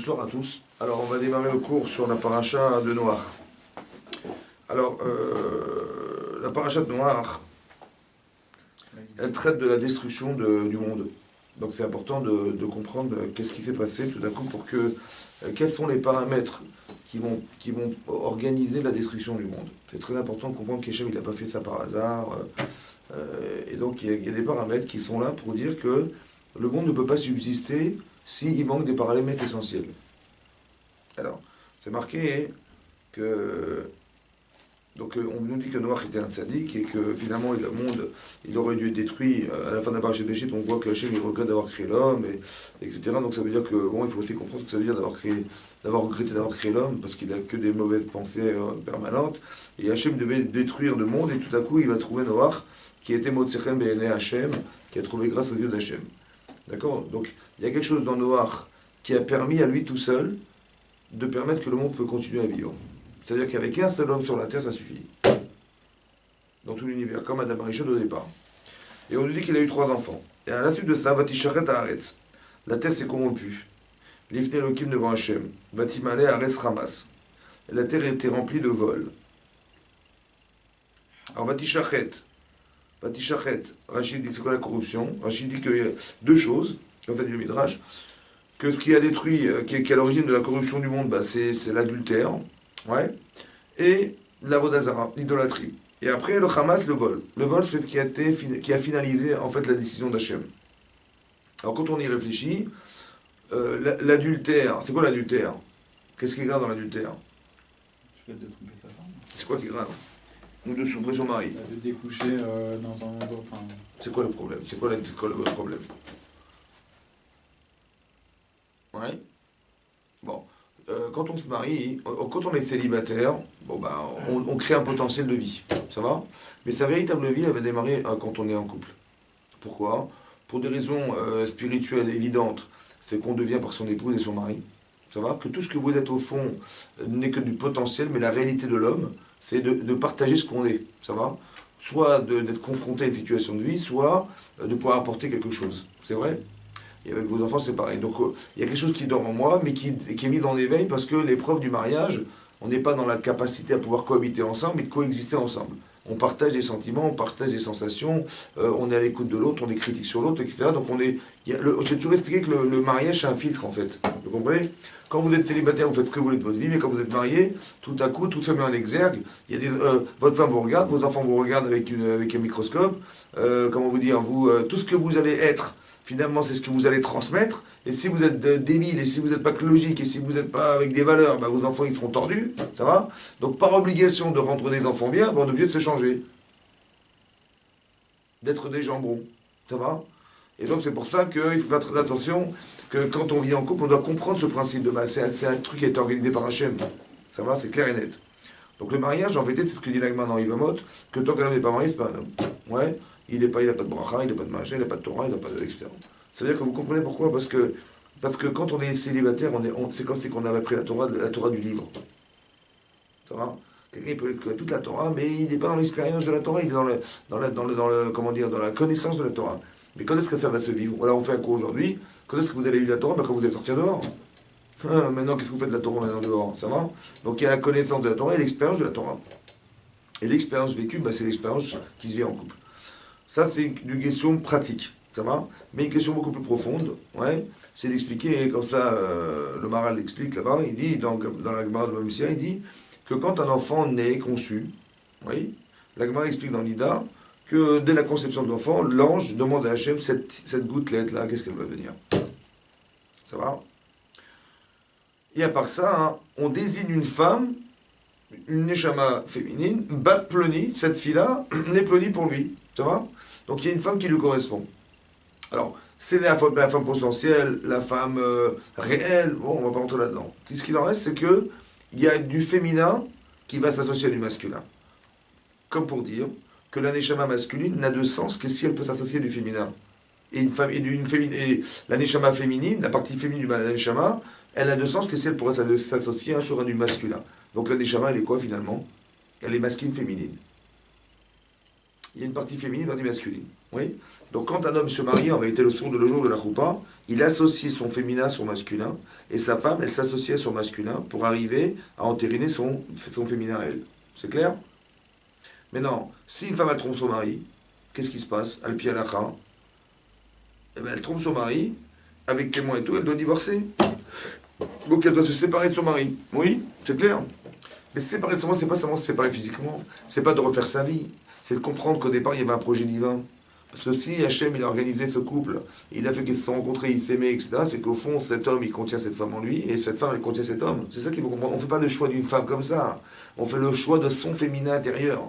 Bonsoir à tous. Alors, on va démarrer le cours sur la paracha de Noach. Alors, la paracha de Noach, elle traite de la destruction du monde. Donc, c'est important de comprendre qu'est-ce qui s'est passé tout d'un coup pour que... quels sont les paramètres qui vont organiser la destruction du monde. C'est très important de comprendre qu'Hachem, il n'a pas fait ça par hasard. Et donc, il y a des paramètres qui sont là pour dire que le monde ne peut pas subsister s'il manque des paramètres essentiels. Alors, c'est marqué que... Donc, on nous dit que Noach était un tzaddik et que finalement, le monde, il aurait dû être détruit. À la fin de la paracha de Béchit, on voit que Hachem, il regrette d'avoir créé l'homme, etc. Donc, ça veut dire que, bon, il faut aussi comprendre ce que ça veut dire d'avoir regretté d'avoir créé l'homme, parce qu'il n'a que des mauvaises pensées permanentes. Et Hachem devait détruire le monde, et tout à coup, il va trouver Noach, qui était Motsechem Be'enei Hachem, qui a trouvé grâce aux yeux d'Hachem. D'accord? Donc, il y a quelque chose dans Noach qui a permis à lui tout seul de permettre que le monde peut continuer à vivre. C'est-à-dire qu'avec un seul homme sur la terre, ça suffit. Dans tout l'univers, comme Adam Arishon au départ. Et on nous dit qu'il a eu 3 enfants. Et à la suite de ça, Vatishachet Haaretz. La terre s'est corrompue. L'Ifne Elohim devant Hachem. Vatimale Haaretz Ramas. Et la terre était remplie de vols. Alors Vatishachet. Rachid dit c'est quoi la corruption? Rachid dit qu'il y a 2 choses, en fait du Midrash, que ce qui a détruit, qui est à l'origine de la corruption du monde, bah, c'est l'adultère, ouais, et l'avodazara, l'idolâtrie. Et après le Hamas, le vol. Le vol, c'est ce qui a finalisé en fait la décision d'Hachem. Alors quand on y réfléchit, l'adultère, c'est quoi l'adultère? Qu'est-ce qui est grave dans l'adultère? Le fait de tromper sa femme. C'est quoi qui est grave? Ou de souffrir son mari. De découcher dans un endroit. Enfin... C'est quoi le problème? C'est quoi le problème? Ouais. Bon. Quand on se marie, quand on est célibataire, bon bah, on crée un potentiel de vie. Ça va? Mais sa véritable vie, elle va démarrer quand on est en couple. Pourquoi? Pour des raisons spirituelles évidentes. C'est qu'on devient par son épouse et son mari. Ça va? Que tout ce que vous êtes au fond n'est que du potentiel, mais la réalité de l'homme, c'est de partager ce qu'on est, ça va? Soit d'être confronté à une situation de vie, soit de pouvoir apporter quelque chose. C'est vrai? Et avec vos enfants, c'est pareil. Donc, il y a quelque chose qui dort en moi, mais qui est mis en éveil parce que l'épreuve du mariage, on n'est pas dans la capacité à pouvoir cohabiter ensemble, mais de coexister ensemble. On partage des sentiments, on partage des sensations, on est à l'écoute de l'autre, on est critique sur l'autre, etc. Donc, j'ai toujours expliqué que le mariage, c'est un filtre, en fait. Vous comprenez? Quand vous êtes célibataire, vous faites ce que vous voulez de votre vie, mais quand vous êtes marié, tout à coup, tout ça met en exergue. Il y a votre femme vous regarde, vos enfants vous regardent avec un microscope. Comment vous dire, tout ce que vous allez être, finalement, c'est ce que vous allez transmettre. Et si vous êtes débile, et si vous n'êtes pas logique, et si vous n'êtes pas avec des valeurs, bah, vos enfants, ils seront tordus. Ça va? Donc, par obligation de rendre des enfants bien, bah, on est obligé de se changer. D'être des jambons. Ça va? Et donc, c'est pour ça qu'il faut faire très attention que quand on vit en couple, on doit comprendre ce principe de base. C'est un truc qui a été organisé par Hachem. Ça va? C'est clair et net. Donc, le mariage, en vérité, c'est ce que dit l'Agma dans Yvamot, que tant qu'un homme n'est pas marié, c'est pas un homme. Ouais? Il n'a pas de bracha, il n'a pas de machin, il n'a pas de Torah, il n'a pas de etc. Ça veut dire que vous comprenez pourquoi? Parce que quand on est célibataire, c'est comme si on avait pris la Torah du livre. Ça va? Quelqu'un peut être toute la Torah, mais il n'est pas dans l'expérience de la Torah, il est comment dire, dans la connaissance de la Torah. Mais quand est-ce que ça va se vivre? Voilà, on fait un cours aujourd'hui. Quand est-ce que vous allez lire la Torah? Quand vous allez sortir dehors. Maintenant, qu'est-ce que vous faites de la Torah maintenant dehors? Ça va? Donc il y a la connaissance de la Torah et l'expérience de la Torah. Et l'expérience vécue, c'est l'expérience qui se vit en couple. Ça, c'est une question pratique. Ça va? Mais une question beaucoup plus profonde, ouais, c'est d'expliquer, comme ça, le Maral l'explique là-bas, il dit, dans la Gemara de Bamissia, il dit que quand un enfant naît, conçu, oui, la Gemara explique dans l'Ida, que dès la conception de l'enfant, l'ange demande à Hachem cette gouttelette-là, qu'est-ce qu'elle va venir? Ça va? Et à part ça, hein, on désigne une femme, une neshama féminine, bat ploni, cette fille-là, n'est ploni pour lui. Ça va? Donc il y a une femme qui lui correspond. Alors, c'est la femme potentielle, la femme réelle, bon, on va pas rentrer là-dedans. Ce qu'il en reste, c'est que il y a du féminin qui va s'associer à du masculin. Comme pour dire que la neshama masculine n'a de sens que si elle peut s'associer à du féminin. Et la neshama féminine, la partie féminine de la neshama, elle n'a de sens que si elle pourrait s'associer un jour à du masculin. Donc la neshama, elle est quoi finalement? Elle est masculine-féminine. il y a une partie féminine, une partie masculine. Oui. Donc quand un homme se marie, en réalité, le jour de la choupa, il associe son féminin à son masculin, et sa femme, elle s'associe à son masculin pour arriver à entériner son féminin à elle. C'est clair? Maintenant, si une femme elle trompe son mari, qu'est-ce qui se passe? Al pi halakha, eh ben, elle trompe son mari, avec témoin et tout, elle doit divorcer. Donc elle doit se séparer de son mari. Oui, c'est clair. Mais séparer de son mari, c'est pas seulement se séparer physiquement, c'est pas de refaire sa vie, c'est de comprendre qu'au départ, il y avait un projet divin. Parce que si Hachem, il a organisé ce couple, il a fait qu'ils se sont rencontrés, ils s'aimaient, etc., c'est qu'au fond, cet homme, il contient cette femme en lui, et cette femme, elle contient cet homme. C'est ça qu'il faut comprendre. On ne fait pas le choix d'une femme comme ça. On fait le choix de son féminin intérieur.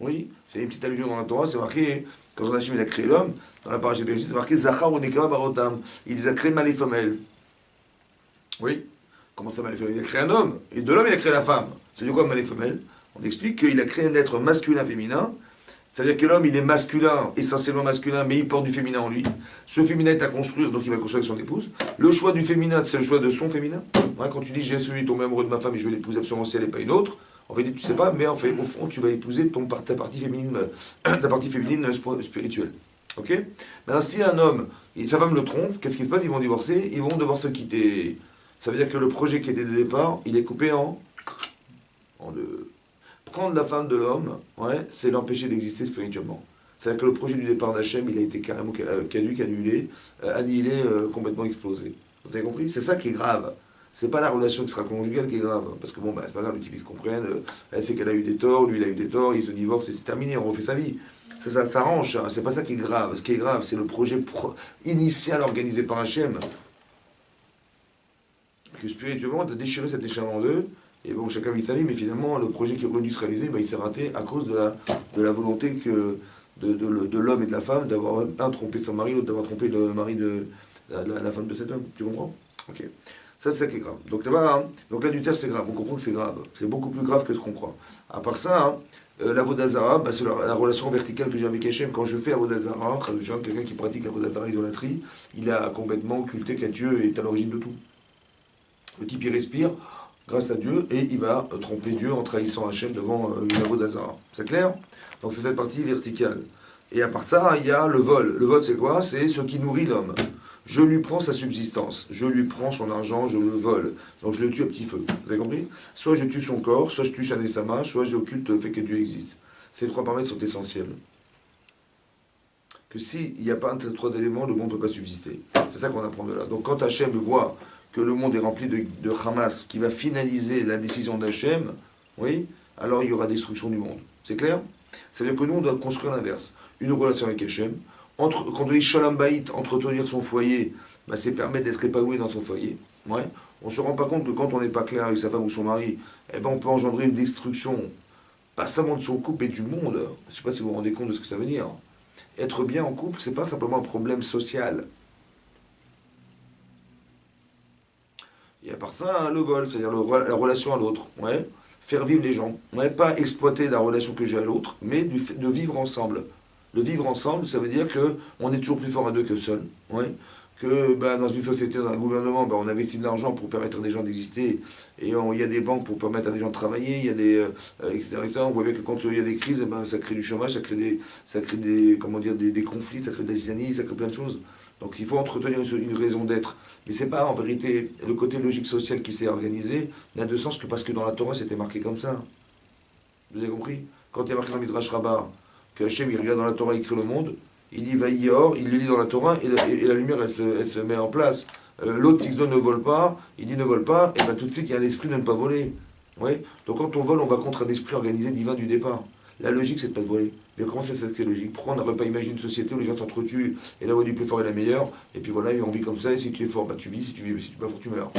Oui, c'est une petite allusion dans la Torah, c'est marqué, quand Hachem, il a créé l'homme, dans la paracha de Bereshit, c'est marqué Zachar ou Nekava Barotam. Il les a créés mâle et femelle. Oui. Comment ça, mâle et femelle? Il a créé un homme, et de l'homme, il a créé la femme. C'est du quoi, mâle et femelle? On explique qu'il a créé un être masculin-féminin. C'est-à-dire que l'homme, il est masculin, essentiellement masculin, mais il porte du féminin en lui. Ce féminin est à construire, donc il va construire avec son épouse. Le choix du féminin, c'est le choix de son féminin. Ouais, quand tu dis j'ai celui tombé amoureux de ma femme et je vais l'épouser absolument si elle n'est pas une autre, en fait, tu sais pas, mais en fait, au fond, tu vas épouser ta partie féminine, ta partie féminine spirituelle. Ok? Maintenant, si un homme, sa femme le trompe, qu'est-ce qui se passe? Ils vont divorcer, ils vont devoir se quitter. Ça veut dire que le projet qui était de départ, il est coupé en deux. Prendre la femme de l'homme, ouais, c'est l'empêcher d'exister spirituellement. C'est-à-dire que le projet du départ d'Hachem, il a été carrément caduque, annihilé, complètement explosé. Vous avez compris? C'est ça qui est grave. C'est pas la relation extra-conjugale qui est grave. Parce que bon, bah, c'est pas grave, ils se comprennent. Elle sait qu'elle a eu des torts, lui il a eu des torts, ils se divorcent et c'est terminé, on refait sa vie. Ça s'arrange, hein. C'est pas ça qui est grave. Ce qui est grave, c'est le projet initial organisé par Hachem. Que spirituellement, de déchirer cet déchirement en deux. Et bon, chacun vit sa vie, mais finalement, le projet qui aurait dû se réaliser, bah, il s'est raté à cause de la volonté de l'homme et de la femme d'avoir un trompé son mari, l'autre d'avoir trompé le mari de la femme de cet homme. Tu comprends? Ok. Ça, c'est ça qui est grave. Donc là-bas, hein, donc l'adultère, c'est grave. On comprend que c'est grave. C'est beaucoup plus grave que ce qu'on croit. À part ça, hein, la Vodazara, bah, c'est la relation verticale que j'ai avec Hachem. Quand je fais la Vodazara, quelqu'un qui pratique la Vodazara, idolâtrie, il a complètement occulté qu'un Dieu est à l'origine de tout. Le type, il respire grâce à Dieu, et il va tromper Dieu en trahissant Hachem devant une Avodazara. C'est clair? Donc c'est cette partie verticale. Et à part ça, il y a le vol. Le vol, c'est quoi? C'est ce qui nourrit l'homme. Je lui prends sa subsistance, je lui prends son argent, je le vole. Donc je le tue à petit feu. Vous avez compris? Soit je tue son corps, soit je tue sa Nessama, soit j'occulte le fait que Dieu existe. Ces trois paramètres sont essentiels. Que s'il n'y a pas un de ces trois éléments, le monde ne peut pas subsister. C'est ça qu'on apprend de là. Donc quand Hachem voit que le monde est rempli de Hamas, qui va finaliser la décision d'Hachem, oui, alors il y aura destruction du monde. C'est clair? C'est-à-dire que nous, on doit construire l'inverse. Une relation avec Hachem. Quand on dit Shalom Bayit, entretenir son foyer, bah, c'est permettre d'être épanoui dans son foyer. Ouais. On ne se rend pas compte que quand on n'est pas clair avec sa femme ou son mari, eh ben, on peut engendrer une destruction, pas seulement de son couple, mais du monde. Je ne sais pas si vous vous rendez compte de ce que ça veut dire. Être bien en couple, c'est pas simplement un problème social. Et à part ça, hein, le vol, c'est-à-dire la relation à l'autre. Ouais. Faire vivre les gens. Ouais. Pas exploiter la relation que j'ai à l'autre, mais de vivre ensemble. Le vivre ensemble, ça veut dire qu'on est toujours plus fort à deux que seul. Ouais. Que bah, dans une société, dans un gouvernement, bah, on investit de l'argent pour permettre à des gens d'exister. Et il y a des banques pour permettre à des gens de travailler, il y a des, etc., etc. On voit bien que quand il y a des crises, bah, ça crée du chômage, ça crée des, comment dire, des conflits, ça crée des zizanies, ça crée plein de choses. Donc il faut entretenir une raison d'être. Mais c'est pas en vérité le côté logique social qui s'est organisé n'a de sens que parce que dans la Torah c'était marqué comme ça. Vous avez compris? Quand il y a marqué dans le Midrash Rabbah que Hachem il regarde dans la Torah, il crée le monde, il dit Vaïor, il le lit dans la Torah et la lumière elle se met en place. L'autre Tixdon ne vole pas, il dit ne vole pas, et bien tout de suite il y a l'esprit de ne pas voler. Ouais. Donc quand on vole, on va contre un esprit organisé divin du départ. La logique c'est de ne pas de voler. Mais comment c'est cette logique? Pourquoi on n'aurait pas imaginé une société où les gens s'entretuent et la voie du plus fort est la meilleure, et puis voilà, on vit comme ça, et si tu es fort, bah tu vis, si tu vis, si tu es pas fort, tu meurs.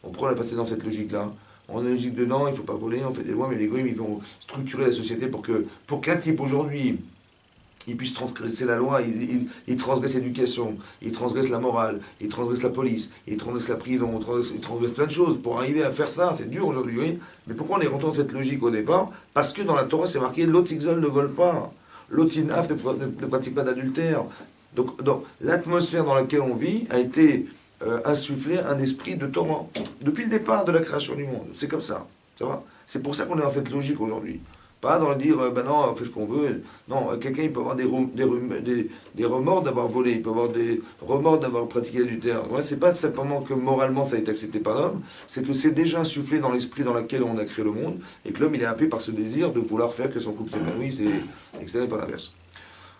Pourquoi on a passé dans cette logique-là? On a une logique de non, il ne faut pas voler, on fait des lois, mais les goïms, ils ont structuré la société pour qu'un type aujourd'hui, il puisse transgresser la loi, il transgresse l'éducation, il transgresse la morale, il transgresse la police, il transgresse la prison, il transgresse plein de choses. Pour arriver à faire ça, c'est dur aujourd'hui, oui. Mais pourquoi on est rentré dans cette logique au départ? Parce que dans la Torah, c'est marqué l'Otixol ne vole pas, l'Otinaf ne pratique pas d'adultère. Donc, l'atmosphère dans laquelle on vit a été insufflé un esprit de Torah. Depuis le départ de la création du monde. C'est comme ça. Ça va? C'est pour ça qu'on est dans cette logique aujourd'hui. Pas dans le dire, ben non, on fait ce qu'on veut. Non, quelqu'un, il peut avoir des remords d'avoir volé, il peut avoir des remords d'avoir pratiqué l'adultère. Ouais, c'est pas simplement que moralement ça a été accepté par l'homme, c'est que c'est déjà insufflé dans l'esprit dans lequel on a créé le monde, et que l'homme, il est happé par ce désir de vouloir faire que son couple s'épanouisse, et que ce n'est pas l'inverse.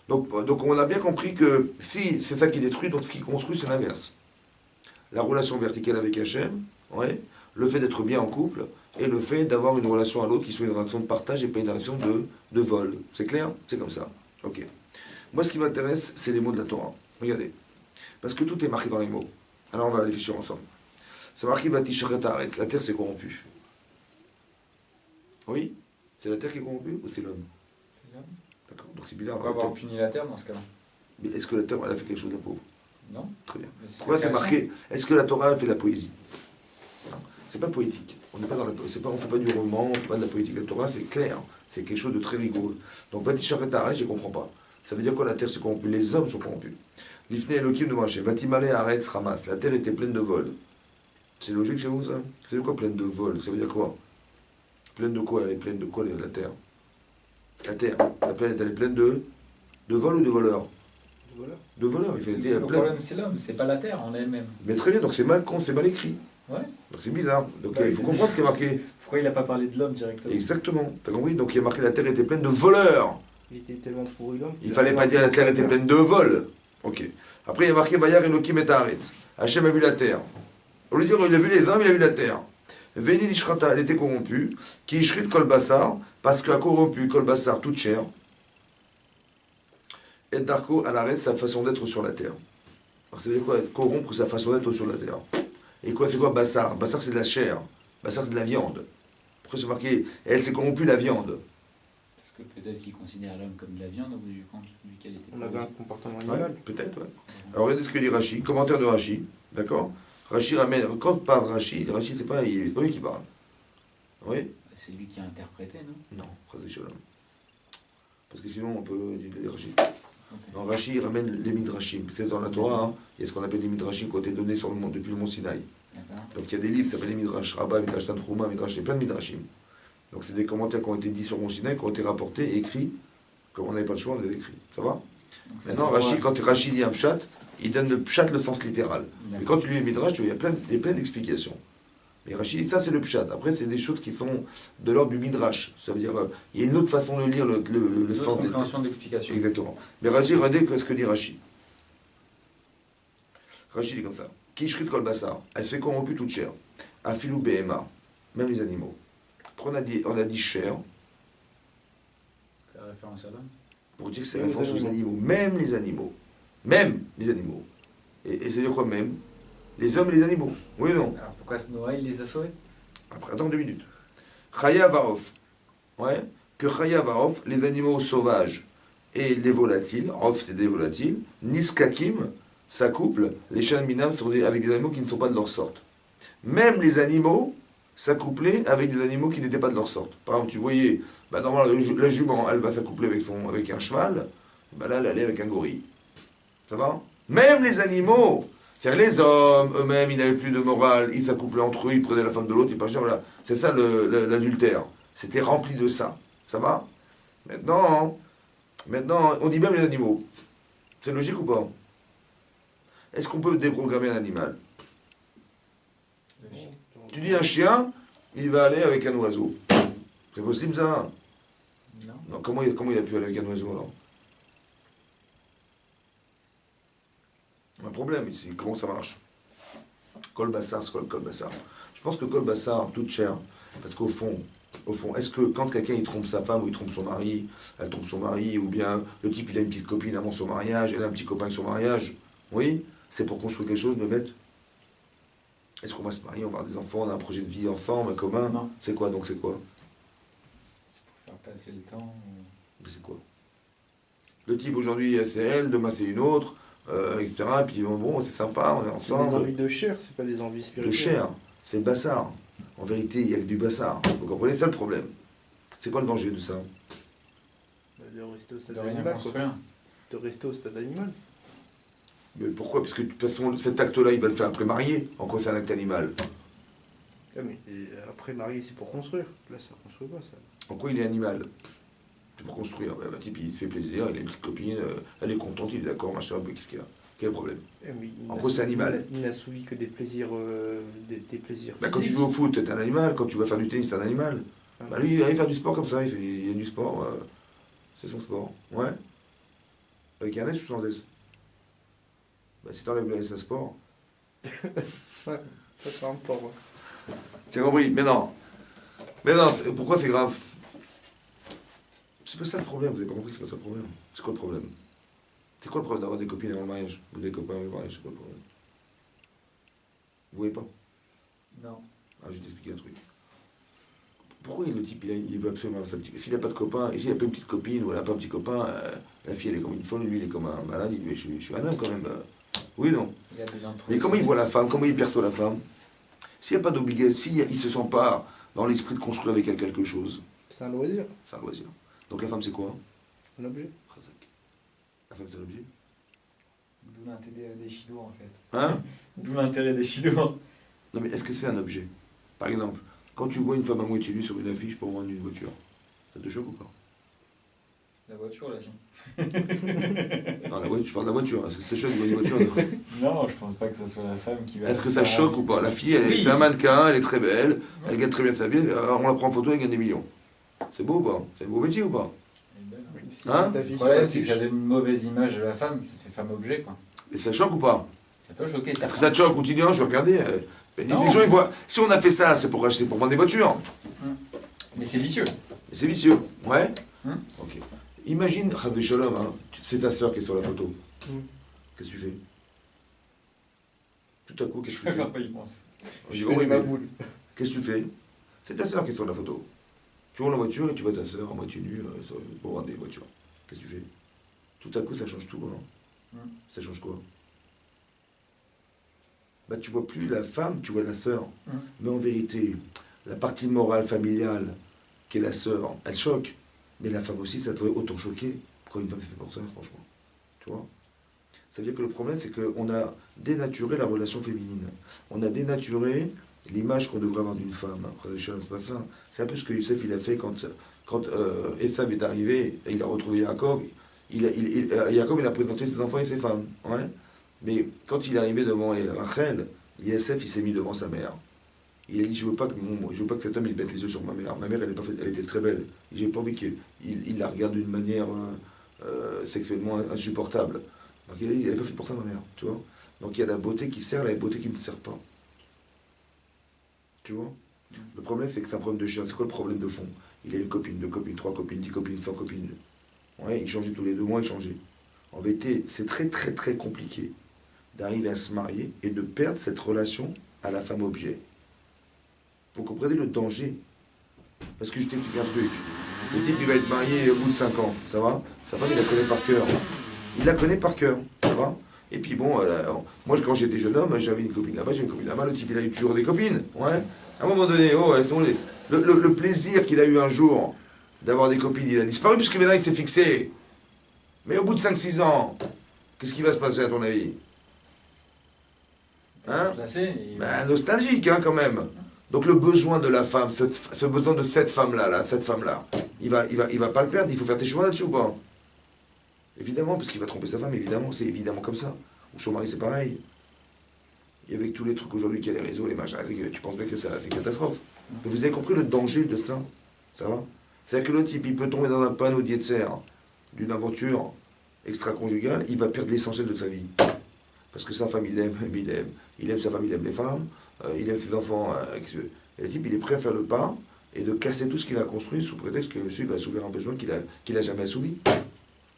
Donc on a bien compris que si c'est ça qui détruit, donc ce qui construit, c'est l'inverse. La relation verticale avec Hachem, ouais, le fait d'être bien en couple, et le fait d'avoir une relation à l'autre qui soit une relation de partage et pas une relation de vol. C'est clair? C'est comme ça. Ok. Moi, ce qui m'intéresse, c'est les mots de la Torah. Regardez. Parce que tout est marqué dans les mots. Alors, on va réfléchir ensemble. C'est marqué Vatishachet Haaretz. La terre s'est corrompue. Oui? C'est la terre qui est corrompue ou c'est l'homme? C'est l'homme. D'accord. Donc c'est bizarre. On va avoir puni la terre dans ce cas-là. Mais est-ce que la terre, elle a fait quelque chose de pauvre? Non. Très bien. Mais Pourquoi c'est la création. marqué? Est-ce que la Torah a fait de la poésie? Non. C'est pas poétique. On n'est pas dans la, on fait pas du roman, on fait pas de la poétique. La Torah, c'est clair. C'est quelque chose de très rigoureux. Donc, Vatishachet Haaretz, je ne comprends pas. Ça veut dire quoi, la terre s'est corrompue? Les hommes sont corrompus. Lifne Elohim de Moshe. Vatimale Haaretz Ramas. La terre était pleine de vols. C'est logique chez vous, ça? C'est quoi pleine de vols? Ça veut dire quoi? Pleine de quoi? Elle est pleine de quoi, la terre? La terre. La planète, elle est pleine de vols ou de voleurs? Voilà. De voleurs. Il fait Le plein. problème, c'est l'homme, c'est pas la terre en elle-même. Mais très bien, donc c'est mal écrit. Ouais. Donc c'est bizarre. Donc Ouais, il faut c'est comprendre ce qui est marqué. Pourquoi il n'a pas parlé de l'homme directement? Exactement. T'as compris? Donc il y a marqué la terre était pleine de voleurs. Il était tellement pourri l'homme. Il fallait pas dire la terre était pleine de vols. Ok. Après il y a marqué Vayar Elohim et Haaretz. Hachem a vu la terre. Au lieu de dire il a vu les hommes, il a vu la terre. Veni Nishrata, elle était corrompue. Qui Ishrit Kol Bassar, parce qu'a corrompu Kol Bassar toute chair. Et Darko à l'arrêt sa façon d'être sur la terre. Alors ça veut dire quoi? Corrompre sa façon d'être sur la terre. Et quoi, c'est quoi Bassar? Bassar c'est de la chair. Bassar c'est de la viande. Pourquoi c'est marqué? Elle s'est corrompue la viande. Parce que peut-être qu'il considère l'homme comme de la viande au bout du compte, vu qu'elle était On avait un comportement Ouais, animal. peut-être, ouais. Alors regardez ce que dit Rashi, commentaire de Rashi, d'accord? Rashi ramène, quand on parle de Rashi c'est pas lui qui parle. Oui? C'est lui qui a interprété, non? Non, Chazé Shalom. Parce que sinon on peut dire Rashi. Ok. Non, Rashi ramène les midrashim. C'est dans la Torah, hein, il y a ce qu'on appelle les midrashim qui ont été donnés sur le monde, depuis le mont Sinaï. D'accord. Donc il y a des livres qui s'appellent les midrash Rabbah, midrash Tanchuma, midrash, il y a plein de midrashim. Donc c'est des commentaires qui ont été dits sur le mont Sinaï, qui ont été rapportés et écrits. Comme on n'avait pas le choix, on les a écrits. Ça va? Donc, ça Maintenant, doit- Rashi, quand Rashi lit un pshat, il donne le pshat le sens littéral. Mais D'accord. quand tu lis le midrash, tu vois, il y a plein d'explications. Mais Rashi dit ça, c'est le pshat. Après, c'est des choses qui sont de l'ordre du midrash. Ça veut dire, il y a une autre façon de lire le D'autres sens des compréhensions d'explication. Exactement. Mais Rashi, regardez ce que dit Rashi. Rashi dit comme ça. Kishrit kol basar. Elle s'est corrompue toute chair. Afilou behema. Même les animaux. Après, on a dit chair, C'est la référence à l'homme. pour dire que c'est Même les référence aux animaux. animaux. Même les animaux. Même les animaux. Et c'est dire quoi même? Les hommes et les animaux. Oui ou non? Alors pourquoi Noah il les a sauvés? Après, attends 2 minutes. Chaya Vaof. Ouais. Que Chaya Vaof, les animaux sauvages et les volatiles, Of c'est des volatiles, Niskakim, ça couple, les Shalminam sont avec des animaux qui ne sont pas de leur sorte. Même les animaux s'accoupler avec des animaux qui n'étaient pas de leur sorte. Par exemple, tu voyais, bah, normalement, la jument, elle va s'accoupler avec un cheval, bah, là, elle allait avec un gorille. Ça va? Même les animaux, c'est-à-dire les hommes, eux-mêmes, ils n'avaient plus de morale, ils s'accouplaient entre eux, ils prenaient la femme de l'autre, ils partageaient, voilà. C'est ça l'adultère. C'était rempli de ça. Ça va? Maintenant, on dit même les animaux. C'est logique ou pas? Est-ce qu'on peut déprogrammer un animal? Tu dis un chien, il va aller avec un oiseau. C'est possible ça? Non. Non, comment il a pu aller avec un oiseau alors? Un problème ici, comment ça marche? Kol Bassar, c'est quoi le Kol Bassar? Je pense que Kol Bassar, toute chair, parce qu'au fond, est-ce que quand quelqu'un il trompe sa femme ou il trompe son mari, elle trompe son mari, ou bien le type il a une petite copine avant son mariage, elle a un petit copain avec son mariage, oui, c'est pour construire quelque chose de bête? Est-ce qu'on va se marier, on va avoir des enfants, on a un projet de vie ensemble, un commun? Non. C'est quoi donc, c'est quoi? C'est pour faire passer le temps. C'est quoi? Le type aujourd'hui c'est elle, demain c'est une autre, etc. Et puis bon, c'est sympa, on est C'est des ensemble. envies de chair, c'est pas des envies De spirituelles. chair, c'est le bassard. En vérité, il n'y a que du bassard. Vous comprenez? C'est ça le problème. C'est quoi le danger de ça? De rester au stade De rien animal, quoi. construire. De rester au stade animal. Mais pourquoi? Parce que de toute façon, cet acte-là, il va le faire après marier. En quoi c'est un acte animal? Ah, mais après marier, c'est pour construire. Là, ça construit pas, ça. En quoi il est animal? C'est pour construire. Un type, il se fait plaisir, il a une petite copine, elle est contente, il est d'accord, machin, mais qu'est-ce qu'il y a? Quel est le problème? Mais En gros, c'est animal. Il n'assouvit que des plaisirs, des plaisirs Bah, quand tu physiques. joues au foot, t'es un animal. Quand tu vas faire du tennis, t'es un animal. Ah. Bah, lui, il va faire du sport comme ça, il y a du sport, c'est son sport. Ouais. Avec un S ou sans S? Bah, si t'enlèves le S à sport. Ouais, ça c'est un port. Ouais. Tu as compris? Mais non. Mais non, pourquoi c'est grave? C'est pas ça le problème, vous avez pas compris, c'est pas ça le problème. C'est quoi le problème? C'est quoi le problème d'avoir des copines avant le mariage? Ou des copains avant le mariage, c'est quoi le problème? Vous voyez pas? Non. Ah, je vais t'expliquer un truc. Pourquoi le type, il veut absolument avoir sa petite... S'il n'a pas de copain, et s'il n'a pas une petite copine, ou il n'a pas un petit copain, la fille elle est comme une folle, lui il est comme un malade, il dit, mais je suis un homme quand même. Oui, non? Il a besoin de trouver Mais comment son- il voit la femme? Comment il perçoit la femme? S'il n'y a pas d'obligation, s'il ne se sent pas dans l'esprit de construire avec elle quelque chose, C'est un loisir, c'est un loisir. Donc la femme c'est quoi? un objet. La femme c'est l'objet. D'où l'intérêt des Shido en fait. Hein? D'où l'intérêt des Shido. Non mais est-ce que c'est un objet? Par exemple, quand tu vois une femme à moitié nue sur une affiche pour vendre une voiture, ça te choque ou pas? La voiture, la fille. Non, la voiture, je parle de la voiture. Est-ce que ça choque de voir une voiture? Non, je pense pas que ce soit la femme qui va. Est-ce que ça choque ou pas? La fille, Oui. c'est un mannequin, elle est très belle, elle gagne très bien sa vie, on la prend en photo, elle gagne des millions. C'est beau ou pas? C'est un beau métier ou pas? Elle est belle, hein. Si Hein? c'est ta Le fille problème, sur c'est que ça l'affiche. donne une mauvaise image de la femme, ça fait femme-objet quoi. Et ça choque ou pas? Ça peut choquer. Est-ce que ça te choque? Continue, je vais regarder. Mais Non. les gens, ils voient. Si on a fait ça, c'est pour acheter, pour vendre des voitures. Mais c'est vicieux. Et c'est vicieux. Ouais? Hum. Ok. Imagine, Chazvé Shalom, hein, c'est ta sœur qui est sur la photo. Hum. Qu'est-ce que tu fais? Tout à coup, qu'est-ce Je que tu fais? préfère pas y penser. Je dis, Je oui, fais les mais maboules. qu'est-ce que tu fais? C'est ta sœur qui est sur la photo. Tu roules en voiture et tu vois ta sœur à moitié nue pour vendre des voitures. Qu'est-ce que tu fais? Tout à coup, ça change tout. Hein. Hum. Ça change quoi? Bah, tu vois plus la femme, tu vois la sœur. Hum. Mais en vérité, la partie morale, familiale, qui est la sœur, elle choque. Mais la femme aussi, ça devrait autant choquer. Pourquoi une femme se fait pour ça, franchement? Tu vois? Ça veut dire que le problème, c'est qu'on a dénaturé la relation féminine. On a dénaturé l'image qu'on devrait avoir d'une femme. Après, c'est pas ça. C'est un peu ce que Youssef il a fait quand Esav est arrivé, et il a retrouvé Yaakov. Yaakov, il a présenté ses enfants et ses femmes. Ouais. Mais quand il est arrivé devant Rachel, Youssef, il s'est mis devant sa mère. Il a dit, je veux pas que cet homme il mette les yeux sur ma mère. Ma mère, elle était très belle. J'ai pas envie qu'il la regarde d'une manière sexuellement insupportable. Donc il a dit, elle n'est pas faite pour ça, ma mère. Tu vois? Donc il y a la beauté qui sert, la beauté qui ne sert pas. Tu vois? Le problème, c'est que c'est un problème de chien. C'est quoi le problème de fond? Il a une copine, deux copines, trois copines, 10 copines, 100 copines. Ouais, il changeait tous les 2 mois, il changeait. En vérité, c'est très très très compliqué d'arriver à se marier et de perdre cette relation à la femme objet. Vous comprenez le danger? Parce que je t'explique un truc. Le type, il va être marié au bout de 5 ans, ça va? Sa femme, il la connaît par cœur. Il la connaît par cœur, ça va? Et puis bon, moi quand j'étais jeune homme, j'avais une copine là-bas, j'avais une copine là-bas, le type il a eu toujours des copines, ouais. À un moment donné, oh, elles sont le plaisir qu'il a eu un jour d'avoir des copines, il a disparu puisque maintenant il s'est fixé. Mais au bout de 5-6 ans, qu'est-ce qui va se passer à ton avis? Hein? Se lasser et- Ben, nostalgique hein, quand même. Donc le besoin de la femme, ce besoin de cette femme-là, il va pas le perdre, il faut faire tes choix là-dessus ou pas? Évidemment, parce qu'il va tromper sa femme, évidemment, c'est évidemment comme ça. Ou son mari, c'est pareil. Et avec tous les trucs aujourd'hui qu'il y a les réseaux, les machins, tu penses bien que c'est une catastrophe. Mais vous avez compris le danger de ça? Ça va? C'est-à-dire que le type, il peut tomber dans un panneau d'Yetzer, d'une aventure extra-conjugale, il va perdre l'essentiel de sa vie. Parce que sa femme, il aime sa femme, il aime les femmes, il aime ses enfants. Et le type, il est prêt à faire le pas et de casser tout ce qu'il a construit sous prétexte que monsieur va assouvir un besoin qu'il a jamais assouvi.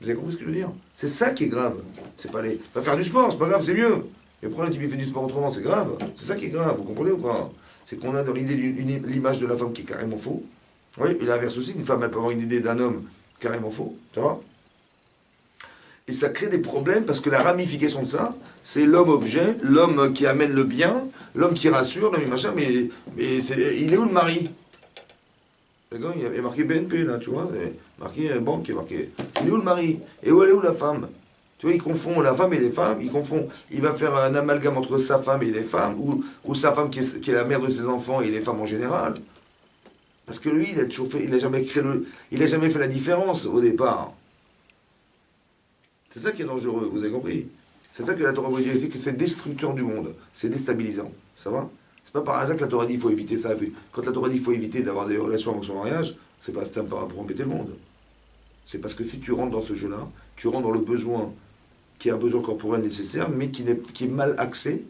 Vous avez compris ce que je veux dire? C'est ça qui est grave. C'est pas les. Va faire du sport, c'est pas grave, c'est mieux. Et pourquoi le type il fait du sport autrement, c'est grave. C'est ça qui est grave, vous comprenez ou pas? C'est qu'on a dans l'idée l'image de la femme qui est carrément faux. Oui, et l'inverse aussi, une femme elle peut avoir une idée d'un homme carrément faux, ça va? Et ça crée des problèmes parce que la ramification de ça, c'est l'homme-objet, l'homme qui amène le bien, l'homme qui rassure, l'homme machin, mais il est où le mari? Le gars, il y a marqué BNP là, tu vois, marqué banque, il est marqué. Il est où le mari? Et où elle est où la femme? Tu vois, il confond la femme et les femmes, il va faire un amalgame entre sa femme et les femmes, ou sa femme qui est la mère de ses enfants et les femmes en général. Parce que lui, il a toujours fait, il a jamais fait la différence au départ. C'est ça qui est dangereux, vous avez compris? C'est ça que la Torah veut dire, c'est que c'est destructeur du monde, c'est déstabilisant. Ça va? C'est pas par hasard que la Torah dit qu'il faut éviter ça. Quand la Torah dit qu'il faut éviter d'avoir des relations avant son mariage, c'est pas pour embêter le monde. C'est parce que si tu rentres dans ce jeu-là, tu rentres dans le besoin qui est un besoin corporel nécessaire, mais qui est mal axé,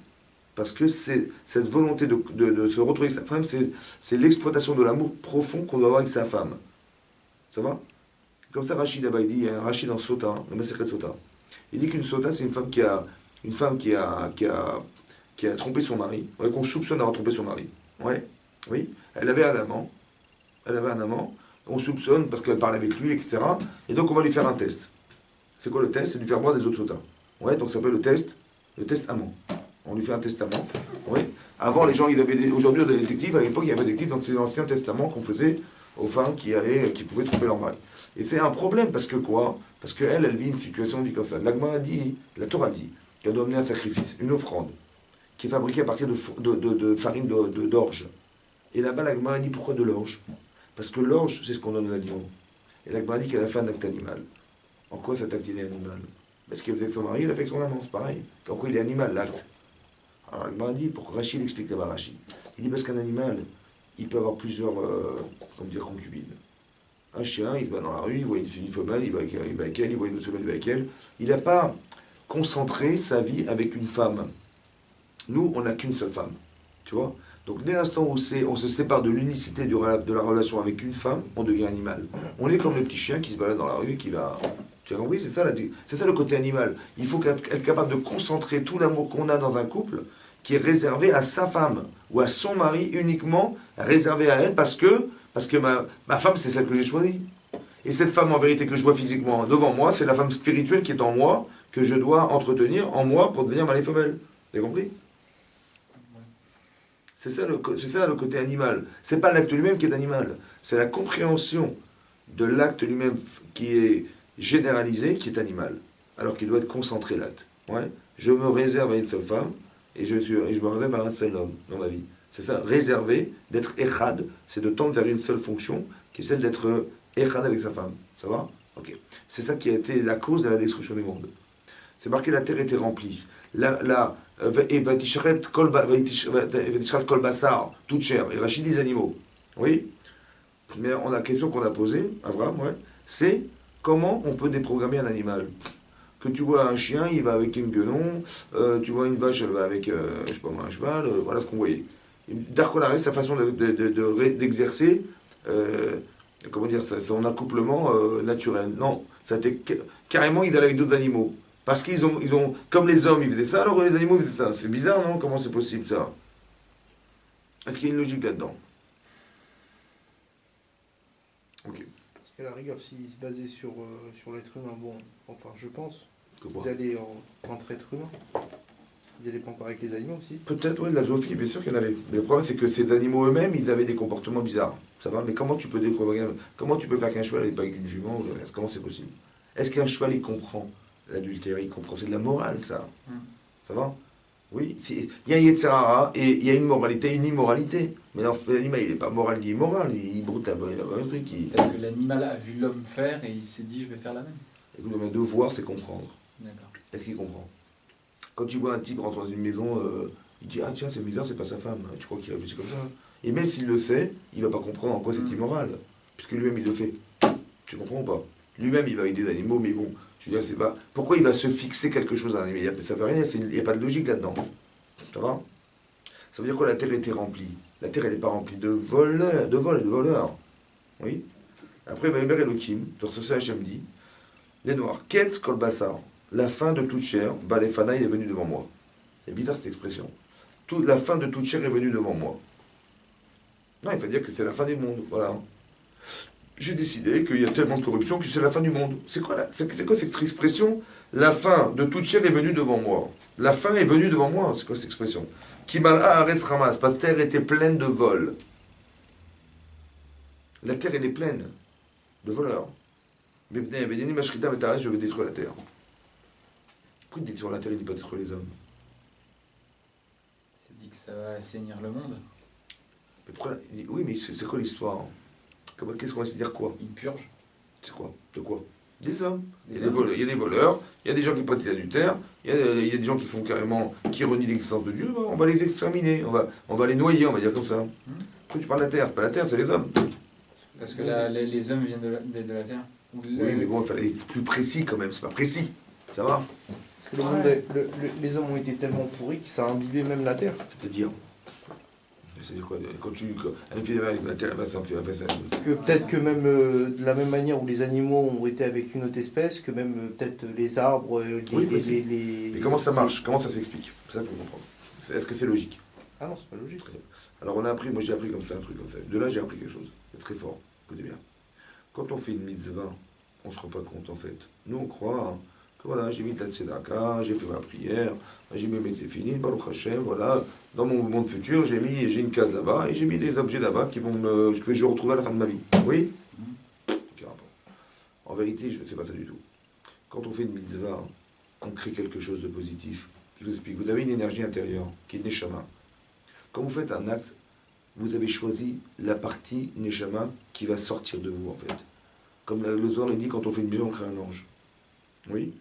parce que c'est cette volonté de se retrouver avec sa femme, c'est l'exploitation de l'amour profond qu'on doit avoir avec sa femme. Ça va? Comme ça, Rachid Abba, il dit, il y a un Rachid dans Sota, le Masechet Sota. Il dit qu'une Sota, c'est une femme qui a trompé son mari, ouais, qu'on soupçonne d'avoir trompé son mari. Ouais, oui. Elle avait un amant. Elle avait un amant. On soupçonne parce qu'elle parle avec lui, etc. Et donc on va lui faire un test. C'est quoi le test? C'est de lui faire boire des eaux de Sota. Ouais, donc ça s'appelle le test amant. On lui fait un testament. Oui. Avant, les gens, aujourd'hui, il y a des détectives. À l'époque, il y avait des détectives, donc c'est l'Ancien Testament qu'on faisait aux femmes qui pouvaient tromper leur mari. Et c'est un problème parce que quoi? Parce qu'elle, elle vit une situation de vie comme ça. L'Agma dit, la Torah dit, qu'elle doit amener un sacrifice, une offrande, qui est fabriquée à partir de farine d'orge. Et là-bas, l'Agma dit pourquoi de l'orge? Parce que l'orge, c'est ce qu'on donne aux animaux. Et l'Agma dit qu'elle a fait un acte animal. En quoi cet acte il est animal? Parce qu'il a fait avec son mari, il a fait avec son amant, c'est pareil. En quoi il est animal, l'acte? Alors l'Agma dit, pourquoi Rachid explique là-bas Rachid? Il dit parce qu'un animal, il peut avoir plusieurs concubines. Un chien, il va dans la rue, il voit une femelle, il va avec elle, il voit une autre femelle, il va avec elle. Il n'a pas concentré sa vie avec une femme. Nous, on n'a qu'une seule femme. Tu vois? Donc dès l'instant où on se sépare de l'unicité de la relation avec une femme, on devient animal. On est comme le petit chien qui se balade dans la rue et qui va... Tu as compris? C'est ça le côté animal. Il faut être capable de concentrer tout l'amour qu'on a dans un couple qui est réservé à sa femme ou à son mari uniquement, réservé à elle parce que ma femme, c'est celle que j'ai choisie. Et cette femme, en vérité, que je vois physiquement devant moi, c'est la femme spirituelle qui est en moi, que je dois entretenir en moi pour devenir mâle et femelle. Vous avez compris? C'est ça le côté animal. C'est pas l'acte lui-même qui est animal. C'est la compréhension de l'acte lui-même qui est généralisé, qui est animal. Alors qu'il doit être concentré, l'acte. Ouais. Je me réserve à une seule femme et je me réserve à un seul homme dans ma vie. C'est ça, réservé, d'être echad, c'est de tendre vers une seule fonction, qui est celle d'être echad avec sa femme. Ça va? Ok. C'est ça qui a été la cause de la destruction du monde. C'est marqué la terre était remplie. Et Vatishret kol basar, toute chair. Et Rachid des animaux. Oui? Mais la question qu'on a posée, Abraham, ouais, c'est comment on peut déprogrammer un animal? Que tu vois un chien, il va avec une guenon, tu vois une vache, elle va avec, je sais pas moi, un cheval, voilà ce qu'on voyait. Darkonaris, sa façon d'exercer, comment dire, son accouplement naturel. Non, ça a été carrément, ils allaient avec d'autres animaux. Parce qu'ils ont, comme les hommes, ils faisaient ça, alors les animaux faisaient ça. C'est bizarre, non? Comment c'est possible, ça? Est-ce qu'il y a une logique là-dedans? Ok. Parce qu'à la rigueur, s'ils se basaient sur l'être humain, bon, enfin, je pense, Que quoi? ils allaient entre êtres humains. Ils allaient pas encore avec les animaux aussi. Peut-être, oui, de la zoophilie, bien sûr qu'il y en avait. Mais le problème, c'est que ces animaux eux-mêmes, ils avaient des comportements bizarres. Ça va? Mais comment tu peux comment tu peux faire qu'un cheval n'ait pas avec une jument? Comment c'est possible? Est-ce qu'un cheval, il comprend l'adultère? Il comprend. C'est de la morale, ça. Ça va? Oui. Il y a un Yetzirara et il y a une moralité, une immoralité. Mais l'animal, il n'est pas moral ni immoral. Il broute un truc. Peut-être que l'animal a vu l'homme faire et il s'est dit je vais faire la même. Écoute, le devoir, c'est comprendre. D'accord. Est-ce qu'il comprend? Quand tu vois un type rentrer dans une maison, il dit ah tiens, c'est bizarre, c'est pas sa femme. Tu crois qu'il réfléchit comme ça? Et même s'il le sait, il va pas comprendre en quoi c'est immoral. Puisque lui-même, il le fait. Tu comprends ou pas? Lui-même, il va avec des animaux, mais bon, je veux dire, c'est pas. Pourquoi il va se fixer quelque chose à un animal? Ça veut rien, il n'y a pas de logique là-dedans. Ça va? Ça veut dire quoi, la terre était remplie? La terre, elle n'est pas remplie de voleurs, de vols et de voleurs. Oui? Après, Vaïber Elohim, dans ce Hachem dit, les Noirs, Ketz Kol Bassar, la fin de toute chair, Balefana, il est venu devant moi. C'est bizarre cette expression. La fin de toute chair est venue devant moi. Non, il faut dire que c'est la fin du monde. Voilà. J'ai décidé qu'il y a tellement de corruption que c'est la fin du monde. C'est quoi cette expression? La fin de toute chair est venue devant moi. La fin est venue devant moi. C'est quoi cette expression? Kimal'a Ares Ramas. La terre était pleine de vols. La terre, elle est pleine de voleurs. Je veux détruire la terre. Pourquoi il détruire la terre, il ne dit pas détruire les hommes? C'est dit que ça va assainir le monde. Mais pourquoi, oui, mais c'est quoi l'histoire? Qu'est-ce qu'on va se dire quoi? Une purge. C'est quoi? De quoi? Des hommes. Des Il y a des hommes. voleurs, il y a des voleurs, il y a des gens qui pratiquent l'adultère, il y a des gens qui sont carrément, qui renient l'existence de Dieu, on va les exterminer, on va les noyer, on va dire comme ça. Pourquoi tu parles de la terre? C'est pas la terre, c'est les hommes. Parce que les hommes viennent de la terre. Ou Oui, mais bon, il fallait être plus précis quand même, c'est pas précis. Ça va? Parce que les hommes ont été tellement pourris que ça a imbibé même la terre. C'est-à-dire? C'est-à-dire quoi? Un film avec la terre, ça me fait ça. Que peut-être que même de la même manière où les animaux ont été avec une autre espèce, que même peut-être les arbres, Oui, mais comment ça marche? Comment ça s'explique? C'est ça qu'il faut comprendre. Est-ce que c'est logique? Ah non, c'est pas logique. Alors on a appris, moi j'ai appris comme ça, un truc comme ça. De là j'ai appris quelque chose. C'est très fort. Écoutez bien. Quand on fait une mitzvah, on ne se rend pas compte en fait. Nous on croit hein, que voilà, j'ai mis de la tzedaka, j'ai fait ma prière, j'ai mis mes téfilines, Baruch Hashem, voilà. Dans mon monde futur, j'ai une case là-bas et j'ai mis des objets là-bas que je vais retrouver à la fin de ma vie. Oui? Aucun rapport. En vérité, je ne sais pas ça du tout. Quand on fait une mitzvah, on crée quelque chose de positif. Je vous explique. Vous avez une énergie intérieure qui est Neshama. Quand vous faites un acte, vous avez choisi la partie Neshama qui va sortir de vous en fait. Comme le Zohar il dit, quand on fait une mitzvah, on crée un ange. Oui?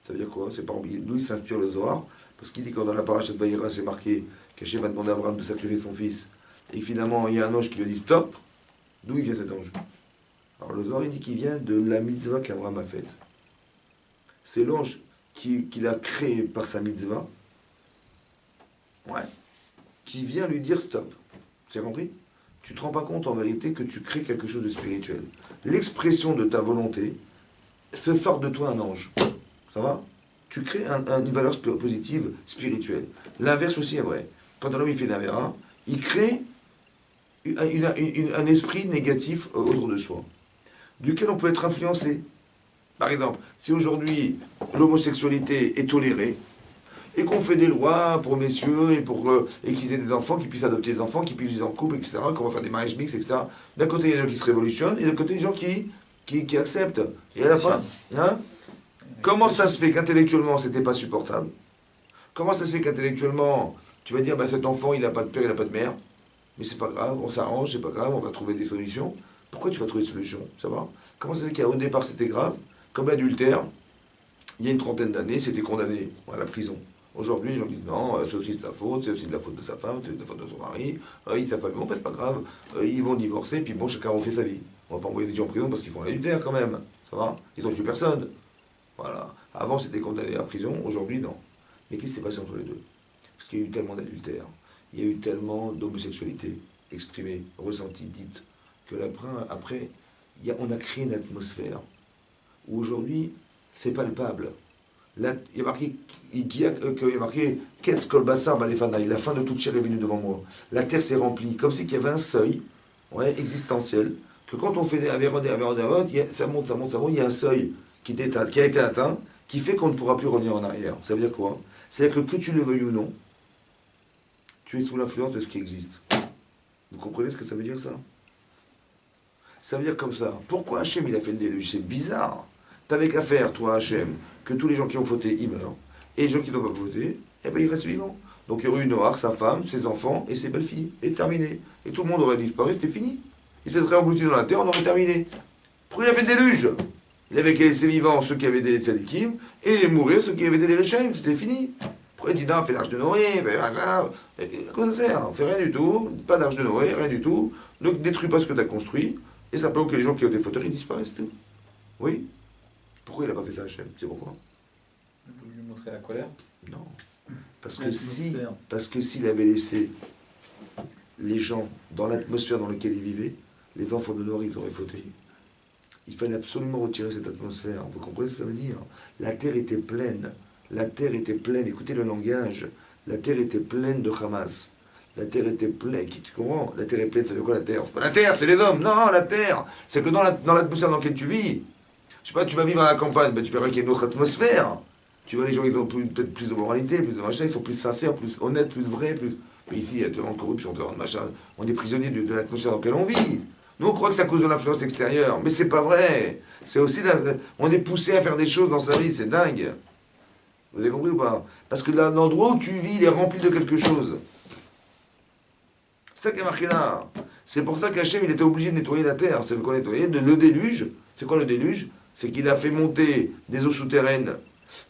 Ça veut dire quoi? C'est pas d'où il s'inspire le Zohar, parce qu'il dit quand dans la paracha de Vaïra c'est marqué qu'Hachem va demander à Abraham de sacrifier son fils, et finalement il y a un ange qui lui dit stop, d'où il vient cet ange? Alors le Zohar il dit qu'il vient de la mitzvah qu'Abraham a faite. C'est l'ange qu'il a créé par sa mitzvah, ouais, qui vient lui dire stop. Tu as compris? Tu te rends pas compte en vérité que tu crées quelque chose de spirituel. L'expression de ta volonté se sort de toi un ange. Ça va? Tu crées une valeur positive spirituelle. L'inverse aussi est vrai. Quand un homme il fait l'avéra, il crée un esprit négatif autour de soi, duquel on peut être influencé. Par exemple, si aujourd'hui l'homosexualité est tolérée, et qu'on fait des lois pour messieurs et qu'ils aient des enfants, qu'ils puissent adopter des enfants, qu'ils puissent vivre en couple, etc., qu'on va faire des mariages mixtes, etc. D'un côté, il y a des gens qui se révolutionnent, et d'un côté, des gens qui acceptent. Et à la fin, hein? Comment ça se fait qu'intellectuellement, c'était pas supportable? Comment ça se fait qu'intellectuellement, tu vas dire, bah, cet enfant, il n'a pas de père, il n'a pas de mère, mais c'est pas grave, on s'arrange, c'est pas grave, on va trouver des solutions. Pourquoi tu vas trouver des solutions? Ça va? Comment ça se fait qu'au départ, c'était grave? Comme l'adultère, il y a une trentaine d'années, c'était condamné à la prison. Aujourd'hui, les gens disent non, c'est aussi de sa faute, c'est aussi de la faute de sa femme, c'est de la faute de son mari, sa famille, bon, bah, c'est pas grave, ils vont divorcer, puis bon, chacun refait sa vie. On va pas envoyer des gens en prison parce qu'ils font l'adultère quand même, ça va? Ils ont tué personne. Voilà. Avant, c'était condamné à prison, aujourd'hui, non. Mais qu'est-ce qui s'est passé entre les deux? Parce qu'il y a eu tellement d'adultère, il y a eu tellement d'homosexualité exprimée, ressentie, dite, que après on a créé une atmosphère où aujourd'hui, c'est palpable. Là, il y a marqué Ketz Kol Basar Balefanaï, la fin de toute chair est venue devant moi. La terre s'est remplie, comme si qu'il y avait un seuil existentiel, que quand on fait des avérodes, ça monte, il y a un seuil qui a été atteint, qui fait qu'on ne pourra plus revenir en arrière. Ça veut dire quoi? C'est-à-dire que tu le veuilles ou non, tu es sous l'influence de ce qui existe. Vous comprenez ce que ça veut dire, ça? Ça veut dire comme ça. Pourquoi Hachem, il a fait le déluge? C'est bizarre. T'avais qu'à faire, toi, Hachem, que tous les gens qui ont voté, ils meurent. Et les gens qui n'ont pas voté, eh ben, ils restent vivants. Donc il y aurait eu Noach, sa femme, ses enfants et ses belles-filles. Et terminé. Et tout le monde aurait disparu, c'était fini. Il se serait englouti dans la terre, on aurait terminé. Pourquoi il a fait le déluge? Il avait qu'à laisser vivants ceux qui avaient des tzadikim, et les mourir ceux qui avaient des réchaim, c'était fini. Pourquoi il dit non, fais l'arche de Noé, à quoi ça sert? On fait rien du tout, pas d'arche de Noé, rien du tout. Ne détruis pas ce que tu as construit, et simplement que les gens qui ont des fauteurs, ils disparaissent tout. Oui? Pourquoi il n'a pas fait ça, Hachem? C'est pourquoi? Vous lui montrer la colère? Non. Parce que s'il avait laissé les gens dans l'atmosphère dans laquelle ils vivaient, les enfants de Noé, ils auraient fauté. Il fallait absolument retirer cette atmosphère. Vous comprenez ce que ça veut dire? La terre était pleine. La terre était pleine. Écoutez le langage. La terre était pleine de Hamas. La terre était pleine. Tu comprends? La terre est pleine, ça veut quoi la terre? C'est pas la terre, c'est les hommes. Non, la terre. C'est que dans l'atmosphère dans laquelle tu vis, je sais pas, tu vas vivre à la campagne, ben tu verras qu'il y a une autre atmosphère. Tu vois, les gens, ils ont peut-être plus de moralité, plus de machin, ils sont plus sincères, plus honnêtes, plus vrais, plus... Mais ici, il y a tellement de corruption, tellement de machin. On est prisonnier de l'atmosphère dans laquelle on vit. Nous, on croit que c'est à cause de l'influence extérieure, mais c'est pas vrai. C'est aussi... On est poussé à faire des choses dans sa vie, c'est dingue. Vous avez compris ou pas? Parce que l'endroit où tu vis, il est rempli de quelque chose. C'est ça qui est marqué là. C'est pour ça qu'Hachem, il était obligé de nettoyer la terre. C'est quoi nettoyer? Le déluge. C'est quoi le déluge? C'est qu'il a fait monter des eaux souterraines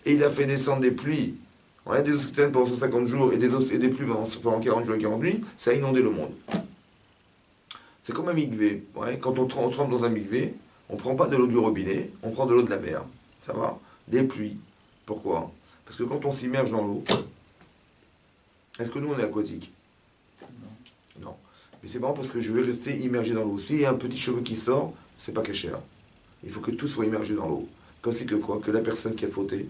et il a fait descendre des pluies. Ouais, des eaux souterraines pendant 150 jours et des pluies pendant 40 jours et 40 nuits. Ça a inondé le monde. C'est comme un mikvé. Ouais, quand on trempe dans un mikvé, on ne prend pas de l'eau du robinet, on prend de l'eau de la mer. Ça va? Des pluies. Pourquoi? Parce que quand on s'immerge dans l'eau, est-ce que nous on est aquatique? Non. Mais c'est marrant parce que je vais rester immergé dans l'eau. S'il y a un petit cheveu qui sort, c'est pas caché. Il faut que tout soit immergé dans l'eau. Comme c'est que quoi? Que la personne qui a fauté,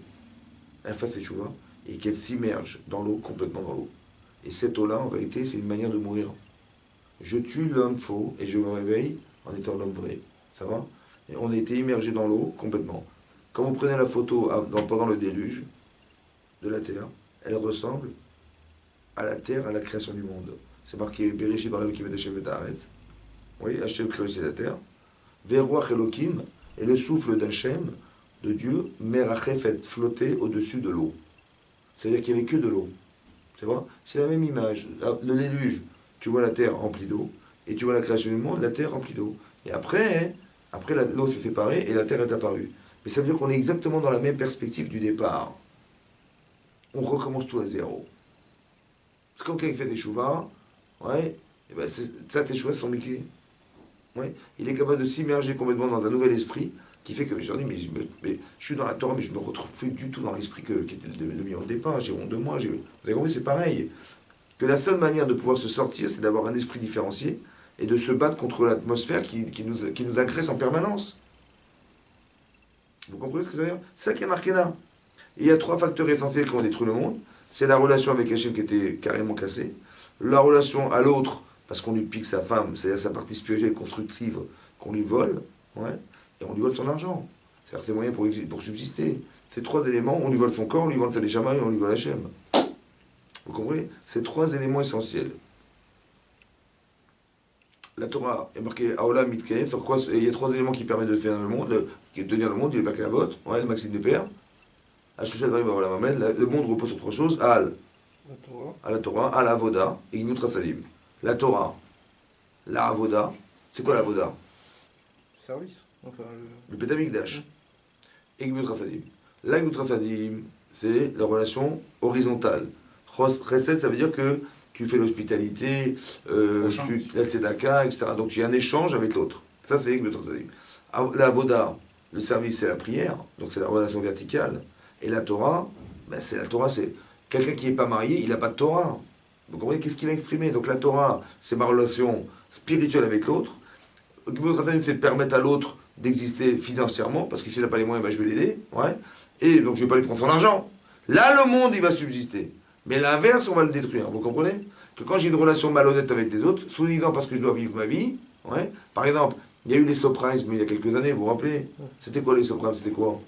elle fasse ses chouvas et qu'elle s'immerge dans l'eau, complètement dans l'eau. Et cette eau-là, en vérité, c'est une manière de mourir. Je tue l'homme faux et je me réveille en étant l'homme vrai. Ça va? Et on a été immergé dans l'eau complètement. Quand vous prenez la photo pendant le déluge de la terre, elle ressemble à la terre, à la création du monde. C'est marqué Bereshit bara Elokim et Hashem et Haaretz. Oui, Hashem crée aussi la terre. Veruach Elokim et le souffle d'Hachem, de Dieu, Merachefet, flottait au-dessus de l'eau. C'est-à-dire qu'il n'y avait que de l'eau. Tu vois? C'est la même image. Le déluge, tu vois la terre remplie d'eau, et tu vois la création du monde, la terre remplie d'eau. Et après l'eau s'est séparée et la terre est apparue. Mais ça veut dire qu'on est exactement dans la même perspective du départ. On recommence tout à zéro. C'est comme quand il fait des chouvas, ouais, et ben ça, tes chouvas sont miqués. Ouais, il est capable de s'immerger complètement dans un nouvel esprit qui fait que je dis, mais je suis dans la Torah, mais je ne me retrouve plus du tout dans l'esprit qui était le mien au départ. J'ai honte de moi. Vous avez compris, c'est pareil. Que la seule manière de pouvoir se sortir, c'est d'avoir un esprit différencié et de se battre contre l'atmosphère qui nous agresse en permanence. Vous comprenez ce que ça veut dire? C'est ça qui est marqué là. Et il y a 3 facteurs essentiels qui ont détruit le monde. C'est la relation avec Hachem qui était carrément cassée, la relation à l'autre, parce qu'on lui pique sa femme, c'est-à-dire sa partie spirituelle constructive qu'on lui vole, ouais, et on lui vole son argent. C'est-à-dire ses moyens pour subsister. Ces 3 éléments, on lui vole son corps, on lui vole sa neshama et on lui vole Hachem. Vous comprenez? Ces 3 éléments essentiels. La Torah est marquée Aolam Mitkaen, sur quoi il y a 3 éléments qui permettent de faire le monde, qui est de tenir le monde, il n'y a pas qu'un vote, ouais, le maxime des pères. Le monde repose sur 3 choses. À la Torah, à la Avoda et Gimut Rasalim. La Torah, la Avoda, c'est quoi la Avoda? Service. Enfin, le Betamikdash. Et Gimut Rasalim. La Gimut Rasalim, c'est la relation horizontale. Chesed, ça veut dire que tu fais l'hospitalité, la tzedaka, etc. Donc il y a un échange avec l'autre. Ça, c'est Gimut Rasalim. La Avoda, le service, c'est la prière, donc c'est la relation verticale. Et la Torah, ben c'est quelqu'un qui n'est pas marié, il n'a pas de Torah. Vous comprenez? Qu'est-ce qu'il va exprimer? Donc la Torah, c'est ma relation spirituelle avec l'autre. Gimut Rasalim, c'est de permettre à l'autre d'exister financièrement, parce que s'il n'a pas les moyens, ben je vais l'aider. Ouais. Et donc je ne vais pas lui prendre son argent. Là, le monde, il va subsister. Mais l'inverse, on va le détruire. Vous comprenez? Que quand j'ai une relation malhonnête avec les autres, soi-disant parce que je dois vivre ma vie, ouais. Par exemple, il y a eu les subprimes il y a quelques années, vous vous rappelez? C'était quoi les subprimes? C'était quoi?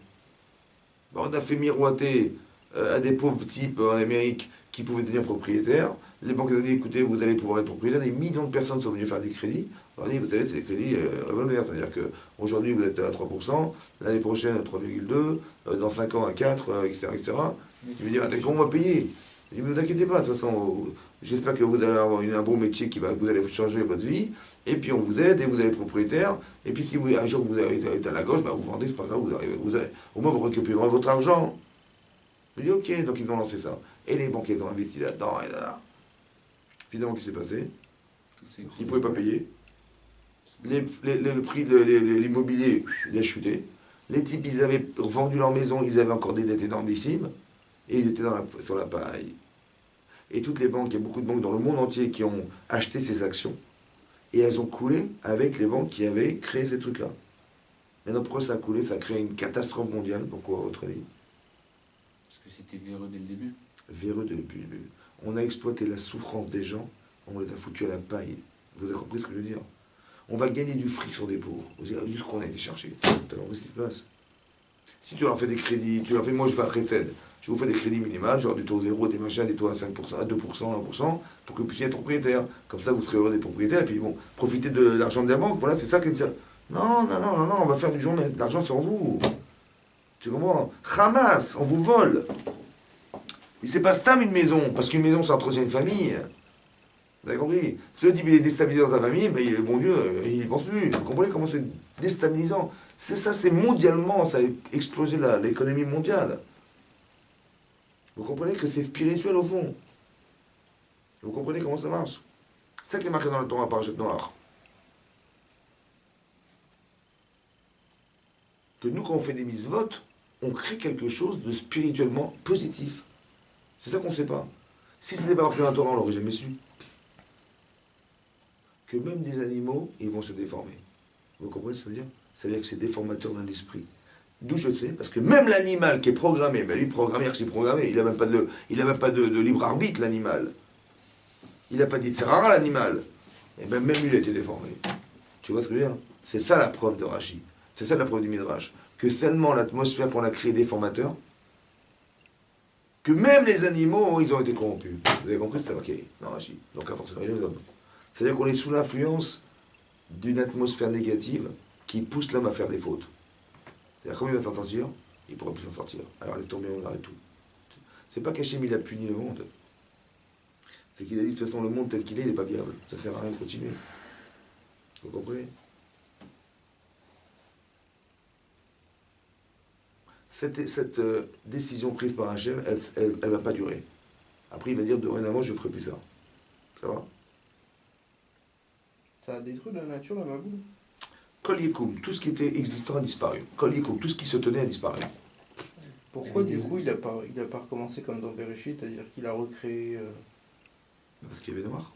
On a fait miroiter à des pauvres types en Amérique qui pouvaient devenir propriétaires. Les banques ont dit, écoutez, vous allez pouvoir être propriétaire. Des millions de personnes sont venues faire des crédits. On a dit, vous savez, c'est des crédits revolver. C'est-à-dire qu'aujourd'hui, vous êtes à 3%, l'année prochaine à 3,2%, dans 5 ans à 4%, etc. etc. Je me dis, comment on va payer? Je dis, mais ne vous inquiétez pas, de toute façon, j'espère que vous allez avoir un bon métier vous allez changer votre vie, et puis on vous aide, et vous allez être propriétaire, et puis si un jour vous avez été à la gauche, vous vendez, c'est pas grave, au moins vous récupérez votre argent. Je dis, ok, donc ils ont lancé ça. Et les banques, ils ont investi là-dedans, et là. Finalement, qu'est-ce qui s'est passé? Ils ne pouvaient pas payer. Le prix de l'immobilier, il a chuté. Les types, ils avaient vendu leur maison, ils avaient encore des dettes énormissimes, et ils étaient sur la paille. Et toutes les banques, il y a beaucoup de banques dans le monde entier qui ont acheté ces actions, et elles ont coulé avec les banques qui avaient créé ces trucs-là. Maintenant, pourquoi ça a coulé? Ça a créé une catastrophe mondiale. Pourquoi, à votre avis? Parce que c'était véreux dès le début. Véreux depuis le début. On a exploité la souffrance des gens, on les a foutus à la paille. Vous avez compris ce que je veux dire? On va gagner du fric sur des pauvres. Vous avez vu ce qu'on a été chercher. Tu as compris ce qui se passe? Si tu leur fais des crédits, moi je fais un recède. Je vous fais des crédits minimaux, genre du taux 0, des machins, des taux à 5%, à 2%, 1%, pour que vous puissiez être propriétaire. Comme ça, vous serez heureux des propriétaires, et puis bon, profitez de l'argent de la banque. Voilà, c'est ça qui est. Non, on va faire du jour, mais l'argent sur vous. Tu comprends? Hamas, on vous vole. Il c'est pas stam une maison, parce qu'une maison, ça entretient une famille. Vous avez compris? Si le type il est déstabilisé dans ta famille, ben, bon Dieu, il n'y pense plus. Vous comprenez comment c'est déstabilisant? C'est ça, c'est mondialement, ça a explosé l'économie mondiale. Vous comprenez que c'est spirituel au fond. Vous comprenez comment ça marche? C'est ça qui est marqué dans le Torah Parashat Noach. Que nous, quand on fait des mitzvot, on crée quelque chose de spirituellement positif. C'est ça qu'on ne sait pas. Si ce n'était pas marqué dans le Torah, on l'aurait jamais su. Que même des animaux, ils vont se déformer. Vous comprenez ce que ça veut dire? Ça veut dire que c'est déformateur d'un esprit. D'où je sais, parce que même l'animal qui est programmé, ben lui, programmé, archi-programmé, il n'a même pas de libre arbitre, l'animal. Il n'a pas dit Tsarara, l'animal. Et ben même lui, il a été déformé. Tu vois ce que je veux dire? C'est ça la preuve de Rashi. C'est ça la preuve du Midrash. Que seulement l'atmosphère qu'on a créée est déformateur, que même les animaux, ils ont été corrompus. Vous avez compris? C'est ça marqué dans Rashi. Donc à force de les hommes. C'est-à-dire qu'on est sous l'influence d'une atmosphère négative qui pousse l'homme à faire des fautes. C'est-à-dire, comment il va s'en sortir? Il ne pourra plus s'en sortir. Alors laisse tomber, on arrête tout. C'est pas qu'Hachem il a puni le monde. C'est qu'il a dit, de toute façon, le monde tel qu'il est, il n'est pas viable. Ça ne sert à rien de continuer. Vous comprenez? Cette décision prise par Hachem, elle ne va pas durer. Après, il va dire, dorénavant, je ne ferai plus ça. Ça va? Ça a détruit la nature, la Maboule? Kol Yekum, tout ce qui était existant a disparu. Kol Yekum, tout ce qui se tenait a disparu. Pourquoi, du coup, il a pas recommencé comme dans Bereshit, c'est-à-dire qu'il a recréé... Parce qu'il y avait noir.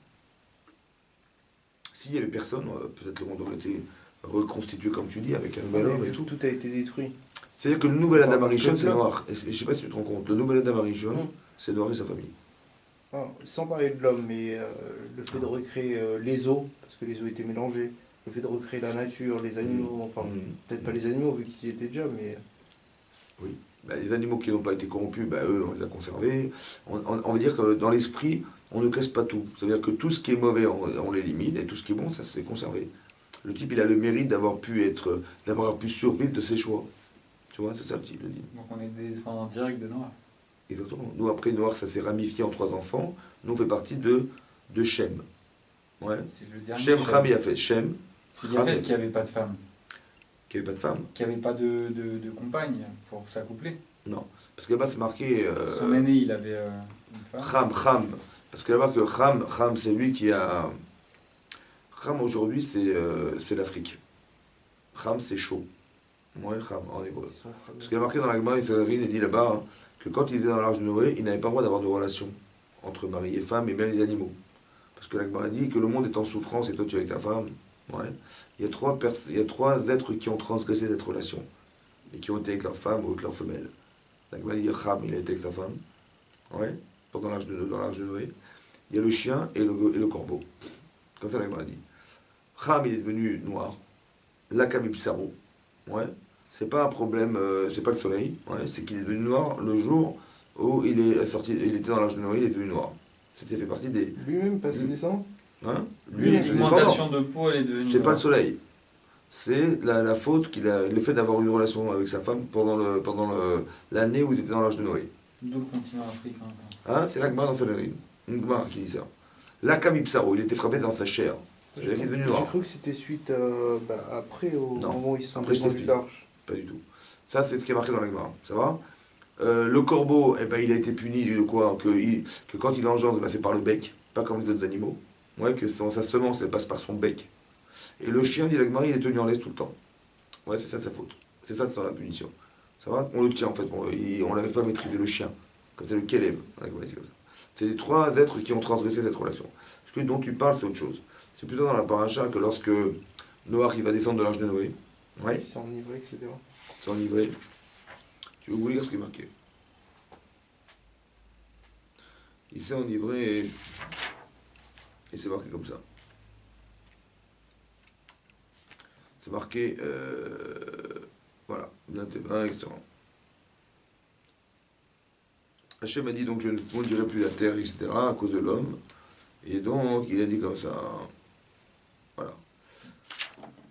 S'il n'y avait personne, peut-être le monde aurait été reconstitué, comme tu dis, avec un nouvel homme et tout. Tout a été détruit. C'est-à-dire que le nouvel Adam Arishon, c'est noir. Je ne sais pas si tu te rends compte. Le nouvel Adam Arishon, c'est noir et sa famille. Ah, sans parler de l'homme, mais le fait de recréer les eaux, parce que les eaux étaient mélangées, le fait de recréer la nature, les animaux, enfin, peut-être pas les animaux, vu qu'ils y étaient déjà, mais... Oui. Ben, les animaux qui n'ont pas été corrompus, ben, eux, on les a conservés. On veut dire que dans l'esprit, on ne casse pas tout. C'est-à-dire que tout ce qui est mauvais, on l'élimine, et tout ce qui est bon, ça s'est conservé. Le type, il a le mérite d'avoir pu survivre de ses choix. Tu vois, c'est ça le type, le dit. Donc on est des descendants directs de Noir. Exactement. Nous, après, Noir, ça s'est ramifié en 3 enfants. Nous, on fait partie de Shem. Ouais. C'est le dernier. Shem, Ham, Yafet. Shem, C'est Yafet qui n'avait pas de femme. qui n'avait pas de femme. Qui n'avait pas de compagne pour s'accoupler. Non. Parce que là-bas, c'est marqué. Son aîné, il avait une femme. Ham. Parce que là-bas, que Ham, c'est lui qui a. Ham, aujourd'hui, c'est l'Afrique. Ham, c'est chaud. Ouais, Ham, en hébreu. Parce qu'il y a marqué dans la Gemara, il dit là-bas que quand il était dans l'âge de Noé, il n'avait pas le droit d'avoir de relations entre mari et femme et même les animaux. Parce que la Gemara dit que le monde est en souffrance et toi tu es avec ta femme. Ouais. Il y a trois êtres qui ont transgressé cette relation et qui ont été avec leur femme ou avec leur femelle. La Gemara dit Ham, il a été avec sa femme. Ouais. Dans l'âge de Noé. Il y a le chien et le corbeau. Comme ça la Gemara dit. Ham, il est devenu noir. Lakam Ipsaro. Ouais. C'est pas un problème, c'est pas le soleil, ouais, c'est qu'il est devenu noir le jour où il était dans l'âge de Noé, il est devenu noir. C'était fait partie des. Lui-même, pas ses descendants? Hein? Lui, c'est L'augmentation de peau, elle est devenue. C'est pas le soleil. C'est la faute le fait d'avoir une relation avec sa femme pendant l'année où il était dans l'âge de Noé. D'où le continent africain. Hein? C'est l'Agma dans Salerine. Une Gma qui dit ça. L'Akam Ipsaro, il était frappé dans sa chair. Il est devenu noir. J'ai cru que c'était suite après, au Non. moment où ils sont Après, je descendus de l'arche. Pas du tout. Ça, c'est ce qui est marqué dans la Gemara. Ça va? Le corbeau, eh ben, il a été puni de quoi? Que quand il engendre, ben, c'est par le bec, pas comme les autres animaux. Ouais, que sa semence, elle passe par son bec. Et le chien, dit la Gemara, il est tenu en laisse tout le temps. Ouais, c'est ça sa faute. C'est ça la punition. Ça va? On le tient, en fait. On n'arrive pas à maîtriser le chien. Comme c'est le Kélev. C'est les 3 êtres qui ont transgressé cette relation. Ce dont tu parles, c'est autre chose. C'est plutôt dans la paracha que lorsque Noach, il va descendre de l'âge de Noé. Ouais. Ils sont enivrés, etc. C'est enivré. Tu veux vous lire ce qui est marqué? Il s'est enivré et c'est marqué comme ça. C'est marqué, voilà, bien Théba, etc. Hachem a dit donc je ne maudirai plus la terre, etc. à cause de l'homme. Et donc il a dit comme ça. Voilà.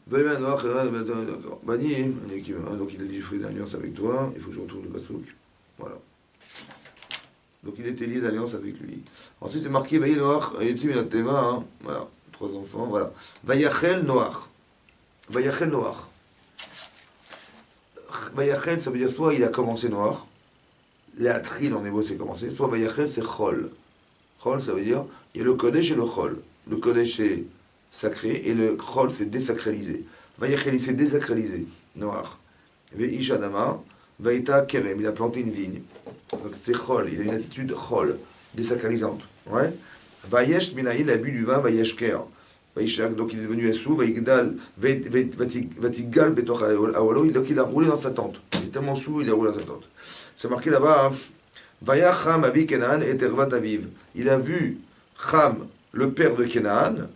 D'accord. Bani, donc il a dit je ferai une alliance avec toi, il faut que je retourne le basouk. Voilà. Donc il était lié d'alliance avec lui. Ensuite c'est marqué Vaïe Noach, Yetzim et Teva, hein, voilà, 3 enfants, voilà. Vayachel Noach. Vayachel Noach. Vayachel, ça veut dire soit il a commencé Noach, Léatril en hébreu c'est commencé, soit Vayachel c'est Chol. Chol ça veut dire, il y a le Kodesh et le Chol. Le Kodesh c'est sacré et le Chol c'est désacralisé. Vayachel il s'est désacralisé, Noach. Veish Adama, Vaïta Kerem, il a planté une vigne. Donc c'est Chol, il a une attitude Chol, désacralisante. Ouais. Vayesh Minaï, il a bu du vin, Vayeshker. Vaishak, donc il est devenu Assou, Vaigdal, Vatigal, Betoch Awalo, donc il a roulé dans sa tente. Il est tellement sous, il a roulé dans sa tente. C'est marqué là-bas, Vayacham Avi Kenan et Ervat Aviv. Il a vu Cham, le père de Kenaan,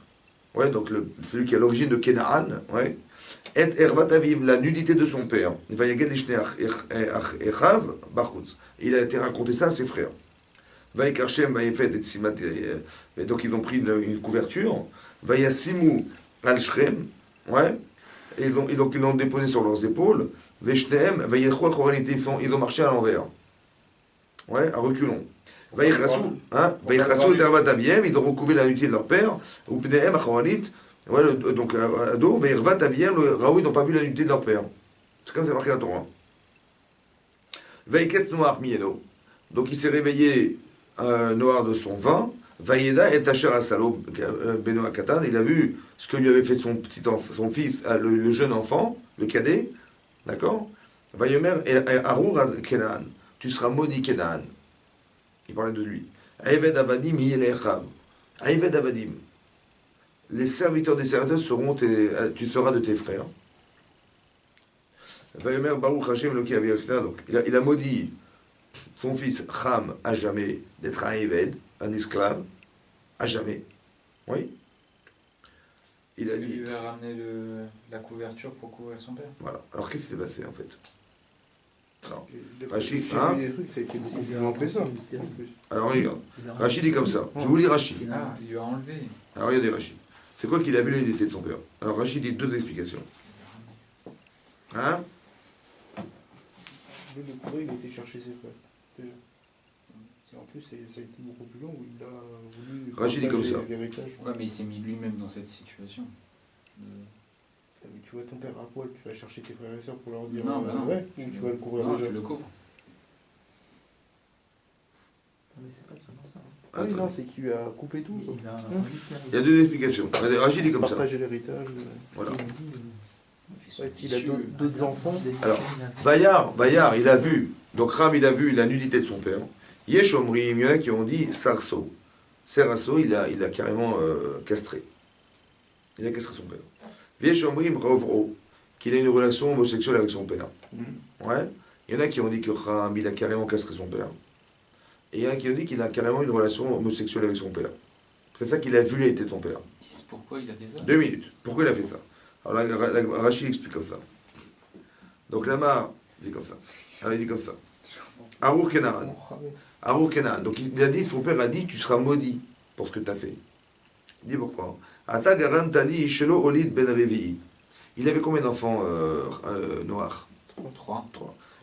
ouais, donc celui qui est à l'origine de Kenaan, ouais, et Ervat Aviv, la nudité de son père. Vayagel Ishneach Echav, Barchutz. Il a été raconté ça à ses frères. Vaïkarchem, Vaïfet et Tsimat, et donc ils ont pris une couverture. Vayassimu al Shrem, ouais, et donc ils l'ont déposé sur leurs épaules. Veshneem, Vayechoua Choralité, ils ont marché à l'envers, ouais, à reculons. Vayechasu, hein, Vayechasu Dervat Aviem, ils ont recouvert la nudité de leur père. Ou Pneem Achoralit, ouais, donc à dos, Vayervat Aviem, le Raoui, ils n'ont pas vu la nudité de leur père. C'est comme c'est marqué dans la Torah. Vaïket Noir Mieno, donc il s'est réveillé noir de son vin. Vaïeda et Tacher Asalo, Benoît Katan, il a vu ce que lui avait fait son fils, le jeune enfant, le cadet, d'accord. Vaïomer et Arour Kenan, tu seras maudit Kenan. Il parlait de lui. Aïved Avadim, Yelechav. Aïved Avadim, les serviteurs des serviteurs tu seras de tes frères. Vaïomer Baruch Hashem, le qui avait donc il a maudit son fils Cham à jamais d'être un Eved, un esclave, à jamais. Oui. Il a dit. Il lui a ramené la couverture pour couvrir son père. Voilà. Alors qu'est-ce qui s'est passé en fait? Alors, Rachid, hein? des trucs, ça a été beaucoup après ça. Alors regarde. Rachid dit comme ça. Je vous lis Rachid. Ah, il lui a enlevé. Alors regardez Rachid. C'est quoi qu'il a vu l'unité de son père? Alors Rachid dit 2 explications. Hein? Le découvrir, il a été chercher ses frères. Déjà. En plus, ça a été beaucoup plus long où il a voulu Rachid dit comme ça. l'héritage. Ouais, mais il s'est mis lui-même dans cette situation. Mais tu vois ton père à poil, tu vas chercher tes frères et sœurs pour leur dire Non, bah non. ouais, ou tu vas le couvrir Non, déjà. je le couvre. Mais c'est pas seulement ça. Ah oui, non, c'est qu'il lui a coupé tout. Il a Il y a 2 explications. Rachid dit comme ça. Partager l'héritage. Voilà. Ouais, s'il a d'autres enfants. Alors, Bayard, il a vu, donc Ram, il a vu la nudité de son père. Yesh Omrim, il y en a qui ont dit Sarso. Serasso, il a carrément castré. Il a castré son père. Yesh Omrim Rovro, qu'il a une relation homosexuelle avec son père. Ouais. Il y en a qui ont dit que Ram, il a carrément castré son père. Et il y en a qui ont dit qu'il a carrément une relation homosexuelle avec son père. C'est ça qu'il a vu l'été de son père. Pourquoi il a fait ça? 2 minutes. Pourquoi il a fait ça? Alors là, Rachid explique comme ça. Donc Lama dit comme ça. Alors il dit comme ça. Arour Kenan. Arour Kenan. Donc il a dit, son père a dit, tu seras maudit pour ce que tu as fait. Il dit pourquoi? Ata garam tali shelo olid ben revi. Il avait combien d'enfants noirs? 3.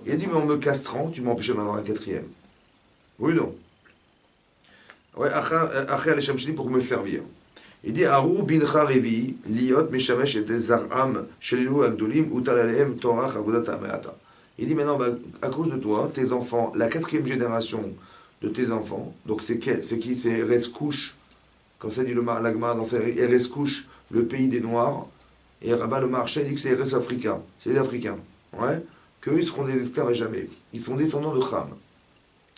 Il a dit, mais en me castrant, tu m'as empêché d'en avoir un 4e. Oui ou non? Ouais, Acher Alesham Shli pour me servir. Il dit Arou bincha revi liot meshamesh et zaram shelilu agdolim utal alehem torach avodat ameata. Il dit maintenant, à cause de toi, tes enfants, la 4e génération de tes enfants, donc c'est qui? C'est Ereskouch, comme ça dit le Lagma dans Ereskouch, le pays des Noirs, et Rabat le marché dit que c'est Eres Africa, c'est les Africains, ouais, qu'eux ils seront des esclaves à jamais. Ils sont descendants de Cham.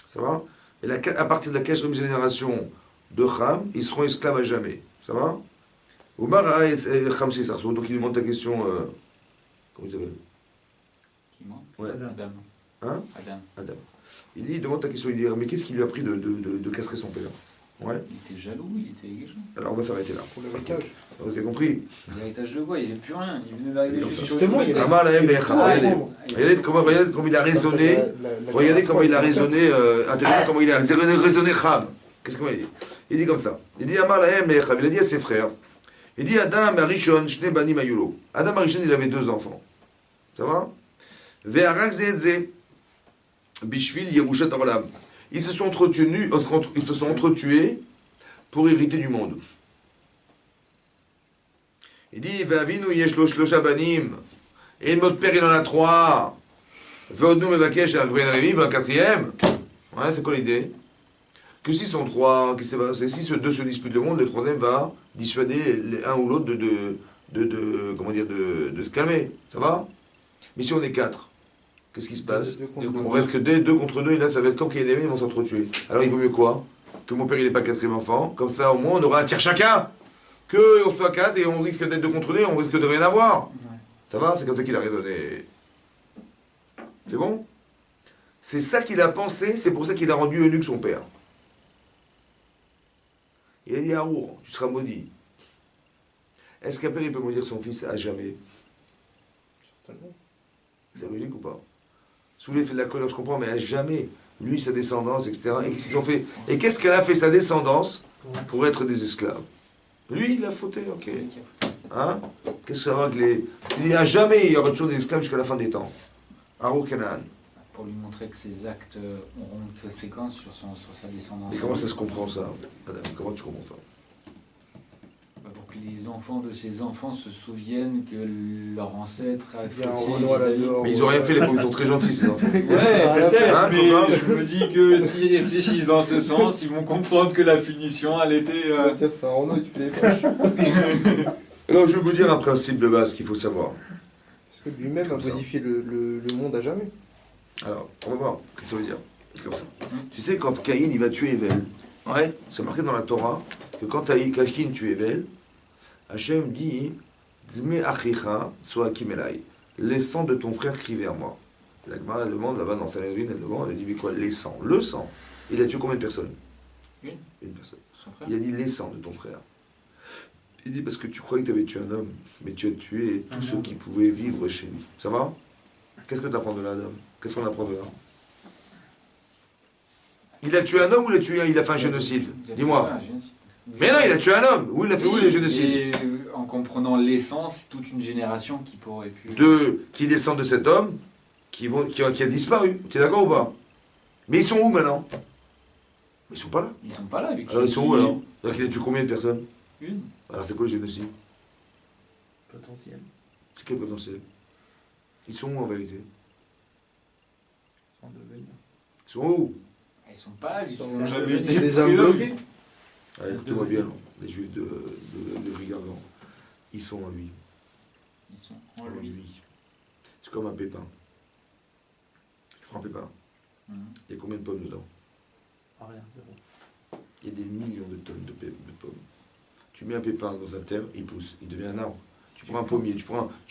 Ça va? Et à partir de la 4e génération de Cham, ils seront esclaves à jamais. Ça va? Omar Cham c'est Sarso, donc il lui demande ta question. Comment il s'appelle? Qui ment? Ouais. Adam. Hein? Adam. Il demande ta question, il dit mais qu'est-ce qui lui a pris de castrer son père? Ouais. Il était jaloux, il était aiguichon. Alors on va s'arrêter là. Pour l'héritage. Vous avez compris? L'héritage de quoi? Il n'y avait plus rien. Il venait d'arriver Donc, juste justement, il y avait- Amar la regardez comment il a raisonné. Regardez comment il a raisonné, intéressant comment il a raisonné Cham. Qu'est-ce qu'il dit? Il dit comme ça. Il dit Amar la il a dit à ses frères. Il dit Adam Arishon Shne Banim Ayulo. Adam Arishon, il avait 2 enfants. Ça va? Ve'arak Ze'etze Bishvil Yerushat Olam. Ils se sont entretués pour hériter du monde. Il dit, Vavinu yeshlo shlosha banim. Et notre père, il en a 3. Veodnu mevakesh al un quatrième. Ouais, c'est quoi l'idée? Que s'ils sont 3, si ceux 2 se disputent le monde, le troisième va dissuader un ou l'autre de se calmer. Ça va? Mais si on est 4, qu'est-ce qui se passe? On reste que 2 contre 2, et là ça va être comme qu'il y a des mecs, ils vont s'entretuer. Alors il vaut mieux quoi? Que mon père il n'ait pas 4e enfant, comme ça au moins on aura un tir chacun. Que on soit 4 et on risque d'être 2 contre 2, on risque de rien avoir. Ça va? C'est comme ça qu'il a raisonné. C'est bon? C'est ça qu'il a pensé, c'est pour ça qu'il a rendu eunuque son père. Il a dit à Arour, tu seras maudit. Est-ce qu'un père il peut maudire son fils à jamais? Certainement. C'est logique ou pas? Sous l'effet de la colère, je comprends, mais à jamais. Lui, sa descendance, etc. Et qu'est-ce qu'ils ont fait? Et qu'est-ce qu'elle a fait sa descendance pour être des esclaves? Lui, il a fauté, ok. Hein? Qu'est-ce que ça va que les. Il dit à jamais, il y aura toujours des esclaves jusqu'à la fin des temps. Arour Canaan. Pour lui montrer que ses actes auront une conséquence sur sa descendance. Et comment ça se comprend ça, madame? Comment tu comprends ça? Pour que les enfants de ses enfants se souviennent que leur ancêtre a Bien, fauté Renoir, vis-à-vis- là-dehors. Mais ils ont rien fait, les pauvres, ils sont très gentils, ces enfants. Ouais, peut-être, Hein, mais Copain je me dis que s'ils réfléchissent dans ce sens, ils vont comprendre que la punition, elle était... On va dire ça, Renaud, tu fais des poches. Alors, je vais vous dire un principe de base qu'il faut savoir. Parce que lui-même a Comme ça. modifié le monde à jamais. Alors, on va voir ce que ça veut dire. C'est comme ça. Tu sais, quand Caïn, il va tuer Evel, ouais, c'est marqué dans la Torah que quand Caïn tue Evel, Hachem dit Zme achicha soa kimelai. Les sangs de ton frère crient vers moi. La Gemara elle demande là-bas dans Sanhedrin, elle demande, elle dit mais quoi? Les sangs. Le sang. Il a tué combien de personnes? Une personne. Son frère. Il a dit les sangs de ton frère. Il dit parce que tu croyais que tu avais tué un homme, mais tu as tué tous ceux qui pouvaient vivre chez lui. Ça va? Qu'est-ce que tu apprends de là, Adam? Qu'est-ce qu'on apprend de là? Il a tué un homme ou il a fait un génocide? Dis-moi. Mais non, il a tué un homme. Où il a fait où le génocide? Et en comprenant l'essence, toute une génération qui pourrait pu... Qui descendent de cet homme qui a disparu. Tu es d'accord ou pas? Mais ils sont où maintenant? Ils sont pas là. Ils sont pas là, vu Alors ils sont où alors? Donc il a tué combien de personnes? Une. Alors c'est quoi le génocide? Potentiel. C'est quel potentiel? Ils sont où en vérité? En devenir. Ils sont où? Ils sont pas là, vu Ils qu'ils sont- ont jamais c'est été les hommes pris, bloqués. Ah, écoutez-moi bien, les juifs de Rigardan. Ils sont en lui. Ils sont en En lui. lui. C'est comme un pépin. Tu prends un pépin. Mhm. Il y a combien de pommes dedans? Rien, zéro. Il y a des millions de tonnes de pommes. Tu mets un pépin dans un terre, il pousse, il devient un arbre. Tu prends un pommier, tu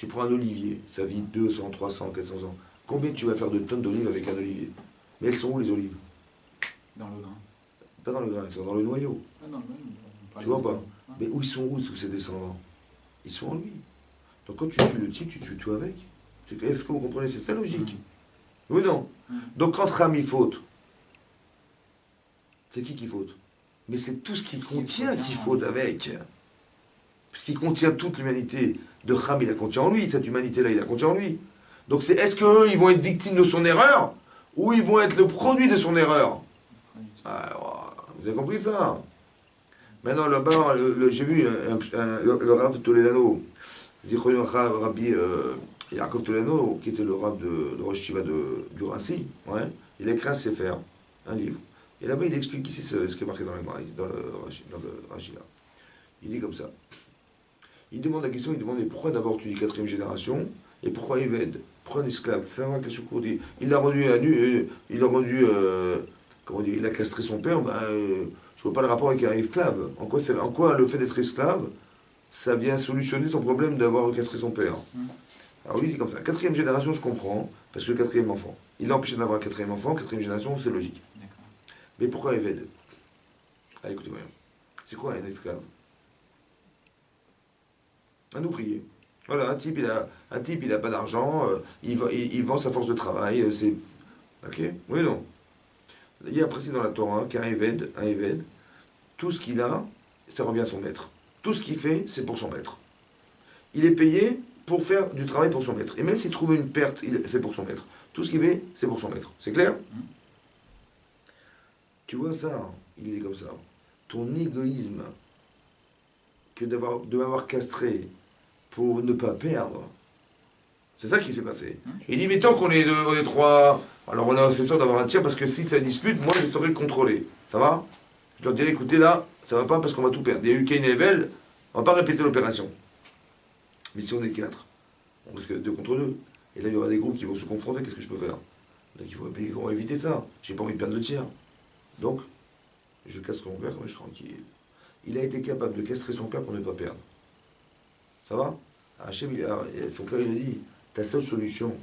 prends un olivier, ça vit 200, 300, 400 ans. Combien tu vas faire de tonnes d'olives avec un olivier? Mais elles sont où les olives? Dans le grain. Pas dans le grain, elles sont dans le noyau. Ah non, on parlait Tu vois de- pas? Ouais. Mais où ils sont où tous ces descendants? Ils sont en lui. Donc quand tu tues le type, tu tues tout avec. Est-ce que vous comprenez? C'est ça logique. Oui ou non? Donc quand Rami faute, c'est qui faute? Mais c'est tout ce qui contient qui faute avec. Ce qui contient toute l'humanité de Ram, il la contient en lui. Cette humanité-là, il la contient en lui. Donc c'est est-ce qu'eux, ils vont être victimes de son erreur ou ils vont être le produit de son erreur? Ah, vous avez compris ça? Maintenant, là-bas, j'ai vu le Rav Toledano, Zichrono Rabbi Yaakov Toledano, qui était le Rav de Rosh Shiva du Rassi, ouais, il a écrit un Sefer, un livre. Et là-bas, il explique ici ce qui est marqué dans le Rashi là. Il dit comme ça. Il demande la question, il demande pourquoi d'abord tu dis 4e génération, et pourquoi Eved? Pourquoi un esclave? C'est vrai que Choukour dit, il l'a rendu à nu, il l'a rendu, comment dire, il a castré son père, je vois pas le rapport avec un esclave. En quoi le fait d'être esclave, ça vient solutionner son problème d'avoir castré son père? Alors lui, il dit comme ça, 4e génération, je comprends, parce que le 4e enfant. Il l'a empêché d'avoir un 4e enfant, 4e génération, c'est logique. D'accord. Mais pourquoi Eved? Ah, écoutez-moi. C'est quoi un esclave? Un ouvrier. Voilà, un type, il a pas d'argent, il vend sa force de travail, c'est... Ok? Oui, non. Il y a un principe dans la Torah qu'un Eved, tout ce qu'il a, ça revient à son maître. Tout ce qu'il fait, c'est pour son maître. Il est payé pour faire du travail pour son maître. Et même s'il trouve une perte, c'est pour son maître. Tout ce qu'il fait, c'est pour son maître. C'est clair? Tu vois ça, il est comme ça. Ton égoïsme de m'avoir castré pour ne pas perdre, c'est ça qui s'est passé. Il dit, mais tant qu'on est deux, on est trois, alors on a c'est sûr d'avoir un tir, parce que si ça dispute, moi je saurais le contrôler. Ça va? Je leur dirais, écoutez là, ça va pas parce qu'on va tout perdre. Il y a eu Cain et Abel, on va pas répéter l'opération. Mais si on est quatre, on risque d'être 2 contre 2. Et là, il y aura des groupes qui vont se confronter, qu'est-ce que je peux faire? Donc ils vont éviter ça. J'ai pas envie de perdre le tir. Donc, je castrerai mon père comme je suis tranquille. Il a été capable de castrer son père pour ne pas perdre. Ça va? Hachem, son père, il a dit, ta seule solution,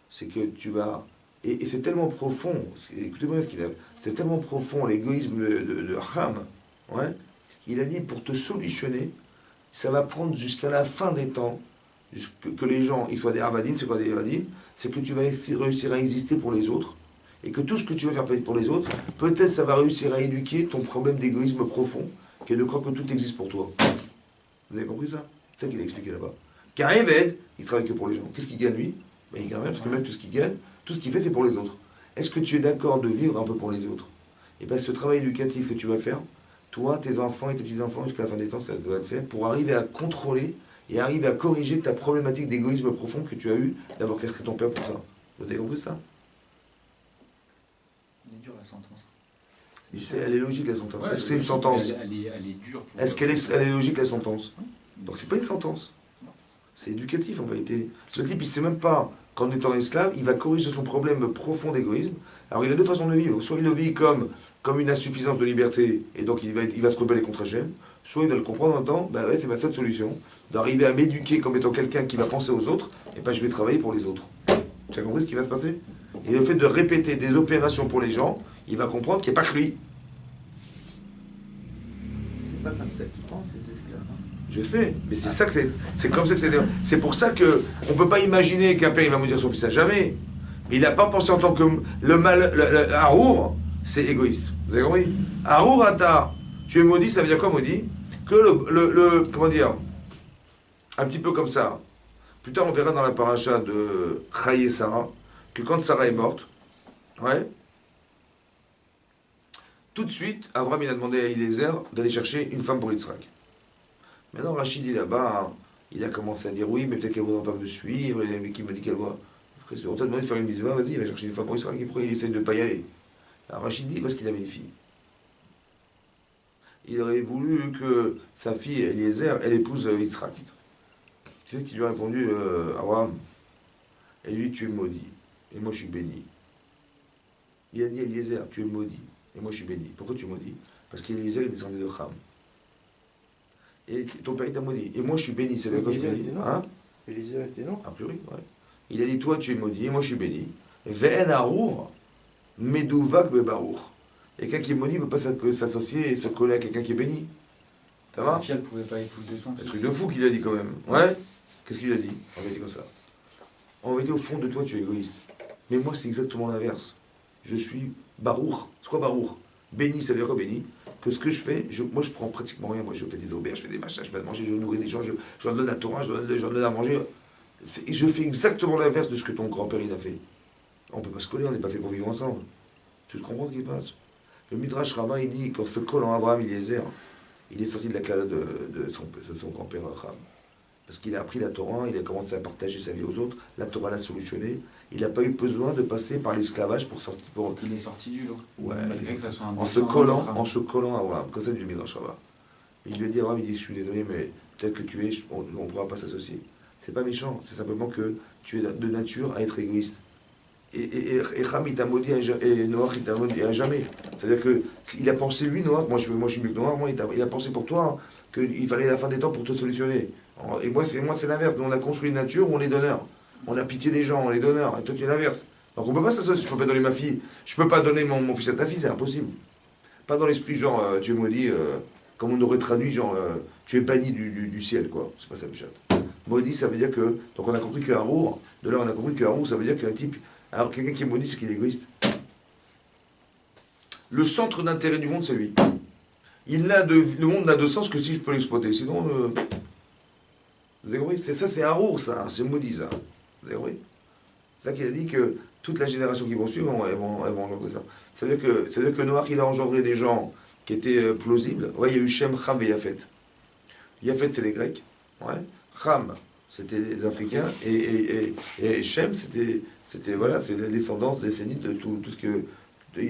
c'est que tu vas... Et c'est tellement profond, écoutez-moi ce qu'il a... C'est tellement profond, l'égoïsme de Ham, ouais, il a dit, pour te solutionner, ça va prendre jusqu'à la fin des temps, que les gens, ils soient des Avadim, c'est quoi des Avadim? C'est que tu vas réussir à exister pour les autres, et que tout ce que tu vas faire pour les autres, peut-être ça va réussir à éduquer ton problème d'égoïsme profond, qui est de croire que tout existe pour toi. Vous avez compris ça? C'est ça qu'il a expliqué là-bas. Car Eved, il travaille que pour les gens. Qu'est-ce qu'il gagne lui? Ben, il gagne rien, parce que même tout ce qu'il gagne, tout ce qu'il fait, c'est pour les autres. Est-ce que tu es d'accord de vivre un peu pour les autres? Et bien ce travail éducatif que tu vas faire, toi, tes enfants et tes petits-enfants, jusqu'à la fin des temps, ça doit être fait, pour arriver à contrôler et arriver à corriger ta problématique d'égoïsme profond que tu as eu d'avoir castré ton père pour ça. Vous avez compris ça? Elle est dure la sentence. Elle est logique la sentence. Ouais, Est-ce que c'est une sentence? Elle est dure. Est-ce qu'elle est logique la sentence? Donc c'est pas une sentence. C'est éducatif en vérité. Ce type, il sait même pas qu'en étant esclave, il va corriger son problème profond d'égoïsme. Alors il a deux façons de vivre. Soit il le vit comme une insuffisance de liberté, et donc il va se rebeller contre Hachem. Soit il va le comprendre en temps, bah ouais, c'est ma seule solution, d'arriver à m'éduquer comme étant quelqu'un qui va penser aux autres, et ben je vais travailler pour les autres. Tu as compris ce qui va se passer? Et le fait de répéter des opérations pour les gens, il va comprendre qu'il n'y a pas que lui. C'est pas comme ça qu'ils pensent, ces esclaves. Hein. Je sais, mais c'est ça que c'est comme ça que c'est. C'est pour ça que on peut pas imaginer qu'un père il va maudire son fils à jamais. Mais il n'a pas pensé en tant que le mal, le Harour, c'est égoïste. Vous avez compris? Harour Ata, tu es maudit, ça veut dire quoi maudit? Que comment dire, un petit peu comme ça. Plus tard on verra dans la paracha de Chaye et Sarah que quand Sarah est morte, ouais, tout de suite, Abraham il a demandé à Eliezer d'aller chercher une femme pour Yitzhak. Maintenant, Rachid, là-bas, il a commencé à dire oui, mais peut-être qu'elle ne voudra pas me suivre. Il y a un mec qui me dit qu'elle va. On t'a demandé de faire une mitzvah, vas-y, il va chercher une femme pour Israël. Pourquoi il essaie de ne pas y aller? Alors Rachid dit parce qu'il avait une fille. Il aurait voulu que sa fille, Eliezer, elle épouse Yitzhak. Tu sais ce qu'il lui a répondu, Abraham? Elle lui dit, tu es maudit, et moi je suis béni. Il a dit, Eliezer, tu es maudit, et moi je suis béni. Pourquoi tu es maudit? Parce qu'Eliezer est descendu de Ham. Et ton père t'a maudit. Et moi je suis béni. Ça veut dire quoi je suis béni? Hein? Eliezer était non? A priori, ouais. Il a dit, toi tu es maudit, et moi je suis béni. Ve'en Harour, Medouvak Bebarour. Quelqu'un qui est maudit ne peut pas s'associer et se coller à quelqu'un qui est béni. Ça va? Sa fille, elle ne pouvait pas épouser son Un fils. truc de fou qu'il a dit quand même. Ouais? Qu'est-ce qu'il a dit? On va dire comme ça. On va dire au fond de toi tu es égoïste. Mais moi c'est exactement l'inverse. Je suis Barour. C'est quoi Barour? Béni, ça veut dire quoi béni? Que ce que je fais, moi je prends pratiquement rien. Moi je fais des auberges, je fais des machins, je vais manger, je nourris des gens, je leur donne la Torah, je leur donne à manger. Je fais exactement l'inverse de ce que ton grand-père il a fait. On ne peut pas se coller, on n'est pas fait pour vivre ensemble. Tu te comprends ce qui se passe? Le Midrash Rabbin il dit quand se colle en Abraham Eliezer, il est sorti de la clade de son grand-père Ham. Parce qu'il a appris la Torah, il a commencé à partager sa vie aux autres, la Torah l'a solutionné, il n'a pas eu besoin de passer par l'esclavage pour sortir. Il est sorti du lot. Ouais, Malgré que ça soit un en se descendant collant à Abraham, comme ça du Midrash Rabbin. Il lui a dit à Abraham, il dit, je suis désolé, mais tel que tu es, on ne pourra pas s'associer. C'est pas méchant, c'est simplement que tu es de nature à être égoïste. Et Ham il t'a maudit et Noach il t'a maudit à jamais. C'est-à-dire qu'il a pensé lui, Noach, moi je suis mieux que Noach, moi il a pensé pour toi qu'il fallait la fin des temps pour te solutionner. Et moi c'est l'inverse, nous on a construit une nature où on est donneur. On a pitié des gens, on est donneur, et toi tu es l'inverse. Donc on peut pas s'associer, je peux pas donner ma fille, je peux pas donner mon fils à ta fille, c'est impossible. Pas dans l'esprit genre tu es maudit, comme on aurait traduit genre tu es banni du ciel quoi, c'est pas ça le chat. Maudit ça veut dire que, donc on a compris que Harour, de là on a compris que Harour ça veut dire qu'un type, alors quelqu'un qui est maudit c'est qu'il est égoïste. Le centre d'intérêt du monde c'est lui. Le monde n'a de sens que si je peux l'exploiter, sinon... vous avez compris? C'est ça, c'est Harour ça, c'est maudit ça. Vous avez compris? C'est ça qu'il a dit que toute la génération qui vont suivre, elles vont engendrer ça. Ça veut dire que Noach, il a engendré des gens qui étaient plausibles. Ouais, il y a eu Shem, Ham et Yafet. Yafet, c'est les Grecs. Ouais. Ham, c'était les Africains. Et Shem, c'était voilà, c'est la descendance des Sénites, de tout ce que.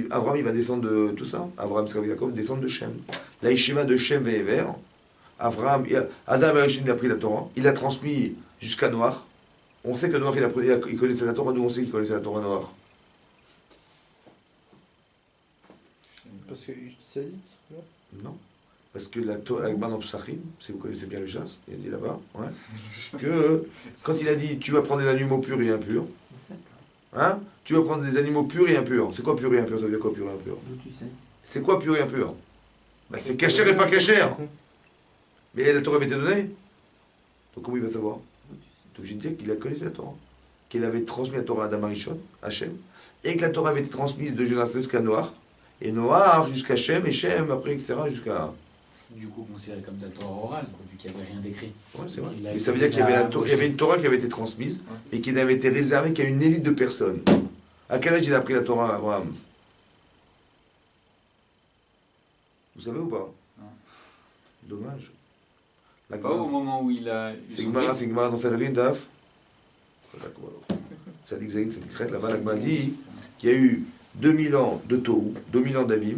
Abraham, il va descendre de tout ça. Abraham, Yaakov, descendent de Shem. La Yeshiva de Shem et Ever. Adam a pris la Torah. Il a transmis jusqu'à Noach. On sait que Noach, il connaissait la Torah. Nous, on sait qu'il connaissait la Torah Noach. Parce que ça dit, non? Non. Parce que la Gemara dans Psachim, si vous connaissez bien le chasse, il a dit là-bas, ouais, que quand il a dit tu vas prendre des animaux purs et impurs, hein, tu vas prendre des animaux purs et impurs. C'est quoi pur et impur? Ça veut dire quoi pur et impur? Tu sais. C'est quoi pur et impur? Ben, c'est cachère et pas cachère. Mais la Torah avait été donnée. Donc comment il va savoir? Tu es obligé de dire qu'il a connu la Torah. Qu'il avait transmis la Torah à Adam Arishon, Hachem, et que la Torah avait été transmise de génération jusqu'à Noach, et Noach jusqu'à Shem, et Shem après, etc. jusqu'à... C'est du coup considéré comme de la Torah orale, quoi, vu qu'il n'y avait rien d'écrit. Ouais, c'est vrai. Mais ça veut dire qu'il y avait une Torah qui avait été transmise, et qui n'avait été réservée qu'à une élite de personnes. À quel âge il a appris la Torah, Abraham? Vous savez ou pas? Non. Dommage. La Pas au moment où il a... C'est Gemara dans Sanhedrin, Daf. Ça dit que c'est décret, là-bas, la Gemara dit qu'il y a eu 2000 ans de Tohu, 2000 ans d'Abim,